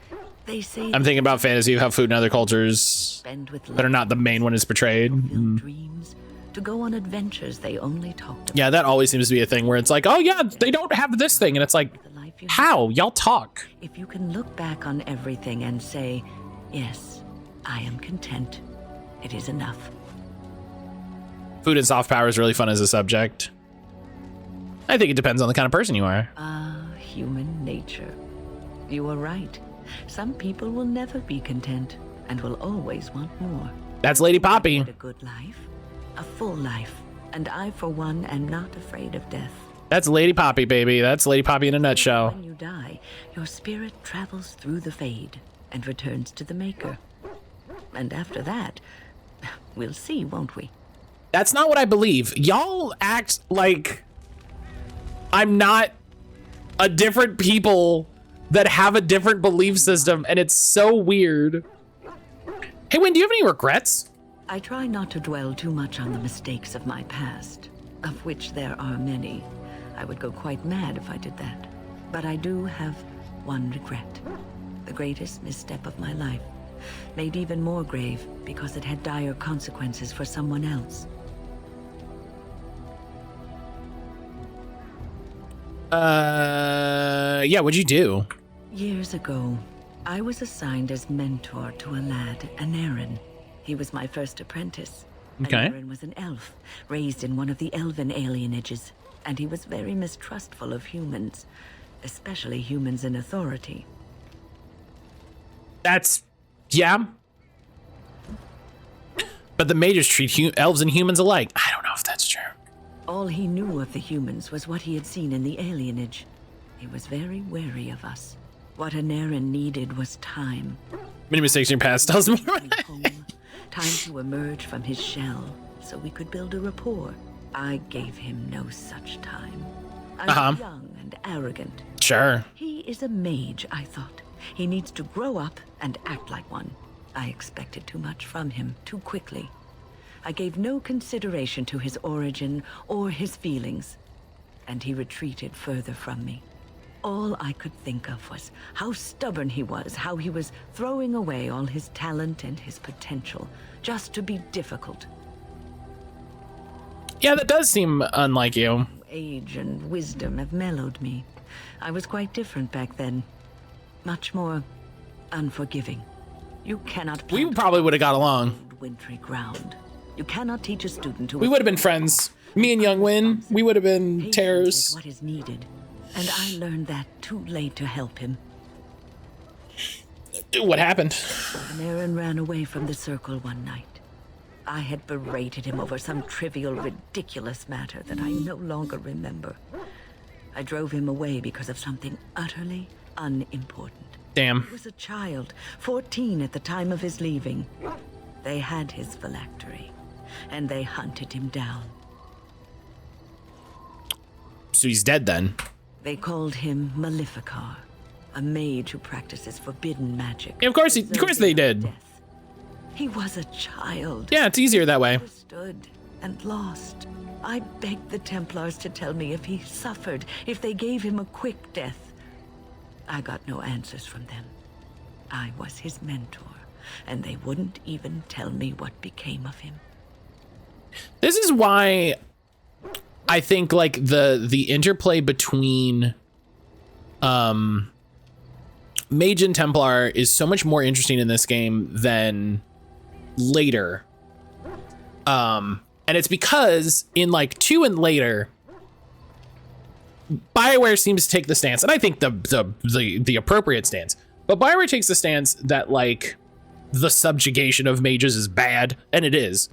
they say I'm thinking about fantasy of how food in other cultures that are not the main one is portrayed. Dreams, to go on adventures they only talked about. Yeah, that always seems to be a thing where it's like, oh yeah, they don't have this thing, and it's like, how? Y'all talk. If you can look back on everything and say, yes, I am content. It is enough. Food and soft power is really fun as a subject. I think it depends on the kind of person you are. Human nature. You are right. Some people will never be content and will always want more. That's Lady Poppy. A good life, a full life, and I, for one, am not afraid of death. That's Lady Poppy, baby. That's Lady Poppy in a nutshell. When you die, your spirit travels through the fade and returns to the Maker. And after that, we'll see, won't we? That's not what I believe. Y'all act like I'm not a different people that have a different belief system, and it's so weird. Hey, Wynn, do you have any regrets? I try not to dwell too much on the mistakes of my past, of which there are many. I would go quite mad if I did that. But I do have one regret. The greatest misstep of my life. Made even more grave because it had dire consequences for someone else. Yeah, what'd you do? Years ago, I was assigned as mentor to a lad, an Aaron. He was my first apprentice. Okay. Aaron was an elf, raised in one of the elven alienages, and he was very mistrustful of humans, especially humans in authority. That's... yeah. But the mages treat elves and humans alike. I don't know if that's true. All he knew of the humans was what he had seen in the alienage. He was very wary of us. What an Aaron needed was time. Many mistakes in your past tells me. Time to emerge from his shell, so we could build a rapport. I gave him no such time. I was young and arrogant. Sure. He is a mage, I thought. He needs to grow up and act like one. I expected too much from him, too quickly. I gave no consideration to his origin or his feelings, and he retreated further from me. All I could think of was how stubborn he was, how he was throwing away all his talent and his potential, just to be difficult. Yeah, that does seem unlike you. Age and wisdom have mellowed me. I was quite different back then. Much more unforgiving. You cannot We probably would have got along. Wintry ground. You cannot teach a student to... We would have been friends. Me and Young Win, we would have been terrors. Is what is needed. And I learned that too late to help him. What happened? Aaron ran away from the circle one night. I had berated him over some trivial, ridiculous matter that I no longer remember. I drove him away because of something utterly unimportant. Damn. He was a child, 14 at the time of his leaving. They had his phylactery, and they hunted him down. So he's dead then? They called him Maleficar, a mage who practices forbidden magic. Of course they did. He was a child. Yeah, it's easier that way. Stood and lost. I begged the Templars to tell me if he suffered, if they gave him a quick death. I got no answers from them. I was his mentor, and they wouldn't even tell me what became of him. This is why I think like the interplay between Mage and Templar is so much more interesting in this game than later. And it's because in like 2 and later, BioWare seems to take the stance, and I think the appropriate stance, but BioWare takes the stance that like the subjugation of mages is bad, and it is.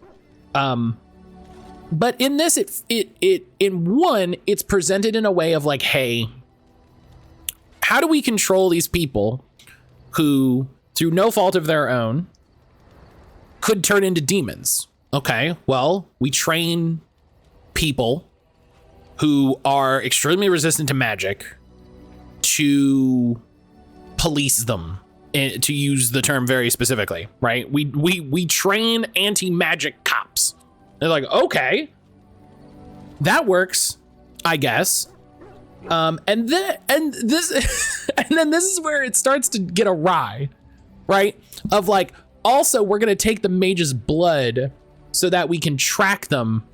But in this, it's presented in a way of like, hey, how do we control these people who, through no fault of their own, could turn into demons? Okay, well, we train people who are extremely resistant to magic to police them, to use the term very specifically, right? We train anti-magic cops. They're like, okay, that works, I guess. And then this is where it starts to get awry, right? Of like, also we're gonna take the mage's blood so that we can track them,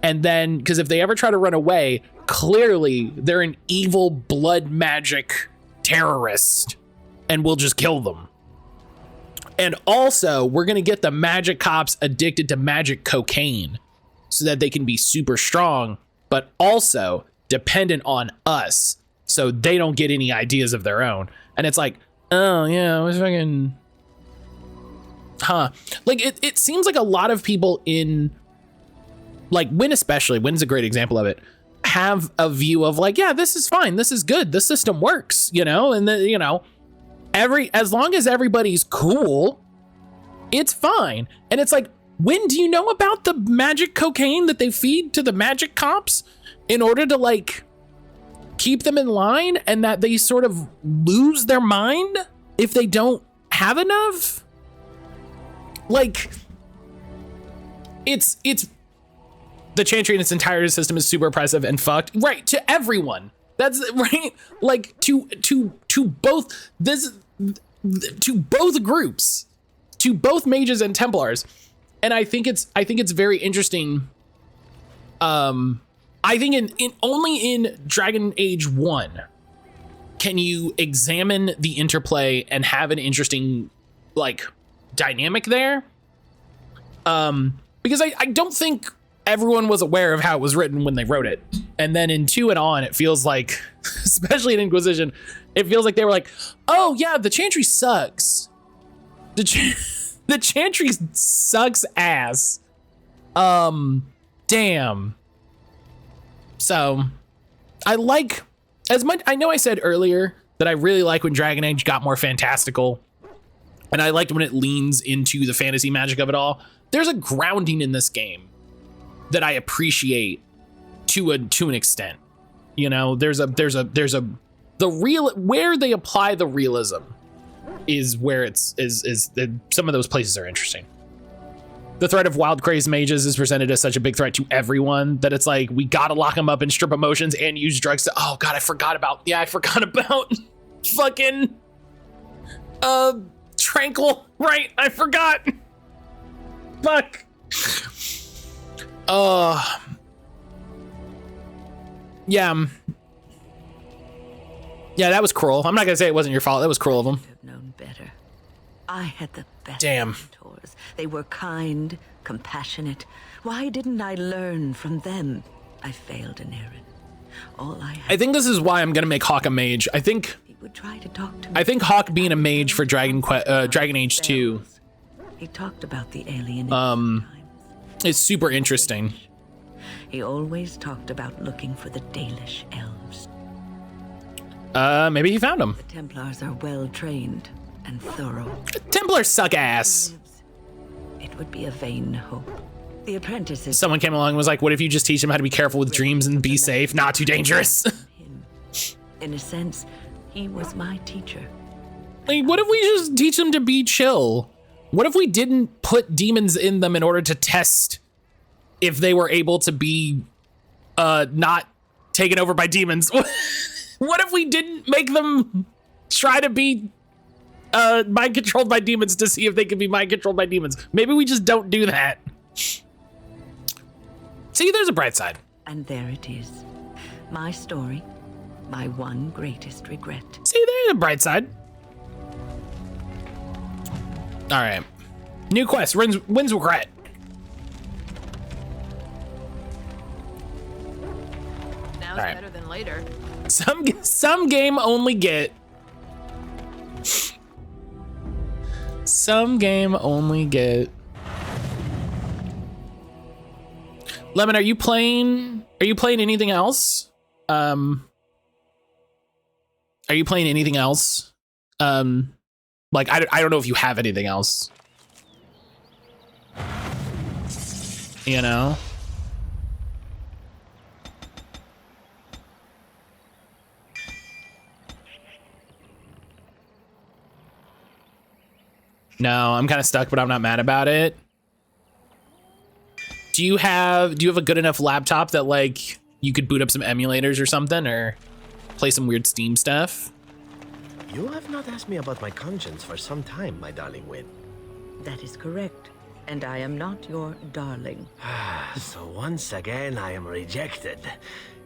and then because if they ever try to run away, clearly they're an evil blood magic terrorist, and we'll just kill them. And also, we're gonna get the magic cops addicted to magic cocaine so that they can be super strong, but also dependent on us so they don't get any ideas of their own. And it's like, oh yeah, it was fucking, huh? Like it seems like a lot of people in, like Wynn especially, Wynn's a great example of it, have a view of like, yeah, this is fine, this is good, the system works, you know, and then, you know, as long as everybody's cool, it's fine. And it's like, Wynn, do you know about the magic cocaine that they feed to the magic cops in order to like keep them in line, and that they sort of lose their mind if they don't have enough? Like, it's the Chantry in its entire system is super oppressive and fucked, right? To everyone. That's right. Like to both groups, to both mages and Templars. And I think it's very interesting. I think in only in Dragon Age 1 can you examine the interplay and have an interesting like dynamic there. Because I don't think everyone was aware of how it was written when they wrote it. And then in 2 and on, it feels like, especially in Inquisition, it feels like they were like, oh yeah, the Chantry sucks. The Chantry sucks ass. Damn. So I like, as much, I know I said earlier that I really like when Dragon Age got more fantastical, and I liked when it leans into the fantasy magic of it all. There's a grounding in this game that I appreciate to an extent. You know, there's the real, where they apply the realism is where is some of those places are interesting. The threat of wild crazed mages is presented as such a big threat to everyone that it's like, we gotta lock them up and strip emotions and use drugs to, oh God, I forgot about fucking Tranquil, right? I forgot. Fuck. Yeah. Yeah, that was cruel. I'm not gonna say it wasn't your fault. That was cruel of them. Have known better. I had the best Damn. mentors. They were kind, compassionate. Why didn't I learn from them? I failed in Aaron. All I think this is why I'm gonna make Hawk a mage. I think he would try to talk to me. I think Hawk being a mage for Dragon Age 2. He talked about the alien. Is super interesting. He always talked about looking for the Dalish elves. Maybe he found them. The Templars are well trained and thorough. Templars suck ass. It would be a vain hope. The apprentices. Someone came along and was like, what if you just teach them how to be careful with dreams and be safe? Not too dangerous. In a sense, He was my teacher. Like, what if we just teach them to be chill? What if we didn't put demons in them in order to test if they were able to be not taken over by demons? What if we didn't make them try to be mind controlled by demons to see if they can be mind controlled by demons? Maybe we just don't do that. See, there's a bright side. And there it is. My story, my one greatest regret. See, there's a bright side. All right. New quest, wins regret. Now's right. better than later. Some game only get. Some game only get. Lemon, are you playing anything else? Are you playing anything else? Like, I don't know if you have anything else. You know? No, I'm kind of stuck, but I'm not mad about it. Do you have a good enough laptop that like you could boot up some emulators or something, or play some weird Steam stuff? You have not asked me about my conscience for some time, my darling Win. That is correct. And I am not your darling. So once again, I am rejected.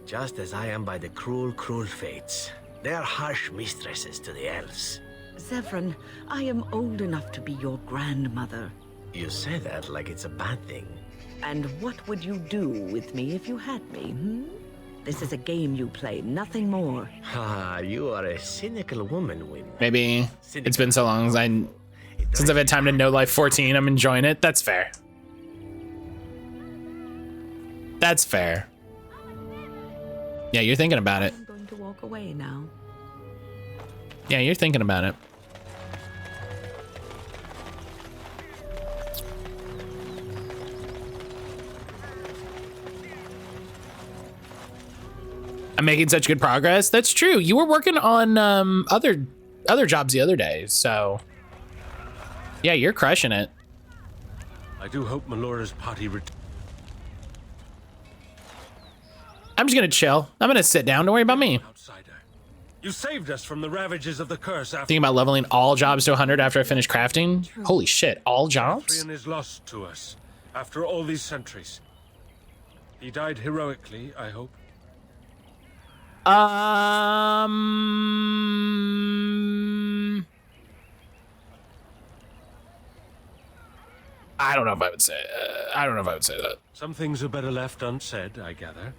Just as I am by the cruel, cruel fates. They are harsh mistresses to the elves. Zevran, I am old enough to be your grandmother. You say that like it's a bad thing. And what would you do with me if you had me, hmm? This is a game you play, nothing more. You are a cynical woman, Win. Maybe it's been so long since I've had time to know Life 14. I'm enjoying it. That's fair. That's fair. Yeah, you're thinking about it. I'm going to walk away now. Yeah, you're thinking about it. I'm making such good progress. That's true. You were working on other jobs the other day, so yeah, you're crushing it. I do hope Melora's party I'm just gonna chill. I'm gonna sit down. Don't worry about me. You saved us from the ravages of the curse after Thinking about leveling all jobs to 100 after I finish crafting. Holy shit, all jobs? Trian is lost to us after all these centuries. He died heroically, I hope. I don't know if I would say. I don't know if I would say that. Some things are better left unsaid, I gather.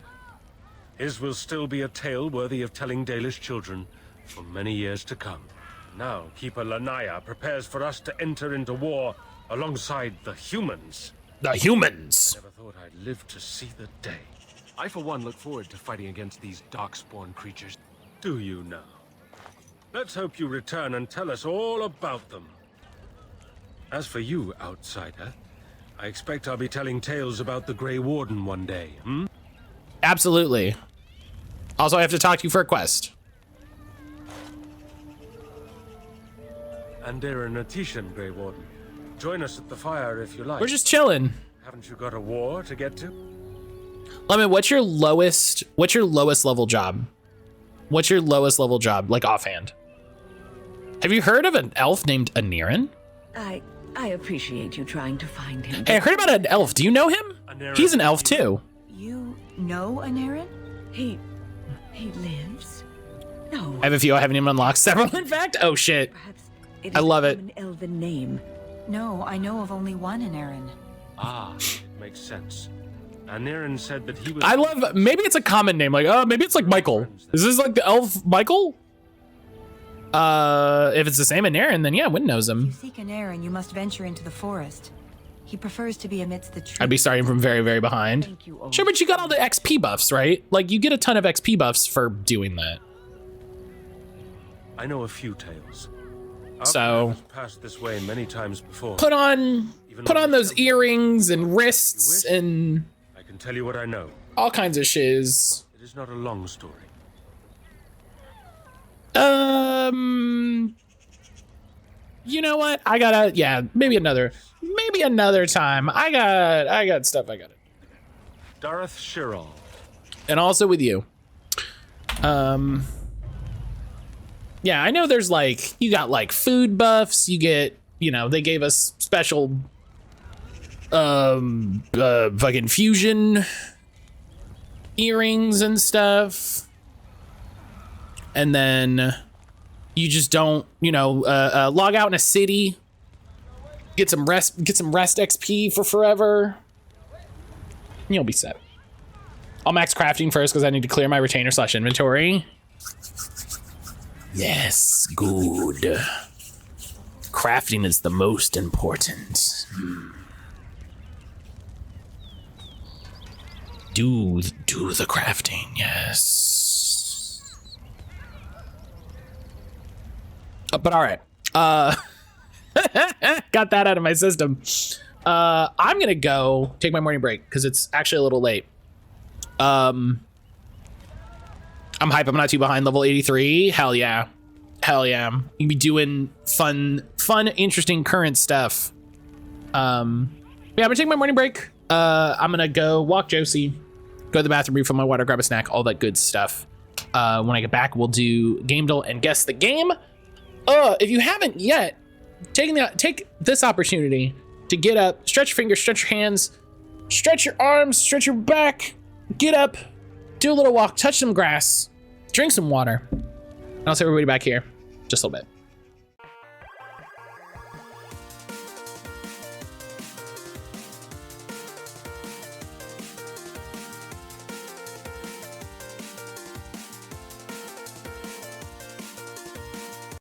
His will still be a tale worthy of telling Dalish children for many years to come. Now, Keeper Lanaya prepares for us to enter into war alongside the humans. The humans! I never thought I'd live to see the day. I, for one, look forward to fighting against these darkspawn creatures. Do you now? Let's hope you return and tell us all about them. As for you, outsider, I expect I'll be telling tales about the Grey Warden one day, hmm? Absolutely. Also, I have to talk to you for a quest. Andera Natishan, Grey Warden. Join us at the fire if you like. We're just chilling. Haven't you got a war to get to? Lemon, what's your lowest level job? What's your lowest level job, like offhand? Have you heard of an elf named Aniran? I appreciate you trying to find him. Hey, I heard about an elf. Do you know him? Aniran. He's an elf too. You know Aniran? He lives? No. I have a few. I haven't even unlocked several, in fact. Oh shit. It I is love it. An elven name. No, I know of only one Aniran. Ah, makes sense. Aniran said that he was... I love, maybe it's a common name, like, maybe it's like Michael. Is this like the elf Michael? If it's the same Aniran, then yeah, Wynn knows If you him. seek Aniran, you must venture into the forest. He prefers to be amidst the trees. I'd be starting from very, very behind. Sure, but you got all the XP buffs, right? Like, you get a ton of XP buffs for doing that. I know a few tales. So, I've passed this way many times before. put on those earrings and wrists and I can tell you what I know. all kinds of shiz. It is not a long story. You know what? I gotta, yeah, maybe another time. I got stuff I gotta. Dareth Shirral. And also with you. Yeah, I know there's like, you got like food buffs, you get, you know, they gave us special, fucking fusion earrings and stuff. And then you just don't, you know, log out in a city, get some rest XP for forever. You'll be set. I'll max crafting first because I need to clear my retainer/inventory. Yes, good. Crafting is the most important. Do the crafting, yes. But all right. Got that out of my system. I'm gonna go take my morning break because it's actually a little late. I'm hype. I'm not too behind. Level 83. Hell yeah. Hell yeah. You can be doing fun, interesting current stuff. Yeah, I'm gonna take my morning break. I'm gonna go walk Josie, go to the bathroom, refill my water, grab a snack, all that good stuff. When I get back, we'll do Game Duel and Guess the Game. If you haven't yet, take this opportunity to get up, stretch your fingers, stretch your hands, stretch your arms, stretch your back, get up, do a little walk, touch some grass, drink some water. And I'll see everybody back here just a little bit.